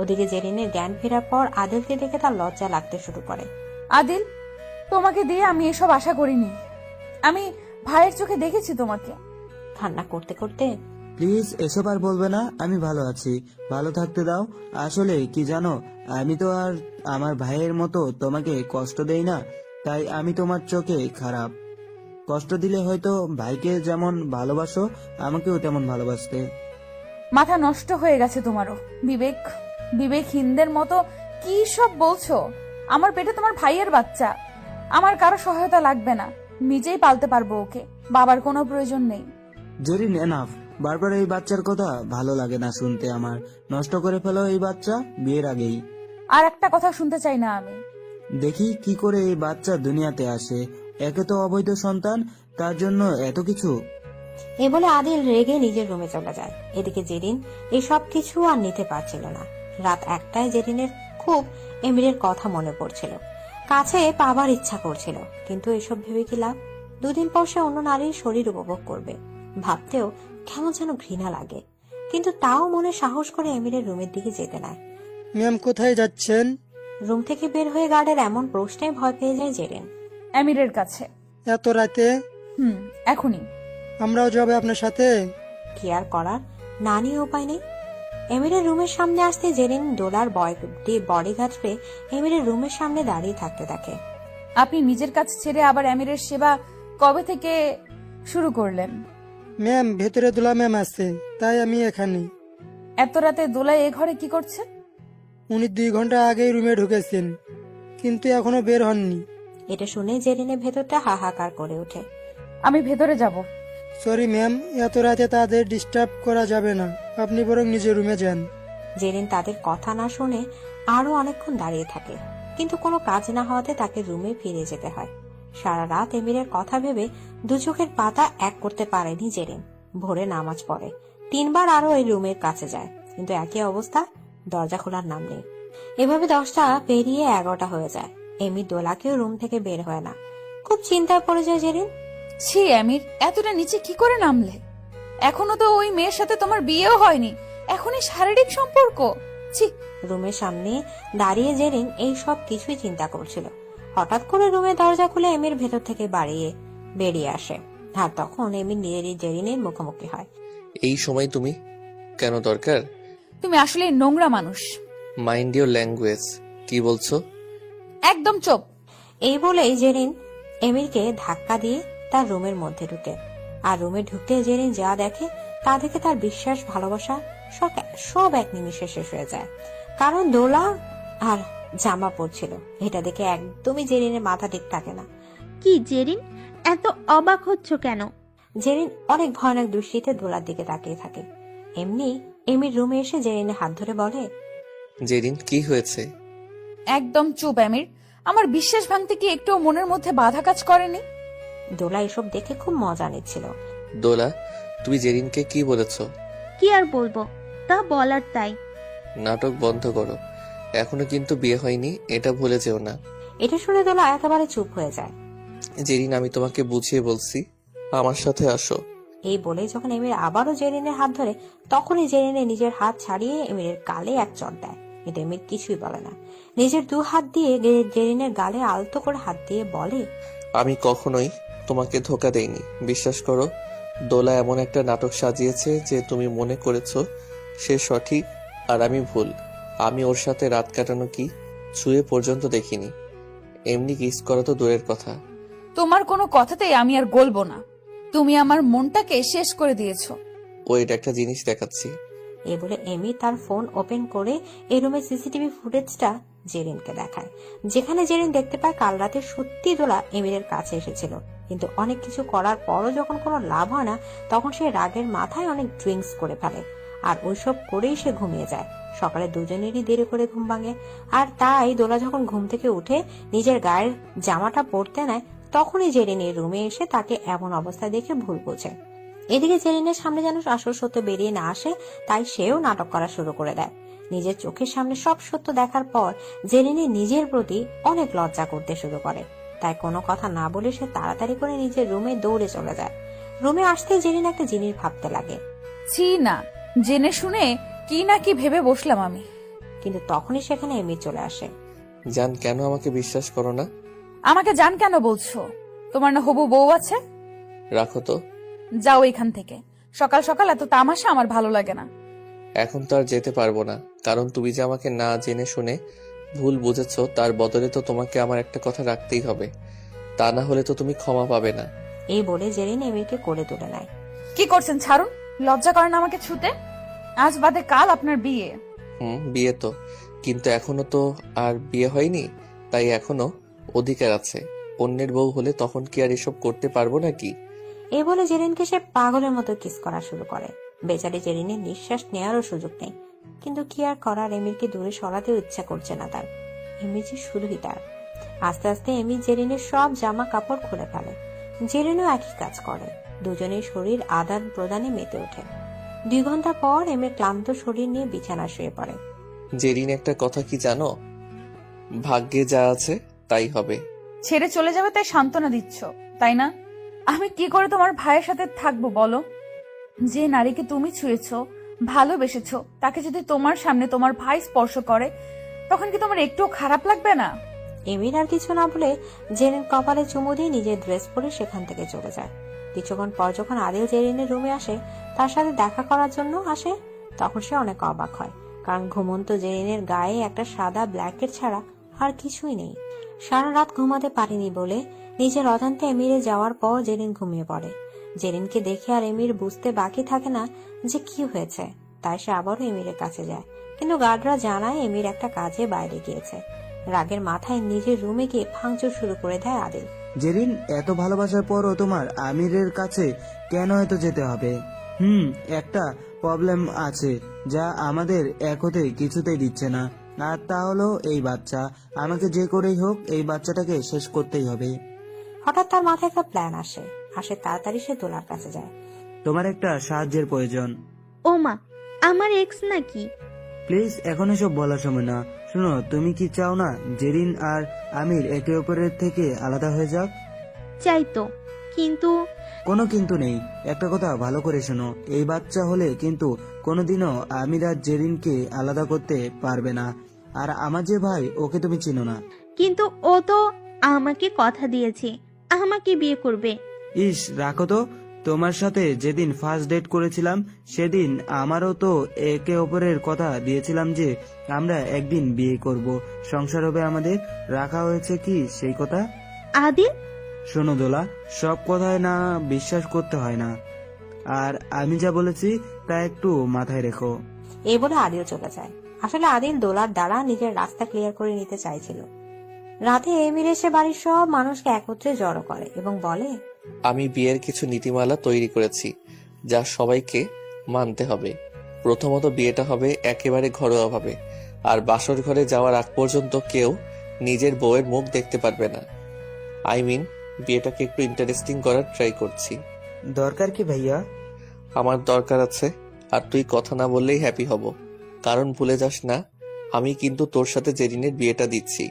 ওদিকে জেরিনের জ্ঞান ফেরার পর আদিলকে দেখে তার লজ্জা লাগতে শুরু করে।
আদিল, তোমাকে দিয়ে আমি এসব আশা করিনি। আমি ভাইয়ের চোখে দেখেছি তোমাকে।
কান্না করতে করতে,
প্লিজ এসব আর বলবে না, আমি ভালো আছি, ভালো থাকতে দাও। আসলে কি জানো, আমি তো আর আমার ভাইয়ের মতো তোমাকে কষ্ট দেই না, তাই আমি তোমার চোখে খারাপ। কষ্ট দিলে হয়তো ভাইকে যেমন ভালোবাসো আমাকেও তেমন ভালোবাসতে।
মাথা নষ্ট হয়ে গেছে তোমারও। বিবেকহীনদের মতো কি সব বলছো? আমার পেটে তোমার ভাইয়ের বাচ্চা, আমার কারো সহায়তা লাগবে না, নিজেই পালতে পারবো ওকে, বাবার কোনো প্রয়োজন নেই।
জেরিন, এনাফ। বারবার এই বাচ্চার কথা ভালো লাগে না শুনতে আমার। নষ্ট করে ফেলো এই বাচ্চা বিয়ের আগেই।
আর একটা কথা শুনতে চাই না আমি।
দেখি কি করে এই বাচ্চা দুনিয়াতে আসে। একে তো অবৈধ সন্তান, তার জন্য এত কিছু।
এ বলে আদিল রেগে নিজের রুমে চলে যায়। এদিকে জেরিন এসব কিছু আর নিতে পারছিল না। রাত 1টায় জেরিনের খুব এমিরের কথা মনে পড়ছিল, কাছে পাবার ইচ্ছা করছিল, কিন্তু এসব ভেবে কি লাভ? 2 দিন পর সে অন্য নারীর শরীর উপভোগ করবে, ভাবতেও কেমন যেন ঘৃণা লাগে। কিন্তু তাও মনে সাহস করে এমিরের রুমের দিকে যেতে নেয়।
ম্যাম, কোথায় যাচ্ছেন?
রুম থেকে বের হয়ে গার্ডের এমন প্রশ্নে ভয় পেয়ে যায় জেরিন।
আমিরের কাছে।
এত রাতে?
এখনই।
আমরাও যাবে আপনার সাথে?
কি আর করার, না নিয়ে উপায় নেই। এমিরের রুমের সামনে আসতে জেরিন দোলার বডিগার্ড পেয়ে এমিরের রুমের সামনে দাঁড়িয়ে থাকতে থাকে।
আপনি নিজের কাজ ছেড়ে আবার আমিরের সেবা কবে থেকে শুরু করলেন?
ম্যাম, ভেতরে দোলা ম্যাম আছে, তাই আমি এখানে।
এত রাতে দোলা এ ঘরে কি করছে?
উনি 2 ঘন্টা আগেই রুমে ঢুকেছেন, কিন্তু এখনো বের হননি।
এটা শুনে জেরিনের ভেতরটা হাহাকার করে ওঠে।
আমি ভেতরে যাব।
সরি ম্যাম, এত রাতে তাদের ডিস্টার্ব করা যাবে না, আপনি বরং নিজের রুমে যান।
জেরিন তাদের কথা না শুনে আরো অনেকক্ষণ দাঁড়িয়ে থাকে, কিন্তু কোনো কাজ না হওয়াতে তাকে রুমে ফিরে যেতে হয়। সারা রাত এমিরের কথা ভেবে 2 চোখের পাতা এক করতে পারেনি জেরিন। ভোরে নামাজ পড়ে, 3 বার আরো এই রুমের কাছে যায়, কিন্তু একই অবস্থা, দরজা খোলার নাম নেই। এভাবে 10টা পেরিয়ে 11টা হয়ে যায়। এমি দোলাকেও রুম থেকে বের হয় না। খুব চিন্তায় পড়ে যায় জেরিন।
ছি আমির, এতটা নিচে কি করে নামলে? এখনো তো ওই মেয়ের সাথে তোমার বিয়েও হয়নি, এখনই শারীরিক সম্পর্ক? ছি।
রুমের সামনে দাঁড়িয়ে জেরিন এই সব কিছুই চিন্তা করছিল। হঠাৎ করে রুমের দরজা খুলে এমির ভেতর থেকে বেরিয়ে আসে, আর তখন এমির নিজেরই জেরিনের মুখোমুখি হয়।
এই সময় তুমি কেন দরকার?
তুমি আসলে নোংরা মানুষ।
Mind your language. কি বলছো?
একদম চুপ।
এই বলেই জেরিন এমিরকে ধাক্কা দিয়ে তার রুমের মধ্যে ঢুকে। আর রুমে ঢুকতে জেরিন যা দেখে তা দেখে তার বিশ্বাস, ভালোবাসা সব এক নিমিষে শেষ হয়ে যায়। কারণ দোলা আর জামা পরছিল। এটা দেখে একদমই জেরিনের মাথা ঠিক থাকে না।
কি জেরিন, এত অবাক হচ্ছ কেন?
জেরিন অনেক ভয়ানক দৃষ্টিতে দোলার দিকে তাকিয়ে থাকে। এমনি এমির রুমে এসে জেরিনের হাত ধরে বলে,
জেরিন, কি হয়েছে?
একদম চুপ আমির, আমার বিশ্বাস ভাঙতে কি একটু মনের মধ্যে বাধা কাজ করেনি?
দোলা এসব দেখে খুব মজা নিচ্ছিল।
দোলা, তুমি জেরিনকে কি বলেছো?
কি আর বলবো, তা বলার তাই।
নাটক বন্ধ করো, এখনো কিন্তু বিয়ে হয়নি, এটা ভুলে যেও না।
এটা শুনে দোলা একেবারে চুপ হয়ে যায়।
জেরিন, আমি তোমাকে বুঝিয়ে বলছি, আমার সাথে আসো।
এই বলে যখন এমির আবারও জেরিনের হাত ধরে, তখনই জেরিনে নিজের হাত ছাড়িয়ে এমিরের গালে এক চড় দেয়। কিন্তু এমির কিছুই বলে না। নিজের 2 হাত দিয়ে জেরিনের গালে আলতো করে হাত দিয়ে বলে,
আমি কখনোই তোমাকে ধোকা দেইনি, বিশ্বাস করো। দোলা এমন একটা নাটক সাজিয়েছে যে তুমি মনে করেছো সে সঠিক আর আমি ভুল। আমি ওর সাথে রাত কাটানো কি ছুঁয়ে পর্যন্ত দেখিনি, এমনি কিস করা তো দূরের কথা।
তোমার কোনো কথাতেই আমি আর গলবো না। তুমি আমার মনটাকে শেষ করে দিয়েছো।
ওইটা একটা জিনিস দেখাচ্ছি।
এ বলে এমি তার ফোন ওপেন করে এই রুমের সিসিটিভি ফুটেজটা জেরিনকে দেখায়, যেখানে জেরিন দেখতে পায় কাল রাতে সত্যি দোলা এমিরের কাছে এসেছিল, কিন্তু অনেক কিছু করার পরও যখন কোনো লাভ হয় না তখন সে রাগের মাথায় অনেক ড্রিঙ্কস করে ফেলে আর ওইসব করেই সে ঘুমিয়ে যায়। সকালে দুজনেরই দেরি করে ঘুম ভাঙে, আর তাই দোলা যখন ঘুম থেকে উঠে নিজের গায়ের জামাটা পরতে নেয় তখনই জেরিনের রুমে এসে তাকে এমন অবস্থায় দেখে ভুল বোঝে। এদিকে জেরিনের সামনে যেন আসল সত্য বেরিয়ে না আসে, তাই সেও নাটক করা শুরু করে দেয়। নিজের চোখের সামনে সব সত্য দেখার পর জেরিনে নিজের প্রতি অনেক লজ্জা করতে শুরু করে, তাই কোনো কথা না বলে সে তাড়াতাড়ি করে নিজের রুমে দৌড়ে চলে যায়। রুমে আসতে জেরিন একটা জিনিস ভাবতে লাগে,
ছি না, জেনে শুনে কি না কি ভেবে বসলাম আমি।
কিন্তু তখনই সেখানে এমি চলে আসে।
জান, কেন আমাকে বিশ্বাস করো না?
আমাকে জান কেন বলছো? তোমার না হবু বউ আছে?
রাখো তো।
যাও এখান থেকে। সকাল সকাল এত তামাশা আমার ভালো লাগে না।
এখন তো আর যেতে পারবো না, কারণ তুমি যে আমাকে না জেনে শুনে ভুল বুঝেছো, তার বদলে তো তোমাকে আমার একটা কথা রাখতেই হবে, তা না হলে তো তুমি ক্ষমা পাবে না।
এই বলে জেরিন এমিরকে কোলে তুলে নেয়।
কি করছেন? ছাড়ুন। লজ্জা করেন আমাকে ছুতে? আজ বাদে কাল আপনার বিয়ে।
বিয়ে তো, কিন্তু এখনো তো আর বিয়ে হয়নি, তাই এখনো অধিকার আছে। অন্যের বউ হলে তখন কি আর এসব করতে পারবো নাকি?
এই বলে জেরিনকে সে পাগলের মতো কিস করা শুরু করে। বেচারি জেরিনের নিঃশ্বাস নেওয়ারও সুযোগ নেই, কিন্তু কি আর করার, এমিরকে দূরে সরাতেও ইচ্ছা করছে না তার। এমির যে শুধুই তার। আস্তে আস্তে এমির জেরিনের সব জামা কাপড় খুলে ফেলে। জেরিনও একই কাজ করে। দুজনের শরীর আদান প্রদানে মেতে ওঠে। 2 ঘন্টা পর এমির ক্লান্ত শরীর নিয়ে বিছানা শুয়ে পড়ে।
জেরিন, একটা কথা কি জানো? ভাগ্যে যা আছে তাই হবে।
ছেড়ে চলে যাবে তাই সান্ত্বনা দিচ্ছ, তাই না? আমি কি করে তোমার ভাইয়ের সাথে থাকবো বলো? যে নারীকে তুমি ছুঁয়েছো, ভালোবেসেছো, তাকে যদি তোমার সামনে তোমার ভাই স্পর্শ করে তখন কি তোমার একটুও খারাপ লাগবে না?
এমির আর কিছু না বলে জেরিন কপালে চুমু দিয়ে নিজের ড্রেস পরে সেখান থেকে চলে যায়। কিছুক্ষণ পর যখন আদিল জেরিনের রুমে আসে, তার সাথে দেখা করার জন্য আসে, তখন সে অনেক অবাক হয়, কারণ ঘুমন্ত জেরিনের গায়ে একটা সাদা ব্ল্যাঙ্কেট ছাড়া আর কিছুই নেই। সারা রাত ঘুমাতে পারেনি বলে নিজের অজান্তে এমিরে যাওয়ার পর জেরিন ঘুমিয়ে পড়ে। জেরিনকে দেখে আর এমির বুঝতে বাকি থাকে না যে কি হয়েছে, তাই সে আবারও এমিরের কাছে যায়, কিন্তু গার্ডরা জানায় এমির একটা কাজে বাইরে গিয়েছে। রাগের মাথায় নিজের রুমে গিয়ে ভাঙচুর শুরু করে দেয় আদিল।
জেরিন, এত ভালোবাসার পরও তোমার আমিরের কাছে কেন এত যেতে হবে? একটা প্রবলেম আছে যা আমাদের এক হতে কিছুতেই দিচ্ছে না, আর তা হলো এই বাচ্চা। আমাকে যে করেই হোক এই বাচ্চাটাকে শেষ করতেই হবে।
হঠাৎ তার মাথায় একটা প্ল্যান আসে। তাড়াতাড়ি সে দোলার কাছে যায়।
তোমার একটা সাহায্যের প্রয়োজন।
ও মা, আমার এক্স নাকি?
প্লিজ, এখন এসব বলার সময় না। শোনো, তুমি কি চাও না জেরিন আর আমির একে অপরের থেকে আলাদা হয়ে যাক?
চাই তো, কিন্তু
কোনো কিন্তু নেই। একটা কথা ভালো করে শোনো, এই বাচ্চা হলে কিন্তু কোনোদিনও আমির আর জেরিনকে আলাদা করতে পারবে না। আর আমার যে ভাই, ওকে তুমি চিনো না।
কিন্তু ও তো আমাকে কথা দিয়েছে আমাকে বিয়ে করবে।
ইস, রাখো তো। তোমার সাথে যেদিন ফার্স্ট ডেট করেছিলাম সেদিন আমারও তো একে অপরের কথা দিয়েছিলাম যে আমরা একদিন বিয়ে করব, সংসার হবে আমাদের। রাখা হয়েছে কি সেই কথা?
আদিল,
শোনো দোলা, সব কথায় না বিশ্বাস করতে হয় না, আর আমি যা বলেছি তা একটু মাথায় রেখো।
এই বলে আদিল চলে যায়। আসলে আদিল দোলার দ্বারা নিজের রাস্তা ক্লিয়ার করে নিতে চাইছিল। রাতে এমির এসে বাড়ির সব মানুষকে একত্রে জড়ো করে এবং বলে,
আমি বিয়ের কিছু নীতিমালা তৈরি করেছি যা সবাইকে মানতে হবে। প্রথমত, বিয়েটা হবে একেবারে ঘরোয়াভাবে, আর বাসর ঘরে যাওয়ার আগ পর্যন্ত কেউ নিজের বউয়ের মুখ দেখতে পারবে না। বিয়েটাকে একটু ইন্টারেস্টিং করার ট্রাই করছি।
দরকার কি ভাইয়া?
আমার দরকার আছে, আর তুই কথা না বললেই হ্যাপি হব। কারণ ভুলে যাস না, আমি কিন্তু তোর সাথে জেরিনের বিয়েটা দিচ্ছি।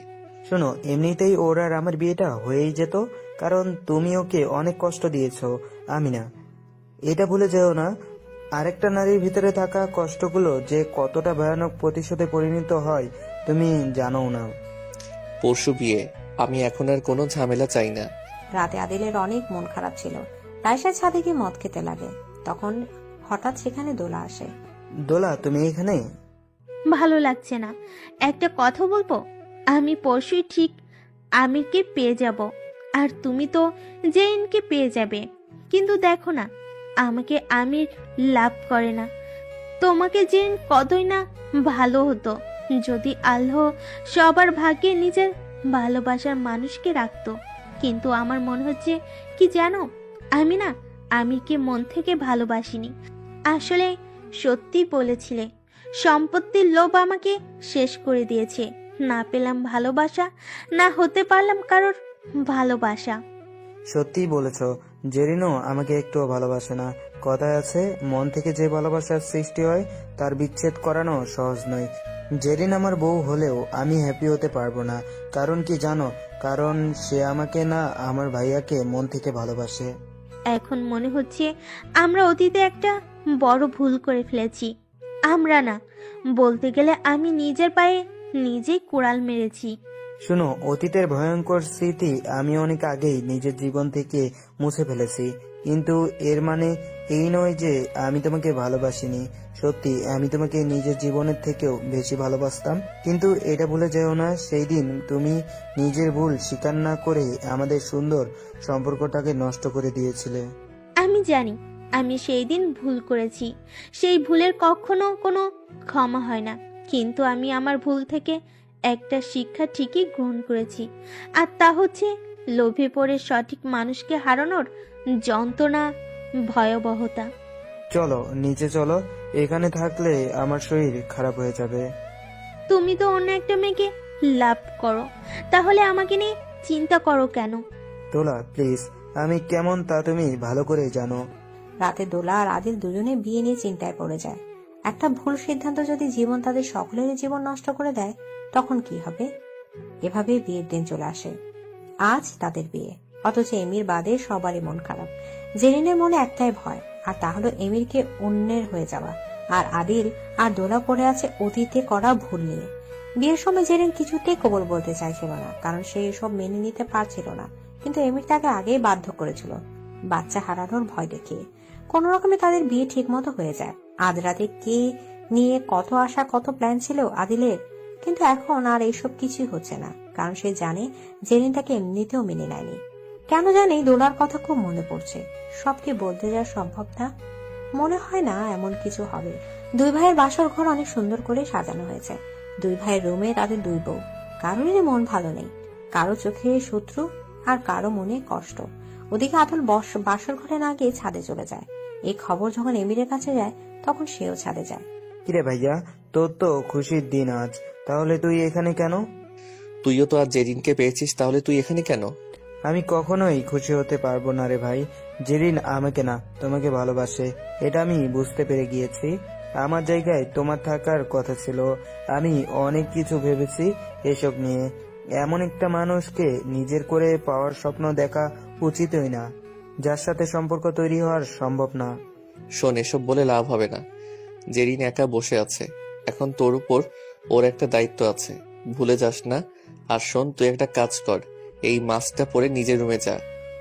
শোনো, এমনিতেই ওর আর আমার বিয়েটা হয়েই যেত, কারণ তুমি ওকে অনেক কষ্ট দিয়েছো, আমি না। এটা ভুলে যেও না। আরেকটা নারীর ভিতরে থাকা কষ্টগুলো যে কতটা ভয়ানক প্রতিশোধে পরিণত হয় তুমি জানো না।
পরশু বিয়ে, আমি এখন আর কোনো ঝামেলা চাই না।
রাতে আদিলের অনেক মন খারাপ ছিল, তাই সে ছাদে গিয়ে মদ খেতে লাগে। তখন হঠাৎ সেখানে দোলা আসে।
দোলা, তুমি এখানে?
ভালো লাগছে না, একটা কথা বলবো? আমি পরশুই ঠিক আমিরকে পেয়ে যাব, আর তুমি তো জেরিনকে পেয়ে যাবে। কিন্তু দেখো না, আমাকে আমির লাভ করে না। তোমাকে জেরিন কতই না ভালো হতো যদি আল্লাহ সবার ভাগ্যে নিজের ভালোবাসার মানুষকে রাখতো। কিন্তু আমার মনে হচ্ছে কি জানো, আমি না আমিরকে মন থেকে ভালোবাসিনি। আসলে সত্যি বলেছিলে, সম্পত্তির লোভ আমাকে শেষ করে দিয়েছে। না পেলাম ভালোবাসা, না হতে পারলাম কারোর ভালোবাসা।
সত্যিই বলেছ, জেরিনও আমাকে একটুও ভালোবাসে না। কথায় আছে, মন থেকে যে ভালোবাসার সৃষ্টি হয় তার বিচ্ছেদ করানো সহজ নয়। জেরিন আমার বউ হলেও আমি হ্যাপি হতে পারবো না। কারণ কি জানো? কারণ সে আমাকে না, আমার ভাইয়াকে মন থেকে ভালোবাসে।
এখন মনে হচ্ছে আমরা অতীতে একটা বড় ভুল করে ফেলেছি। আমরা না, বলতে গেলে আমি নিজের পায়ে নিজেই কুড়াল মেরেছি।
শুনো, অতীতের ভয়ঙ্কর স্মৃতি আমি অনেক আগেই নিজের জীবন থেকে মুছে ফেলেছি। কিন্তু এর মানে এই নয় যে আমি তোমাকে ভালোবাসিনি। সত্যি আমি তোমাকে নিজের জীবনের থেকেও বেশি ভালোবাসতাম। কিন্তু এটা ভুলে যেও না, সেই দিন তুমি নিজের ভুল স্বীকার না করে আমাদের সুন্দর সম্পর্কটাকে নষ্ট করে দিয়েছিলে।
আমি জানি আমি সেই দিন ভুল করেছি, সেই ভুলের কখনো কোনো ক্ষমা হয় না। কিন্তু আমি আমার ভুল থেকে একটা শিক্ষা ঠিকই গ্রহণ করেছি, আর তা হচ্ছে লোভে পড়ে সঠিক মানুষকে হারানোর যন্ত্রণা, ভয়াবহতা।
চলো নিচে চলো, এখানে থাকলে আমার শরীর খারাপ হয়ে যাবে।
তুমি তো অন্য একটা মেয়েকে লাভ করো, তাহলে আমাকে নিয়ে চিন্তা করো কেন?
দোলা প্লিজ, আমি কেমন তা তুমি ভালো করে জানো।
রাতে দোলা আর আদিল দুজনে বিয়ে নিয়ে চিন্তায় পড়ে যায়। একটা ভুল সিদ্ধান্ত যদি জীবন তাদের সকলেরই জীবন নষ্ট করে দেয়, তখন কি হবে? এভাবেই বিয়ের দিন চলে আসে। আজ তাদের বিয়ে, অথচ এমির বাদে সবারই মন খারাপ। জেরিনের মনে একটাই ভয়, আর তা হলো এমিরকে অন্যের হয়ে যাওয়া। আর আদিল আর দোলা পড়ে আছে অতীতে করা ভুল নিয়ে। বিয়ের সময় জেরিন কিছুতেই কবুল বলতে চাইছিল না, কারণ সে এসব মেনে নিতে পারছিল না। কিন্তু এমির তাকে আগেই বাধ্য করেছিল, বাচ্চা হারানোর ভয় দেখিয়ে। কোন রকমে তাদের বিয়ে ঠিক মতো হয়ে যায়। আজ রাতে কে নিয়ে কত আশা, কত প্ল্যান ছিল আদিলের, কিন্তু এখন আর এইসব কিছুই হচ্ছে না। কারণ সে জানে জেরিন তাকে এমনিতেও মেনে নেয়নি। কেন জানি দোলার কথা খুব মনে পড়ছে। সব কি বলতে যাওয়া সম্ভব না? মনে হয় না এমন কিছু হবে। দুই ভাইয়ের বাসর ঘর অনেক সুন্দর করে সাজানো হয়েছে। দুই ভাইয়ের রুমে তাদের দুই বউ। কারোরই মন ভালো নেই, কারো চোখে শত্রু আর কারো মনে কষ্ট। ওদিকে আদল বাসর ঘরে না গিয়ে ছাদে চলে যায়। এই খবর যখন এমিরের কাছে যায়, তখন সেও ছাদে যায়।
কিরে ভাইয়া, তোর তো খুশির দিন আজ, তাহলে তুই এখানে কেন?
তুইও তো আজ জেরিনকে পেয়েছিস, তাহলে তুই এখানে কেন?
আমি কখনোই খুশি হতে পারবো না রে ভাই। জেরিন আমাকে না, তোমাকে ভালোবাসে, এটা আমি বুঝতে পেরে গিয়েছি। আমার জায়গায় তোমার থাকার কথা ছিল। আমি অনেক কিছু ভেবেছি এসব নিয়ে। এমন একটা মানুষকে নিজের করে পাওয়ার স্বপ্ন দেখা উচিতই না, যার সাথে সম্পর্ক তৈরি হওয়ার সম্ভব না।
শোন, এসব বলে লাভ হবে না। জেরিন একা বসে আছে, এখন তোর উপর ওর একটা দায়িত্ব আছে, ভুলে যাস না। আর শোন, তুই একটা কাজ কর, এই মাস্কটা পরে নিজের রুমে যা।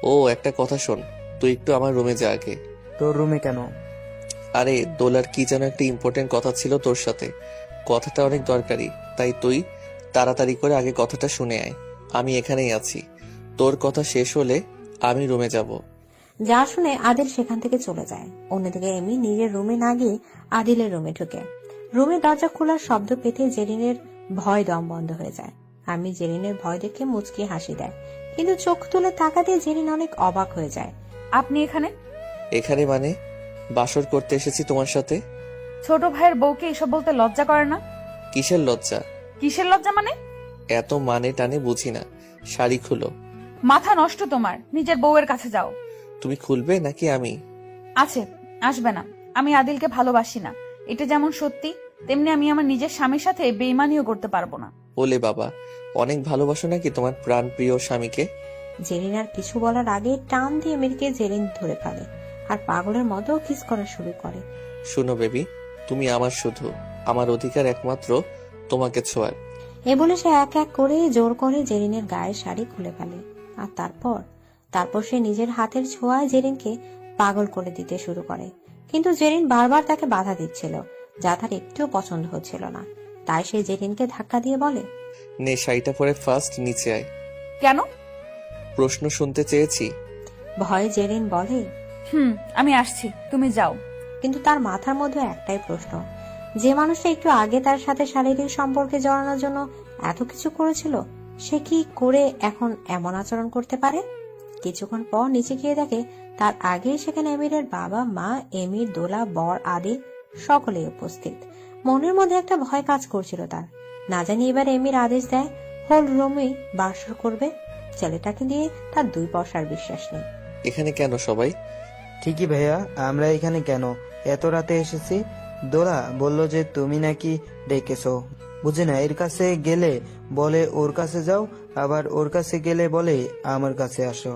ও একটা কথা শোন, তুই একটু আমার রুমে যা আগে।
তোর রুমে কেন?
আরে দোলার কি যেন একটা ইম্পর্টেন্ট কথা ছিল তোর সাথে, কথাটা অনেক দরকারি, তাই তুই তাড়াতাড়ি করে আগে কথাটা শুনে আয়। আমি এখানেই আছি, তোর কথা শেষ হলে আমি রুমে যাব।
যা শুনে আদিল সেখান থেকে চলে যায়। অন্যদিকে এমি নিজের রুমে না গিয়ে আদিলের রুমে ঢুকে। রুমের দরজা খোলার শব্দ পেতে জেরিনের ভয় দম বন্ধ হয়ে যায়। আমি জেরিনের ভয় দেখে মুচকি হাসি দেয়, কিন্তু চোখ তুলে তাকাতে জেরিন অনেক অবাক হয়ে যায়।
আপনি এখানে?
এখানে মানে? বাসর করতে এসেছি তোমার সাথে।
ছোট ভাইয়ের বউকে এসব বলতে লজ্জা করে না?
কিসের লজ্জা?
কিসের লজ্জা মানে?
এত মানে টানে বুঝি না। শাড়ি খুলো।
মাথা নষ্ট তোমার, নিজের বউয়ের কাছে যাও।
তুমি খুলবে নাকি আমি?
আছে, আসবে না। আমি আদিলকে ভালোবাসি না, এটা যেমন সত্যি, তেমনি আমি আমার নিজের স্বামীর সাথে বেইমানিও করতে পারবো না।
ওলে বাবা, অনেক ভালোবাসো নাকি তোমার প্রাণ প্রিয় স্বামীকে?
জেরিন আর কিছু বলার আগে টান দিয়ে এমিরকে জেরিন ধরে ফেলে আর পাগলের মতো কিস করা শুরু করে।
শুনো বেবি, তুমি আমার শুধু, আমার অধিকার একমাত্র তোমাকে ছোঁয়ার।
এ বলে সে এক এক করে জোর করে জেরিনের গায়ের শাড়ি খুলে ফেলে। আর তারপর সে নিজের হাতের ছোঁয়ায় জেরিনকে পাগল করে দিতে শুরু করে। কিন্তু জেরিন বারবার তাকে বাধা দিচ্ছিল, যা তার একটুও পছন্দ হচ্ছিল না। তাই সে জেরিনকে ধাক্কা দিয়ে বলে,
নে শাড়িটা পরে ফার্স্ট নিচে আয়।
কেন?
প্রশ্ন শুনতে চেয়েছি।
ভয়ে জেরিন বলে,
আমি আসছি, তুমি যাও।
কিন্তু তার মাথার মধ্যে একটাই প্রশ্ন, যে মানুষটা একটু আগে তার সাথে শারীরিক সম্পর্কে জড়ানোর জন্য এত কিছু করেছিল, সে কি করে এখন এমন আচরণ করতে পারে? কিছুক্ষণ পর নিচে গিয়ে দেখে তার আগেই সেখানে এমিরের বাবা, মা, এমির, দোলা, বর, আদিল সকলেই উপস্থিত। মনের মধ্যে একটা ভয় কাজ করছিল তার। না জানি এবার এমির আদেশ দেয় হোল রুমে বাসর করবে। ছেলেটাকে দিয়ে তার 2 পয়সার বিশ্বাস নেই।
এখানে কেন সবাই?
ঠিকই ভাইয়া, আমরা এখানে কেন এত রাতে এসেছি? দোলা বলল যে তুমি নাকি ডেকেছো, বুঝি না। এর কাছে গেলে বলে ওর কাছে যাও, আবার ওর কাছে গেলে বলে আমার কাছে আসো।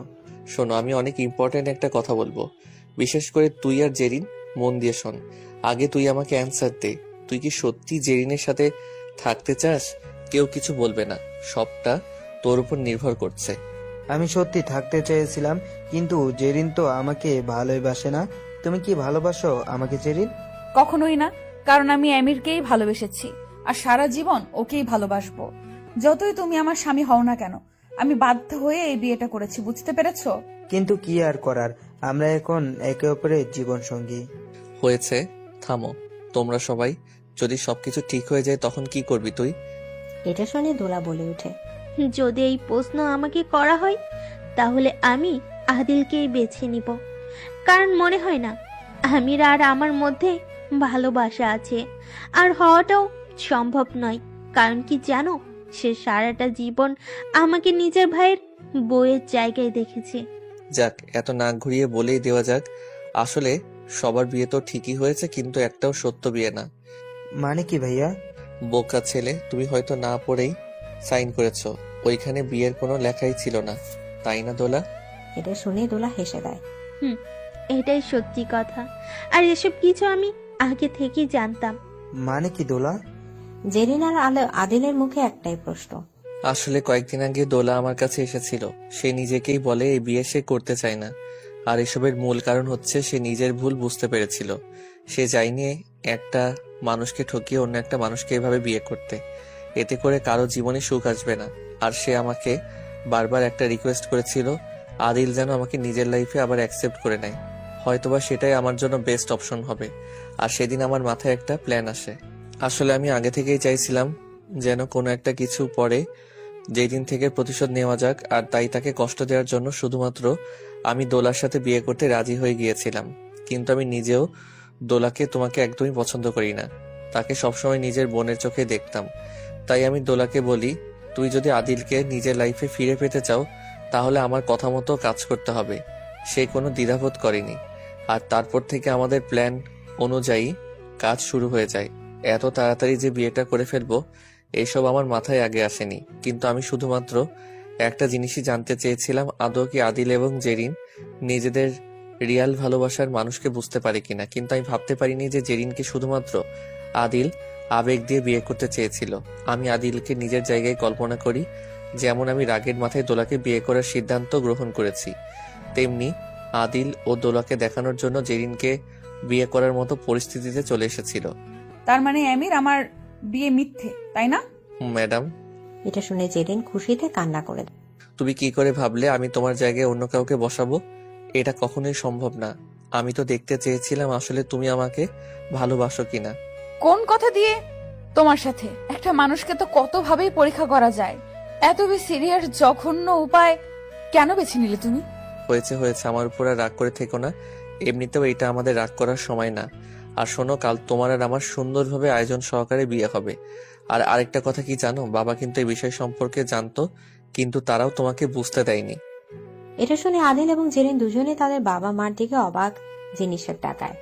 শোনো, আমি অনেক ইম্পর্টেন্ট একটা কথা বলবো, বিশেষ করে তুই আর জেরিন মন দিয়ে শোন। আগে তুই আমাকে অ্যান্সার দে, তুই কি সত্যি জেরিনের সাথে থাকতে চাস? কেউ কিছু বলবে না, সবটা তোর উপর নির্ভর করছে।
আমি সত্যি থাকতে চেয়েছিলাম, কিন্তু জেরিন তো আমাকে ভালোবাসে না। তুমি কি ভালোবাসো আমাকে জেরিন?
কখনোই না, কারণ আমি আমিরকেই ভালোবেসেছি আর সারা জীবন ওকেই ভালোবাসবো। যতই তুমি আমার স্বামী হও না কেন, আমি বাধ্য হয়ে এই বিয়েটা করেছি, বুঝতে পেরেছো?
কিন্তু কি আর করার, আমরা এখন একে অপরের জীবন সঙ্গী।
হয়েছে, থামো তোমরা সবাই। যদি সবকিছু ঠিক হয়ে যায় তখন কি করবি তুই?
এটা শুনে দোলা বলে ওঠে,
যদি এই প্রশ্ন আমাকে করা হয় তাহলে আমি আদিলকেই বেছে নিব, কারণ মনে হয় না আমির আর আমার মধ্যে ভালোবাসা আছে, আর হওয়াটাও সম্ভব নয়। কারণ কি জানো, সে সারাটা জীবন আমাকে নিজের ভাইয়ের বউয়ের জায়গায় দেখেছে।
যাক, এত নাক ঘুরিয়ে বলেই দেওয়া যাক, আসলে সবার বিয়ে তো ঠিকই হয়েছে, কিন্তু একটাও সত্য বিয়ে না।
মানে কি ভাইয়া?
বোকা ছেলে, তুমি হয়তো না পড়েই সাইন করেছো, ওইখানে বিয়ের কোনো লেখাই ছিল না, তাই না দোলা?
এটা শুনে দোলা হেসে দেয়।
এটাই সত্যি কথা, আর এসব কিছু আমি আগে থেকেই জানতাম।
মানে কি দোলা?
জেরিন আর আদিলের মুখে একটাই প্রশ্ন।
আসলে কয়েকদিন আগে দোলা আমার কাছে এসেছিল, সে নিজেকেই বলে এই বিয়ে সে করতে চায় না, আর এসবের মূল কারণ হচ্ছে সে নিজের ভুল বুঝতে পেরেছিল। সে চায়নি একটা মানুষকে ঠকিয়ে অন্য একটা মানুষকে এভাবে বিয়ে করতে, এতে করে কারো জীবনে সুখ আসবে না। আর সে আমাকে বারবার একটা রিকোয়েস্ট করেছিল, আদিল যেন আমাকে নিজের লাইফে আবার অ্যাকসেপ্ট করে নেয়, হয়তোবা সেটাই আমার জন্য বেস্ট অপশন হবে। আর সেদিন আমার মাথায় একটা প্ল্যান আসে। আসলে আমি আগে থেকেই চাইছিলাম যেন কোনো একটা কিছু পরে যেই দিন থেকে প্রতিশোধ নেওয়া যাক, আর তাই তাকে কষ্ট দেওয়ার জন্য শুধুমাত্র আমি দোলার সাথে বিয়ে করতে রাজি হয়ে গিয়েছিলাম। কিন্তু আমি নিজেও দোলাকে তোমাকে একদমই পছন্দ করি না, তাকে সবসময় নিজের বোনের চোখে দেখতাম। তাই আমি দোলাকে বলি, তুই যদি আদিলকে নিজের লাইফে ফিরে পেতে চাও তাহলে আমার কথা মতো কাজ করতে হবে। সে কোনো দ্বিধাবোধ করেনি, আর তারপর থেকে আমাদের প্ল্যান অনুযায়ী কাজ শুরু হয়ে যায়। এত তাড়াতাড়ি যে বিয়েটা করে ফেলবো এসব আমার মাথায় আগে আসেনি। কিন্তু আমি শুধুমাত্র একটা জিনিসই জানতে চেয়েছিলাম, আদৌ কি আদিল এবং জেরিন নিজেদের রিয়াল ভালোবাসার মানুষকে বুঝতে পারে কিনা। কিন্তু আমি ভাবতে পারিনি যে জেরিনকে শুধুমাত্র আদিল আবেগ দিয়ে বিয়ে করতে চেয়েছিল। আমি আদিলকে নিজের জায়গায় কল্পনা করি, যেমন আমি রাগের মাথায় দোলাকে বিয়ে করার সিদ্ধান্ত গ্রহণ করেছি, তেমনি আদিল ও দোলাকে দেখানোর জন্য জেরিনকে বিয়ে করার মতো পরিস্থিতিতে চলে এসেছিল।
তার মানে আমির আমার বিয়ে মিথ্যে, তাই না?
ম্যাডাম।
এটা শুনে জেরিন খুশিতে কান্না করে।
তুমি কি করে ভাবলে আমি তোমার জায়গায় অন্য কাউকে বসাবো? এটা কখনোই সম্ভব না। আমি তো দেখতে চেয়েছিলাম আসলে তুমি আমাকে ভালোবাসো কিনা।
কোন কথা দিয়ে? তোমার সাথে একটা মানুষকে তো কত ভাবেই পরীক্ষা করা যায়, এত বেশি সিরিয়াস জঘন্য উপায় কেন বেছে নিলে তুমি?
হয়েছে হয়েছে, আমার উপর আর রাগ করে থেকো না। এমনিতেও এটা আমাদের রাগ করার সময় না। আর শোনো, কাল তোমার আর আমার সুন্দরভাবে আয়োজন সহকারে বিয়ে হবে। আর আরেকটা কথা কি জানো, বাবা কিন্তু এই বিষয় সম্পর্কে জানতো, কিন্তু তারাও তোমাকে বুঝতে দেয়নি।
এটা শুনে আদিল এবং জেরিন দুজনে তাদের বাবা মার দিকে অবাক জিনিসের তাকায়,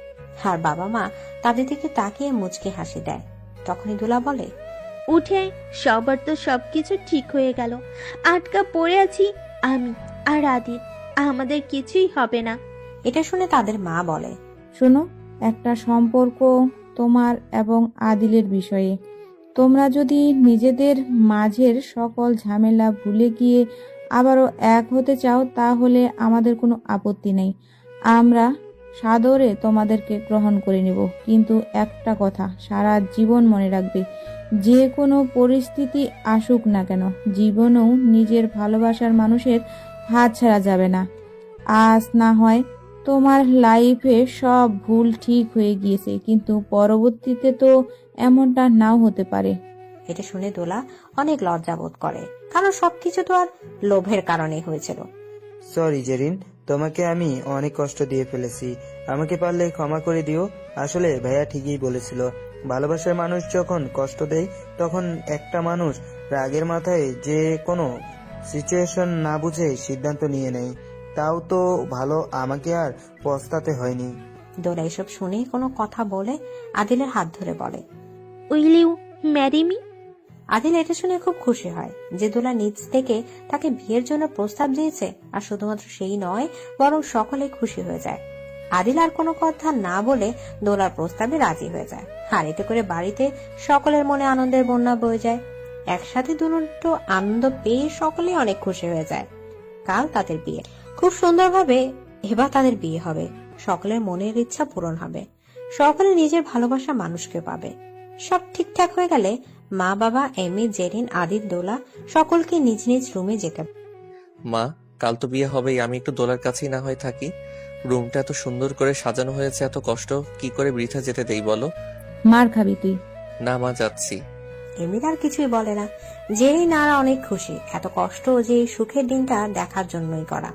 আর বাবা মা তাদের দিকে তাকিয়ে মুচকি হাসি দেয়। তখনই দুলা বলে,
উঠে সবার তো সবকিছু ঠিক হয়ে গেল, আটকা পড়ে আছি আমি আর আদিল, আমাদের কিছুই হবে না।
এটা শুনে তাদের মা বলে,
শোনো, একটা সম্পর্ক তোমার এবং আদিলের বিষয়ে। তোমরা যদি নিজেদের মাঝের সকল ঝামেলা ভুলে গিয়ে আবারও এক হতে চাও তাহলে আমাদের কোনো আপত্তি নেই। আমরা সাদরে তোমাদেরকে গ্রহণ করে নেব। কিন্তু একটা কথা সারা জীবন মনে রাখবে, যে কোনো পরিস্থিতি আসুক না কেন জীবনেও নিজের ভালোবাসার মানুষের হাত ছাড়া যাবে না। আজ না হয় তোমার লাইফে সব ভুল ঠিক হয়ে গিয়েছে, কিন্তু পরবর্তীতে তো এমনটা নাও হতে পারে।
এটা শুনে দোলা অনেক লজ্জা বোধ করে, কারণ সবকিছু তো আর লোভের কারণে হয়েছিল।
সরি জেরিন, তোমাকে আমি অনেক কষ্ট দিয়ে ফেলেছি, আমাকে পারলে ক্ষমা করে দিও। আসলে ভাইয়া ঠিকই বলেছিল, ভালোবাসার মানুষ যখন কষ্ট দেয় তখন একটা মানুষ রাগের মাথায় যে কোনো সিচুয়েশন না বুঝে সিদ্ধান্ত নিয়ে নেয়। তাও তো ভালো, আমাকে আর পস্তাতে হয়নি।
দোলা এসব শুনে কোনো কথা বলে আদিলের হাত ধরে বলে,
will you marry me?
Adil এটা শুনে খুব খুশি হয় যে দোলা নিজ থেকে তাকে বিয়ের জন্য প্রস্তাব দিয়েছে। আর শুধুমাত্র সেই নয়, বরং সকলে খুশি হয়ে যায়। আদিল আর কোনো কথা না বলে দোলার প্রস্তাবে রাজি হয়ে যায়। আর এতে করে বাড়িতে সকলের মনে আনন্দের বন্যা বয়ে যায়। একসাথে দুটো আনন্দ পেয়ে সকলে অনেক খুশি হয়ে যায়। কাল তাদের বিয়ে, খুব সুন্দরভাবে এবার তাদের বিয়ে হবে। সকলের মনের ইচ্ছা পূরণ হবে, সকলে নিজের ভালোবাসা মানুষকে পাবে। সব ঠিকঠাক হয়ে গেলে মা, বাবা, এমি, জেরিন, আদিল, দোলা সকলকে নিজ নিজ রুমে যেতে।
মা, কাল তো বিয়ে হবেই, আমি একটু দোলার কাছেই না হয় থাকি। রুমটা এত সুন্দর করে সাজানো হয়েছে, এত কষ্ট কি করে বৃথা যেতে দেই বলো?
মার খাবি তুই।
না মা, যাচ্ছি।
এমির আর কিছুই বলে না। জেরিন আর অনেক খুশি, এত কষ্ট যে এই সুখের দিনটা দেখার জন্যই করা।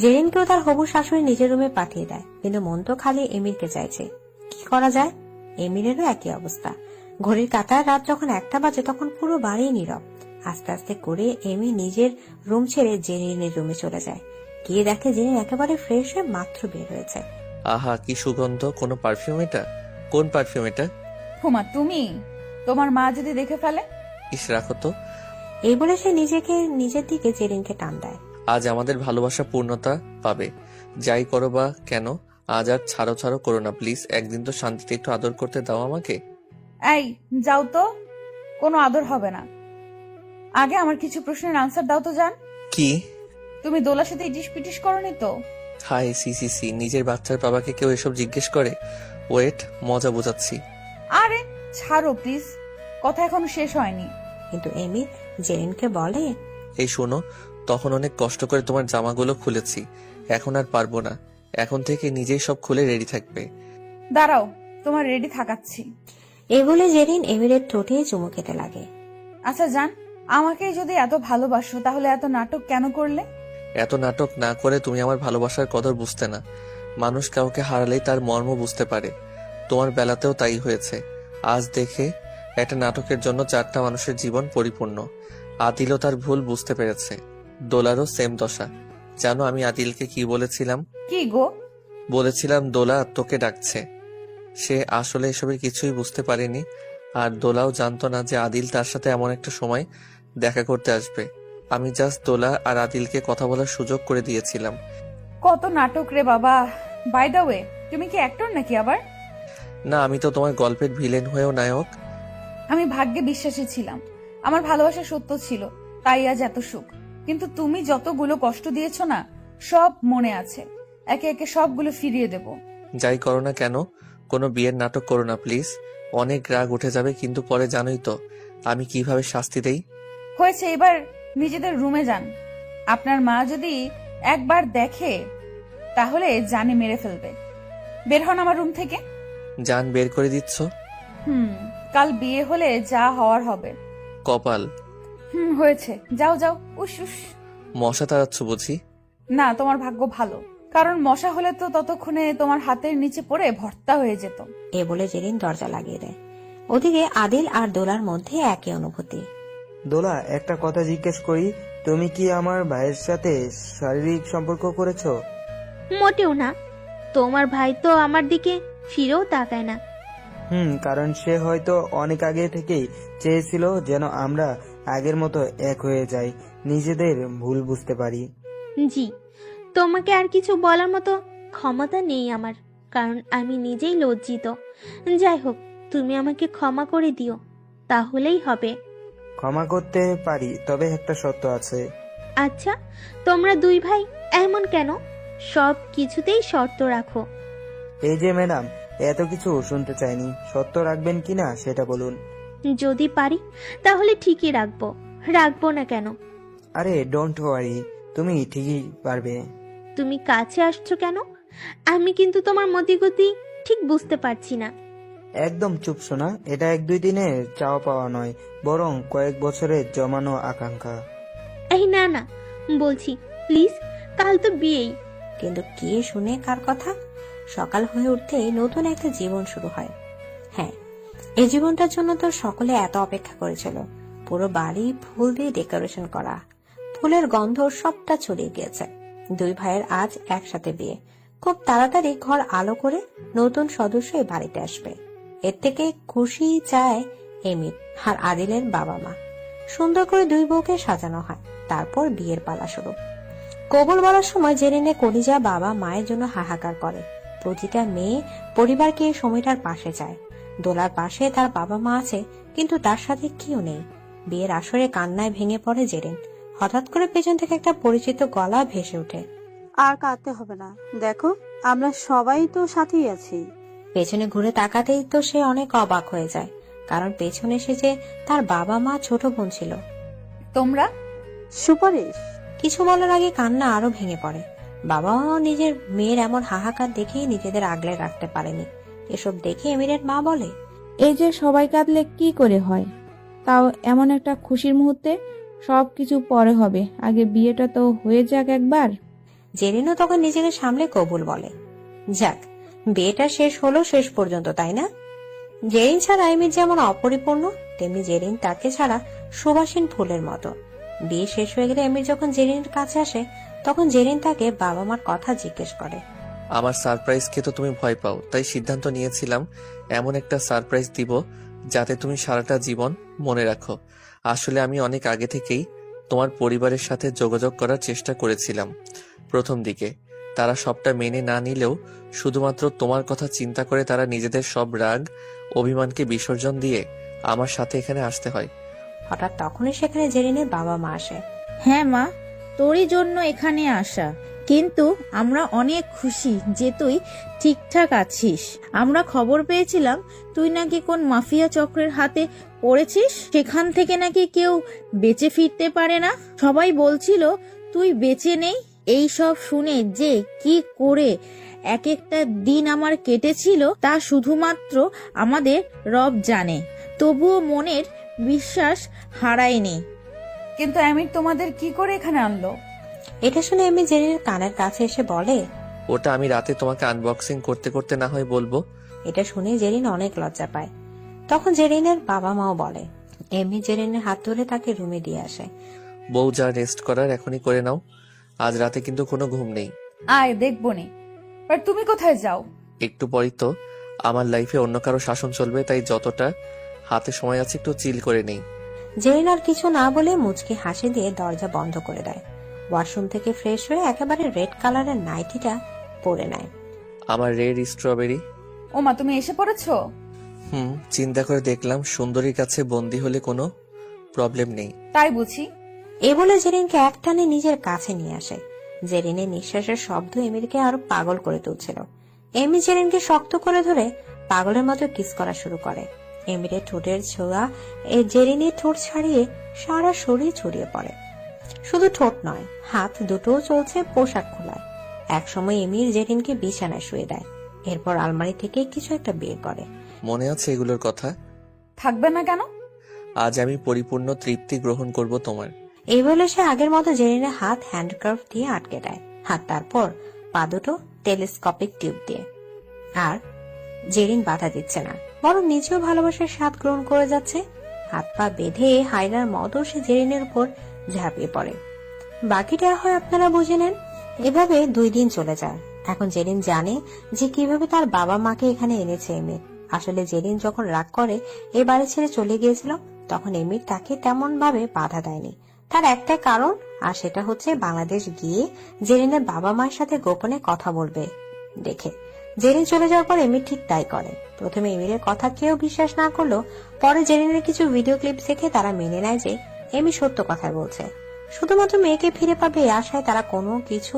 জেরিনকেও তার হবু শাশুড়ি নিজের রুমে পাঠিয়ে দেয়, কিন্তু মন তো খালি এমিরকে চাইছে। কি করা যায়? এমিরেরও একই অবস্থা। ঘড়ির কাঁটায় রাত যখন 1টা বাজে তখন পুরো বাড়ি নীরব। আস্তে আস্তে করে এমি নিজের রুম ছেড়ে জেরিনের রুমে চলে যায়। গিয়ে দেখে জেরিন একেবারে ফ্রেশ হয়ে মাত্র বের হয়েছে।
আহা, কি সুগন্ধ! কোনো পারফিউম এটা? কোন পারফিউম এটা?
হুমা, তুমি? তোমার মা যদি দেখে ফেলে?
ইস, রাখো তো।
এই বলে সে নিজেকে নিজের দিকে জেরিনকে টান দেয়।
আজ আমাদের ভালোবাসা পূর্ণতা পাবে। যাই করো বা কেন, আজ আর ছাড়ো ছাড়ো করো না প্লিজ। একদিন তো শান্তিতে একটু আদর করতে দাও আমাকে।
এই যাও তো, কোনো আদর হবে না। আগে আমার কিছু প্রশ্নের আনসার দাও তো জান।
কি?
তুমি দোলার সাথে ইটিস পিটিস করনি তো?
হাই, সি সি সি, নিজের বাচ্চার বাবাকে কেউ এসব জিজ্ঞেস করে? ওয়েট, মজা বোঝাচ্ছি।
আরে ছাড়ো প্লিজ, কথা এখনো শেষ হয়নি।
কিন্তু এমি জেরিনকে বলে,
এই শোনো, তখন অনেক কষ্ট করে তোমার জামাগুলো খুলেছি, এখন আর পারবো না। এখন থেকে নিজেই সব খুলে রেডি থাকবে।
দাঁড়াও, তোমার রেডি থাকাচ্ছি।
এই বলে জেরিন এমিরের ঠোঁটে চুমু খেতে লাগে।
আচ্ছা জান, আমাকে যদি এত ভালোবাসো তাহলে এত নাটক কেন করলে?
এত নাটক না করে তুমি আমার ভালোবাসার কদর বুঝতে না। মানুষ কাউকে হারালেই তার মর্ম বুঝতে পারে। তোমার বেলাতেও তাই হয়েছে। আজ দেখে একটা নাটকের জন্য 4টা মানুষের জীবন পরিপূর্ণ। আদিলও তার ভুল বুঝতে পেরেছে, দোলারও সেম দশা। জানো আমি আদিলকে কি বলেছিলাম?
কি গো?
বলেছিলাম দোলা তোকে ডাকছে। সে আসলে এসবের কিছুই বুঝতে পারেনি, আর দোলাও জানতো না যে আদিল তার সাথে এমন একটা সময় দেখা করতে আসবে। আমি জাস্ট দোলা আর আদিলকে কথা বলার সুযোগ করে দিয়েছিলাম।
কত নাটক রে বাবা। বাই দ্য ওয়ে, তুমি কি অ্যাক্টর নাকি আবার?
না, আমি তো তোমার গল্পের ভিলেন হয়েও নায়ক।
আমি ভাগ্যে বিশ্বাসী ছিলাম, আমার ভালোবাসা সত্য ছিল, তাই আজ এত সুখ। কিন্তু তুমি যতগুলো কষ্ট দিয়েছো না, সব মনে আছে। একে একে সবগুলো ফিরিয়ে দেব।
যাই করো না কেন, কোনো বিয়ের নাটক করো না প্লিজ। অনেক রাগ উঠে যাবে, কিন্তু পরে জানোই তো আমি কিভাবে শাস্তি দেই।
হয়েছে, এবার নিজেদের রুমে যান। আপনার মা যদি একবার দেখে তাহলে জানে মেরে ফেলবে। বের হন আমার রুম থেকে।
জান বের করে দিচ্ছ?
কাল বিয়ে হলে যা হওয়ার হবে।
কপাল।
হয়েছে, যাও যাও। উস উস।
মশা তাড়াচ্ছ বুঝি?
না, তোমার ভাগ্য ভালো, কারণ মশা হলে তো ততক্ষণে তোমার হাতের নিচে পড়ে ভর্তা হয়ে যেত।
এ বলে জেরিন দরজা লাগিয়ে দেয়। ওদিকে আদিল আর দোলার মধ্যে একই অনুভূতি।
দোলা, একটা কথা জিজ্ঞেস করি, তুমি কি আমার ভাইয়ের সাথে শারীরিক সম্পর্ক করেছো?
মোটেও না, তোমার ভাই তো আমার দিকে ফিরেও তাকায় না।
কারণ সে হয়তো অনেক আগে থেকেই চেয়েছিল যেন আমরা আগের মতো এক হয়ে যাই, নিজেদের ভুল বুঝতে পারি।
জি, তোমাকে আর কিছু বলার মতো ক্ষমতা নেই আমার, কারণ আমি নিজেই লজ্জিত। যাই হোক, তুমি আমাকে ক্ষমা করে দিও, তাহলেই হবে।
ক্ষমা করতে পারি, তবে একটা শর্ত আছে।
আচ্ছা, তোমরা দুই ভাই এমন কেন? সব কিছুতেই শর্ত রাখো।
এই যে ম্যাডাম, এত কিছু শুনতে চাইনি, শর্ত রাখবেন কিনা সেটা বলুন।
যদি পারি তাহলে ঠিকই রাখবো, রাখবো না কেন?
আরে ডোন্ট ওয়ারি, তুমি ঠিকই পারবে।
তুমি কাছে আসছো কেন? আমি কিন্তু তোমার মতিগতি ঠিক বুঝতে পারছি না।
একদম চুপ শোনা, এটা 1-2 দিনের চাওয়া পাওয়া নয়, বরং কয়েক বছরের জমানো আকাঙ্ক্ষা।
এই না না, বলছি প্লিজ, কাল তো বিয়েই।
কিন্তু কে শুনে কার কথা? সকাল হয়ে উঠতেই নতুন একটা জীবন শুরু হয়। হ্যাঁ, এই জীবনটার জন্য তো সকলে এত অপেক্ষা করেছিল। পুরো বাড়ি ফুল দিয়ে ডেকোরেশন করা, ফুলের গন্ধ সবটা ছড়িয়ে গিয়েছে। দুই ভাইয়ের আজ একসাথে বিয়ে। খুব তাড়াতাড়ি ঘর আলো করে নতুন সদস্য এই বাড়িতে আসবে। এর থেকে খুশি চায় এমির আর আদিলের বাবা মা। সুন্দর করে দুই বউকে সাজানো হয়, তারপর বিয়ের পালা শুরু। কবুল বলার সময় জেরিনে কলিজা বাবা মায়ের জন্য হাহাকার করে। প্রতিটা মেয়ে পরিবারকে এই সময়টার পাশে চায়। দোলার পাশে তার বাবা মা আছে, কিন্তু তার সাথে কেউ নেই। বিয়ের আসরে কান্নায় ভেঙে পড়ে জেরিন। হঠাৎ করে পেছন থেকে একটা পরিচিত গলা ভেসে ওঠে।
আর কাঁদতে হবে না, দেখো আমরা সবাই তো সাথেই আছি।
পেছনে ঘুরে তাকাতেই তো সে অনেক অবাক হয়ে যায়, কারণ পেছনে সে যে তার বাবা মা ছোট বোন ছিল।
তোমরা
সুপারিশ।
কিছু বলার আগে কান্না আরো ভেঙে পড়ে। বাবা মাও নিজের মেয়ের এমন হাহাকার দেখেই নিজেদের আগলে রাখতে পারেনি। এসব দেখে এমিরের মা বলে,
এই যে সবাই কাঁদলে কি করে হয়, তাও এমন একটা খুশির মুহূর্তে। সবকিছু পরে হবে, আগে বিয়েটা তো হয়ে যাক একবার।
জেরিনও তখন নিজেকে সামলে কবুল বলে, যাক, বিয়েটা শেষ হলো শেষ পর্যন্ত, তাই না? জেরিন ছাড়া এমির যেমন অপরিপূর্ণ, তেমনি জেরিন তাকে ছাড়া সুবাসীন ফুলের মতো। বিয়ে শেষ হয়ে গেলে এমির যখন জেরিনের কাছে আসে, তখন জেরিন তাকে বাবা মার কথা জিজ্ঞেস করে।
আমার সারপ্রাইজকে তো তুমি ভয় পাও, তাই সিদ্ধান্ত নিয়েছিলাম এমন একটা সারপ্রাইজ দিব যাতে তুমি সারাটা জীবন মনে রাখো। আসলে আমি অনেক আগে থেকেই তোমার পরিবারের সাথে যোগাযোগ করার চেষ্টা করেছিলাম। প্রথম দিকে তারা সবটা মেনে না নিলেও শুধুমাত্র তোমার কথা চিন্তা করে তারা নিজেদের সব রাগ অভিমানকে বিসর্জন দিয়ে আমার সাথে এখানে আসতে হয়।
হঠাৎ তখনই সেখানে জেরিনের বাবা মা আসে।
হ্যাঁ মা, তোরই জন্য এখানে আসা, কিন্তু আমরা অনেক খুশি যে তুই ঠিকঠাক আছিস। আমরা খবর পেয়েছিলাম তুই নাকি কোন মাফিয়া চক্রের হাতে পড়েছিস, সেখান থেকে নাকি কেউ বেঁচে ফিরতে পারে না। সবাই বলছিল তুই বেঁচে নেই। এই সব শুনে যে কি করে এক একটা দিন আমার কেটেছিল তা শুধুমাত্র আমাদের রব জানে। তবুও মনের বিশ্বাস হারায়নি।
কিন্তু আমির তোমাদের কি করে এখানে আনলো?
এটা শুনে আমি জেরিনের কানের কাছে এসে বলে,
ওটা আমি রাতে তোমাকে আনবক্সিং করতে করতে না হয় বলবো।
এটা শুনে জেরিন অনেক লজ্জা পায়। তখন জেরিনের বাবা মাও বলে। এমনি জেরিনের হাত ধরে তাকে রুমে দিয়ে আসে।
বউ যা রেস্ট করার এখনই করে নাও, আজ রাতে কিন্তু কোনো ঘুম নেই।
আয় দেখবো নি। আর তুমি কোথায় যাও?
একটু পরই তো আমার লাইফে অন্য কারো শাসন চলবে, তাই যতটা হাতে সময় আছে একটু চিল করে নেই।
জেরিন আর কিছু না বলে মুচকি হাসি দিয়ে দরজা বন্ধ করে দেয়। ওয়াশরুম থেকে ফ্রেশ হয়ে একেবারে রেড কালারের নাইটিটা পরে নেয়।
আমার রেড স্ট্রবেরি।
ও মা, তুমি এসে পড়েছো?
চিন্তা করে দেখলাম সুন্দরীর কাছে বন্দী হলে কোনো প্রবলেম নেই,
তাই বুঝি।
এ বলে জেরিনকে একটানে নিজের কাছে নিয়ে আসে। জেরিনের নিঃশ্বাসের শব্দ এমিরকে আরো পাগল করে তুলছিল। এমি জেরিনকে শক্ত করে ধরে পাগলের মতো কিস করা শুরু করে। এমিরের ঠোঁটের ছোঁয়া জেরিনের ঠোঁট ছাড়িয়ে সারা শরীর ছড়িয়ে পড়ে। শুধু ঠোঁট নয়, হাত দুটোও চলছে পোশাক খোলায়। একসময় এমির জেরিনকে বিছানায় শুয়ে দেয়, এরপর আলমারি থেকে কিছু একটা বের করে।
মনে আছে এগুলোর কথা?
থাকবে না কেন?
আজ আমি পরিপূর্ণ তৃপ্তি গ্রহণ করব তোমার।
এই বলে সে আগের মতো জেরিনের হাত হ্যান্ডকার্ভ দিয়ে আটকে দেয়, হাত তারপর পা দুটো টেলিস্কোপিক টিউব দিয়ে। আর জেরিন বাধা দিচ্ছে না, বরং নিজেও ভালোবাসার স্বাদ গ্রহণ করে যাচ্ছে। হাত পা বেঁধে হায়নার মতো সে জেরিনের উপর ঝাঁপিয়ে পড়ে। বাকিটা হয় আপনারা বুঝে নেন। এভাবে 2 দিন চলে যায়। এখন জেরিন জানে যে কিভাবে তার বাবা মাকে এখানে এনেছে এমির। আসলে জেরিন যখন রাগ করে এই বাড়ি ছেড়ে চলে গিয়েছিল, তখন এমির তাকে তেমন ভাবে বাধা দেয়নি। তার একটা কারণ, আর সেটা হচ্ছে বাংলাদেশ গিয়ে জেরিনের বাবা মায়ের সাথে গোপনে কথা বলবে দেখে। জেরিন চলে যাওয়ার পর এমি ঠিক তাই করে। প্রথমে এমিরের কথা কেউ বিশ্বাস না করলেও পরে জেরিনের কিছু ভিডিও ক্লিপ দেখে তারা মেনে নেয় যে এমি সত্য কথা বলছে। শুধুমাত্র মেয়েকে ফিরে পাবে এই আশায় তারা কোনো কিছু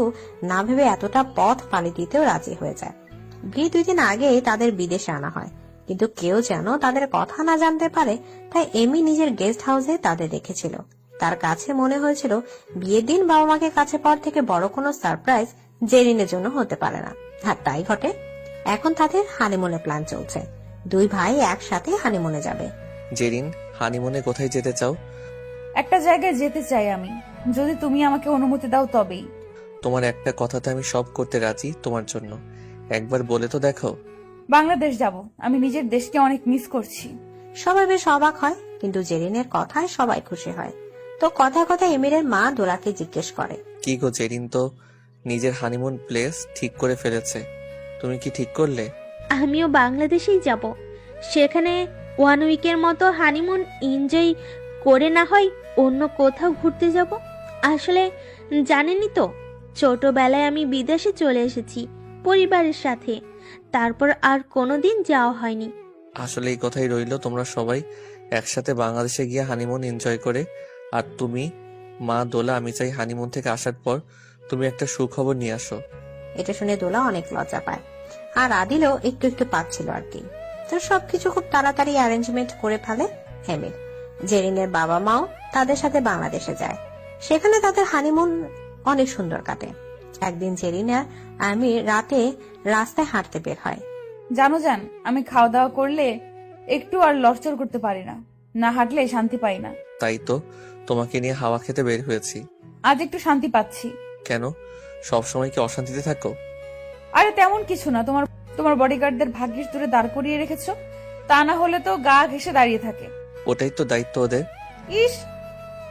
না ভেবে এতটা পথ পাড়ি দিতেও রাজি হয়ে যায়। বিয়ে 2 দিন আগে তাদের বিদেশে আনা হয়, কিন্তু কেউ যেন তাদের কথা না জানতে পারে, তাই এমি নিজের গেস্ট হাউসে তাদের রেখেছিল। তার কাছে মনে হয়েছিল বিয়ের দিন বাবা মাকে কাছে পাওয়ার থেকে বড় কোনো সারপ্রাইজ জেরিনের জন্য হতে পারে না। আর তাই ঘটে। এখন তাদের হানিমুনে প্ল্যান চলছে। 2 ভাই একসাথে হানিমুনে যাবে।
জেরিন, হানিমুনে কোথায় যেতে চাও?
একটা জায়গায় যেতে চাই আমি, যদি তুমি আমাকে অনুমতি দাও তবেই।
তোমার একটা কথাতে আমি সব করতে রাজি তোমার জন্য, একবার বলে তো দেখো।
বাংলাদেশ যাব, আমি নিজের দেশকে অনেক মিস করছি।
সবাই বেশ অবাক হয়, কিন্তু জেরিনের কথায় সবাই খুশি হয়। তো কথায় কথায় এমিরের মা দোলাকে জিজ্ঞেস করে,
কি গো জেরিন তো নিজের হানিমুন প্লেস ঠিক করে ফেলেছে, তুমি কি ঠিক করলে?
আমিও বাংলাদেশেই যাব, সেখানে 1 উইকের মতো হানিমুন এনজয় করে না হয় অন্য কোথাও ঘুরতে যাব। আসলে জানেনই তো, ছোটবেলায় আমি বিদেশে চলে এসেছি পরিবারের সাথে, তারপর আর কোনোদিন যাওয়া হয়নি।
আসলে এই কথাই রইলো, তোমরা সবাই একসাথে বাংলাদেশে গিয়ে হানিমুন এনজয় করে। আর তুমি মা দোলা, আমি চাই হানিমুন থেকে আসার পর তুমি একটা সুখবর নিয়ে আসো।
এটা শুনে দোলা অনেক লজ্জা পায়, আর আদিলও একটু একটু পাচ্ছিল আর কি। তো সবকিছু খুব তাড়াতাড়ি অ্যারেঞ্জমেন্ট করে ফেলে এমির। জেরিনের বাবা মাও তাদের সাথে বাংলাদেশে যায়, সেখানে তাদের হানিমুন অনেক সুন্দর কাটে। একদিন জেরিন আর আমির রাতে রাস্তায় হাঁটতে বের হয়।
জানো জান, আমি খাওয়া দাওয়া করলে একটু আর লড়চড় করতে পারি না, না হাঁটলে শান্তি পাই না।
তাই তো তোমাকে নিয়ে হাওয়া খেতে বের হয়েছি।
আজ একটু শান্তি পাচ্ছি।
কেন, সব সময় কি অশান্তিতে থাকো?
আরে তেমন কিছু না, তোমার বডিগার্ডদের ভাগ্যিস দূরে দাঁড় করিয়ে রেখেছো, তা না হলে তো গা ঘেঁষে দাঁড়িয়ে থাকে।
ওটাই তো দায়িত্ব ওদের।
ইস,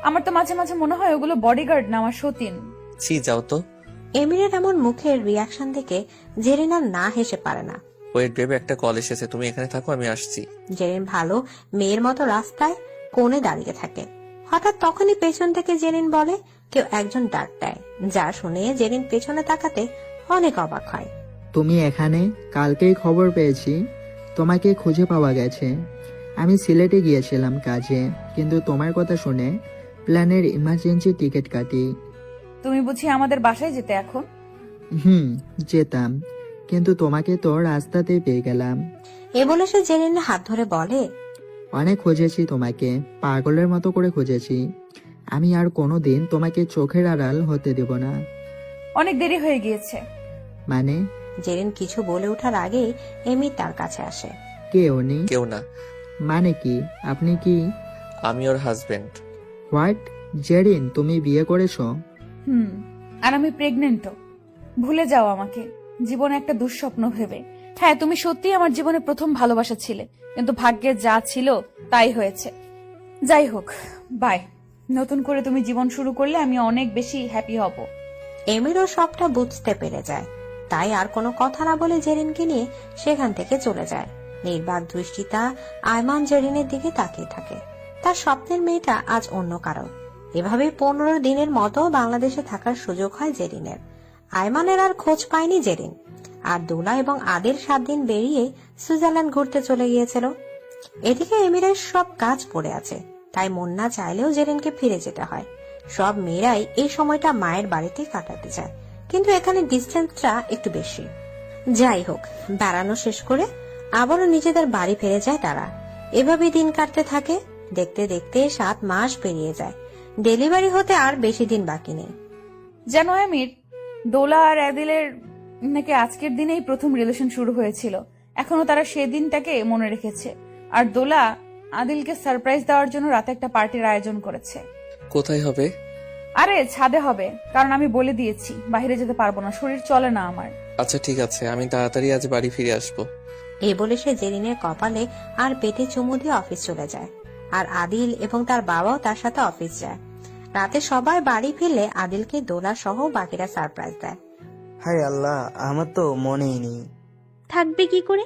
আমার তো মাঝে মাঝে মনে হয় ওগুলো বডিগার্ড না, আমার সতীন।
ছি, যাও তো।
এমিরের এমন মুখের রিয়াকশন দেখে জেরিন আর না হেসে পারে না।
ওয়েট বেবি, একটা কল এসেছে, তুমি এখানে থাকো, আমি আসছি।
জেরিন ভালো মেয়ের মতো রাস্তায় কোণে দাঁড়িয়ে থাকে। হঠাৎ তখনই পেছন থেকে জেরিন বলে কেউ একজন ডাক দেয়, যা শুনে জেরিন পেছনে তাকাতে অনেক অবাক হয়।
তুমি এখানে? কালকেই খবর পেয়েছি তোমাকে খুঁজে পাওয়া গেছে। আমি সিলেটে গিয়েছিলাম কাজে, কিন্তু তোমার কথা শুনে প্ল্যানের ইমার্জেন্সি টিকিট কাটি।
তুমি বুঝি আমাদের বাসায় যেতে এখন?
যেতাম, কিন্তু তোমাকে তো রাস্তাতেই পেয়ে গেলাম।
এ বলে সে জেরিনের হাত ধরে বলে,
অনেক খুঁজেছি তোমাকে, পাগলের মতো করে খুঁজেছি। আমি আর কোনোদিন তোমাকে চোখের আড়াল হতে দেব না।
অনেক দেরি হয়ে গিয়েছে।
মানে?
জেরিন কিছু বলে ওঠার আগেই এমি তার কাছে আসে।
কে উনি?
কেউ না।
মানে কি? আপনি কি?
আমি ওর হাজবেন্ড।
হোয়াট? জেরিন, তুমি বিয়ে করেছো?
আর আমি প্রেগনেন্টও। ভুলে যাও আমাকে জীবনে একটা দুঃস্বপ্ন ভেবে। হ্যাঁ, তুমি সত্যিই আমার জীবনে প্রথম ভালোবাসা ছিলে, কিন্তু ভাগ্যে যা ছিল তাই হয়েছে। যাই হোক, বাই। নতুন করে তুমি জীবন শুরু করলে আমি অনেক বেশি হ্যাপি হব।
এমিরও সবটা বুঝতে পেরে যায়, তাই আর কোনো কথা না বলে জেরিনকে নিয়ে সেখান থেকে চলে যায়। নির্বাক দৃষ্টিতা আয়মান জেরিনের দিকে তাকিয়ে থাকে। তার স্বপ্নের মেয়েটা আজ অন্য কারো। এভাবে 15 দিনের মতো বাংলাদেশে থাকার সুযোগ হয় জেরিনের। আয়মানের আর খোঁজ পায়নি জেরিন। আর দোলা এবং আদিল 7 দিন বেরিয়ে সুইজারল্যান্ড ঘুরতে চলে গিয়েছিল। এদিকে এমিরের সব কাজ পড়ে আছে, তাই মন না চাইলেও জেরিনকে ফিরে যেতে হয়। সব মেয়েরাই এই সময়টা মায়ের বাড়িতে কাটাতে চায়, কিন্তু এখানে ডিস্টেন্সটা একটু বেশি। যাই হোক, বেড়ানো শেষ করে আবারও নিজেদের বাড়ি ফিরে যায় তারা। এভাবেই দিন কাটতে থাকে। দেখতে দেখতে 7 মাস পেরিয়ে যায়। ডেলিভারি হতে আর বেশি দিন বাকি নেই।
জানো আমির, দোলা আর আদিলের নাকি আজকের দিনেই প্রথম রিলেশন শুরু হয়েছিল। এখনো তারা সেই দিনটাকে মনে রেখেছে। আর দোলা আদিলকে সারপ্রাইজ দেওয়ার জন্য রাতে একটা পার্টির আয়োজন করেছে।
কোথায় হবে?
আরে ছাদে হবে, কারণ আমি বলে দিয়েছি বাইরে যেতে পারবো না, শরীর চলে না আমার।
আচ্ছা ঠিক আছে, আমি তাড়াতাড়ি আজ বাড়ি ফিরে আসবো।
এ বলে সে জেরিনের কপালে আর পেটে চুমু দিয়ে অফিস চলে যায়। আর আদিল এবং তার বাবাও তার সাথে অফিস যায়। রাতে সবাই বাড়ি ফিরলে আদিলকে দোলা সহ বাকিরা সারপ্রাইজ দেয়।
হায় আল্লাহ, আমার তো মনেই নেই।
থাকবে কি করে?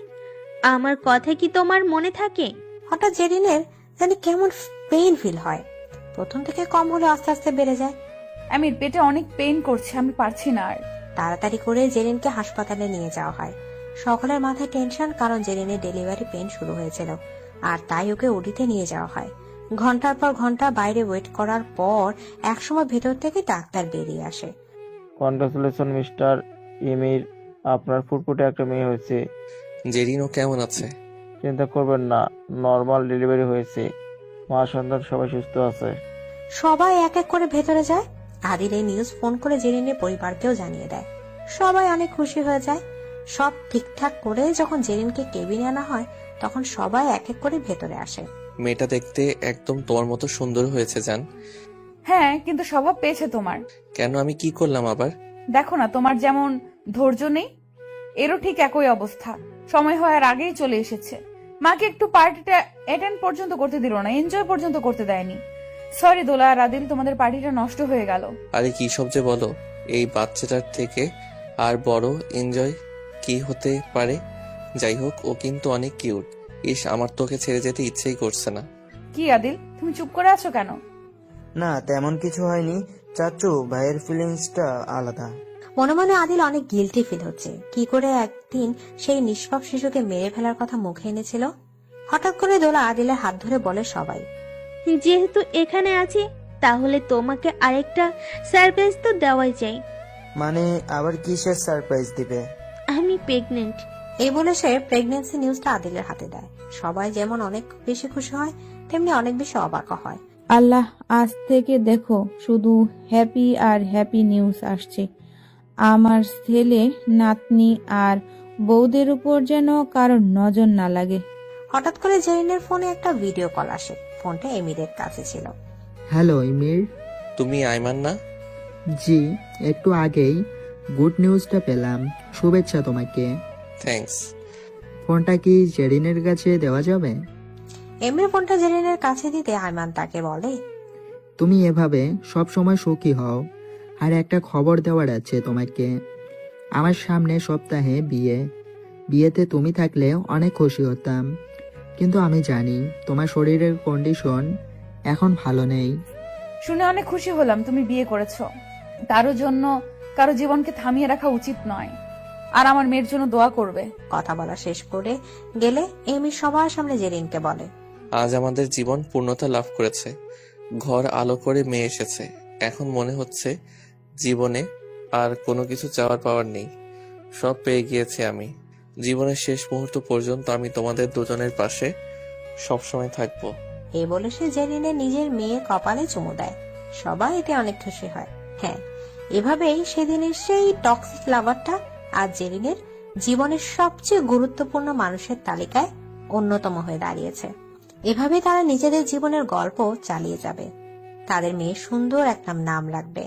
আমার কথা কি তোমার মনে থাকে?
হঠাৎ জেরিনের জানি কেমন পেইন ফিল হয়। প্রথম থেকে কম হলে আস্তে আস্তে বেড়ে যায়।
আমি পেটে অনেক পেইন করছে, আমি পারছি না আর।
তাড়াতাড়ি করে জেরিনকে হাসপাতালে নিয়ে যাওয়া হয়। সকলের মাথায় টেনশন, কারণ জেরিনের ডেলিভারি পেন শুরু হয়েছিল আর তাই ওকে ওটিতে নিয়ে যাওয়া হয়। ঘন্টার পর ঘন্টা বাইরে ওয়েট করার পর একসময় ভেতর থেকে ডাক্তার বেরিয়ে আসে।
কনগ্রাচুলেশন মিস্টার ইমির, আপনার ফুটফুটে একটা মেয়ে হয়েছে।
জেরিনও কেমন আছে?
চিন্তা করবেন না, নর্মাল ডেলিভারি হয়েছে, মা সন্তান সবাই সুস্থ আছে।
সবাই এক এক করে ভেতরে যায়। আদিল এই নিউজ ফোন করে জেরিনের পরিবারকেও জানিয়ে দেয়। সবাই অনেক খুশি হয়ে যায়। সব ঠিকঠাক করে যখন জেরিনকে কেবিনে আনা হয় তখন সবাই এক এক করে ভেতরে আসে।
মেয়েটা দেখতে একদম তোমার মতো সুন্দর হয়েছে জান।
হ্যাঁ, কিন্তু স্বভাব পেয়েছে তোমার।
কেন, আমি কি করলাম আবার?
দেখো না, তোমার যেমন ধৈর্য নেই, এরও ঠিক একই অবস্থা। সময় হওয়ার আগেই চলে এসেছে। মাকে একটু পার্টিটা অ্যাটেন্ড পর্যন্ত করতে দিল না, এনজয় পর্যন্ত করতে দেয়নি। সরি দোলা আর আদিল, তোমাদের পার্টিটা নষ্ট হয়ে গেল।
আরে কি সব যে বলো, এই বাচ্চাটার থেকে আর বড় এনজয় কি হতে পারে? যাই হোক, ও কিন্তু অনেক কিউট। ইস, আমার তোকে ছেড়ে যেতে ইচ্ছেই করছে না।
কি আদিল, তুমি চুপ করে আছো কেন?
না, তেমন কিছু হয়নি চাচু, ভাইয়ের ফিলিংসটা আলাদা।
মনে মনে আদিল অনেক গিলটি ফিল হচ্ছে। কি করে একদিন সেই নিষ্পাপ শিশুকে মেরে ফেলার কথা মুখে এনেছিল। হঠাৎ করে দোলা আদিলের হাত ধরে বলে সবাই,
যেহেতু এখানে আছি তাহলে তোমাকে আরেকটা সারপ্রাইজ তো দেওয়াই যায়।
মানে আবার কিসের সারপ্রাইজ দিবে?
আমি প্রেগনেন্ট।
এই বলে সে প্রেগনেন্সি নিউজটা আদিলের হাতে দেয়। সবাই যেমন অনেক বেশি খুশি হয় তেমনি অনেক বেশি অবাক হয়।
আল্লাহ, আজ থেকে দেখো শুধু হ্যাপি আর হ্যাপি নিউজ আসছে। আমার ছেলে, নাতনি আর বউদের উপর যেন কারোর নজর না লাগে।
হঠাৎ করে জেরিনের ফোনে একটা ভিডিও কল আসে। ফোনটা এমিরের কাছে ছিল।
হ্যালো ইমির।
তুমি আইমান না?
জি, একটু আগেই গুড নিউজটা পেলাম। শুভেচ্ছা তোমাকে।
থ্যাঙ্কস।
ফোনটা কি জেরিনের কাছে দেওয়া যাবে?
এমির ফোনটা জেরিনের কাছে দিতে আইমান তাকে বলে,
তুমি এভাবে সব সময় সুখী হও। আর একটা খবর দেওয়ার আছে তোমাকে। আমার সামনে সপ্তাহে বিয়েতে তুমি থাকলে অনেক খুশি হতাম, কিন্তু আমি জানি তোমার শরীরের কন্ডিশন এখন ভালো নেই।
শুনে অনেক খুশি হলাম তুমি বিয়ে করেছো। কারো জন্য কারো জীবনকে থামিয়ে রাখা উচিত নয়। আর আমার মেয়ের জন্য দোয়া করবে।
কথা বলা শেষ করে গেলে এমি সবার সামনে জেরিনকে বলে,
আজ আমাদের জীবন পূর্ণতা লাভ করেছে। ঘর আলো করে মেয়ে এসেছে। এখন মনে হচ্ছে জীবনে আর কোনো কিছু চাওয়ার পাওয়ার নেই। সব পেয়ে গিয়েছি আমি। জীবনের শেষ মুহূর্ত পর্যন্ত আমি তোমাদের দুজনের পাশে সবসময় থাকবো।
এই বলে সে জেরিনের নিজের মেয়ের কপালে চুমু দেয়। সবাই এতে অনেক খুশি হয়। হ্যাঁ, এভাবেই সেদিনের সেই টক্সিক লাভারটা আজ জেরিনের জীবনের সবচেয়ে গুরুত্বপূর্ণ মানুষের তালিকায় অন্যতম হয়ে দাঁড়িয়েছে। এভাবে তারা নিজেদের জীবনের গল্প চালিয়ে যাবে। তাদের মেয়ে সুন্দর একটা নাম রাখবে।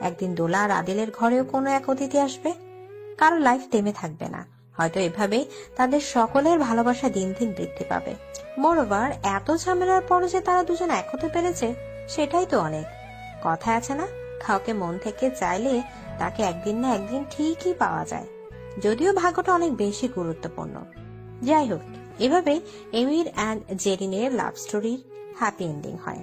একদিন দোলা আর আদিলের ঘরেও কোনো এক অতিথি আসবে। কারো লাইফ থেমে থাকবে না। হয়তো এভাবে তাদের সকলের ভালোবাসা দিন দিন বৃদ্ধি পাবে। মোরওভার, এত ঝামেলার পর যে তারা দুজন এক হতে পেরেছে সেটাই তো অনেক। কথা আছে না, কাউকে মন থেকে চাইলে তাকে একদিন না একদিন ঠিকই পাওয়া যায়। যদিও ভাগ্যটা অনেক বেশি গুরুত্বপূর্ণ। যাই হোক, এভাবে এমির অ্যান্ড জেরিনের লাভ স্টোরির হ্যাপি এন্ডিং হয়।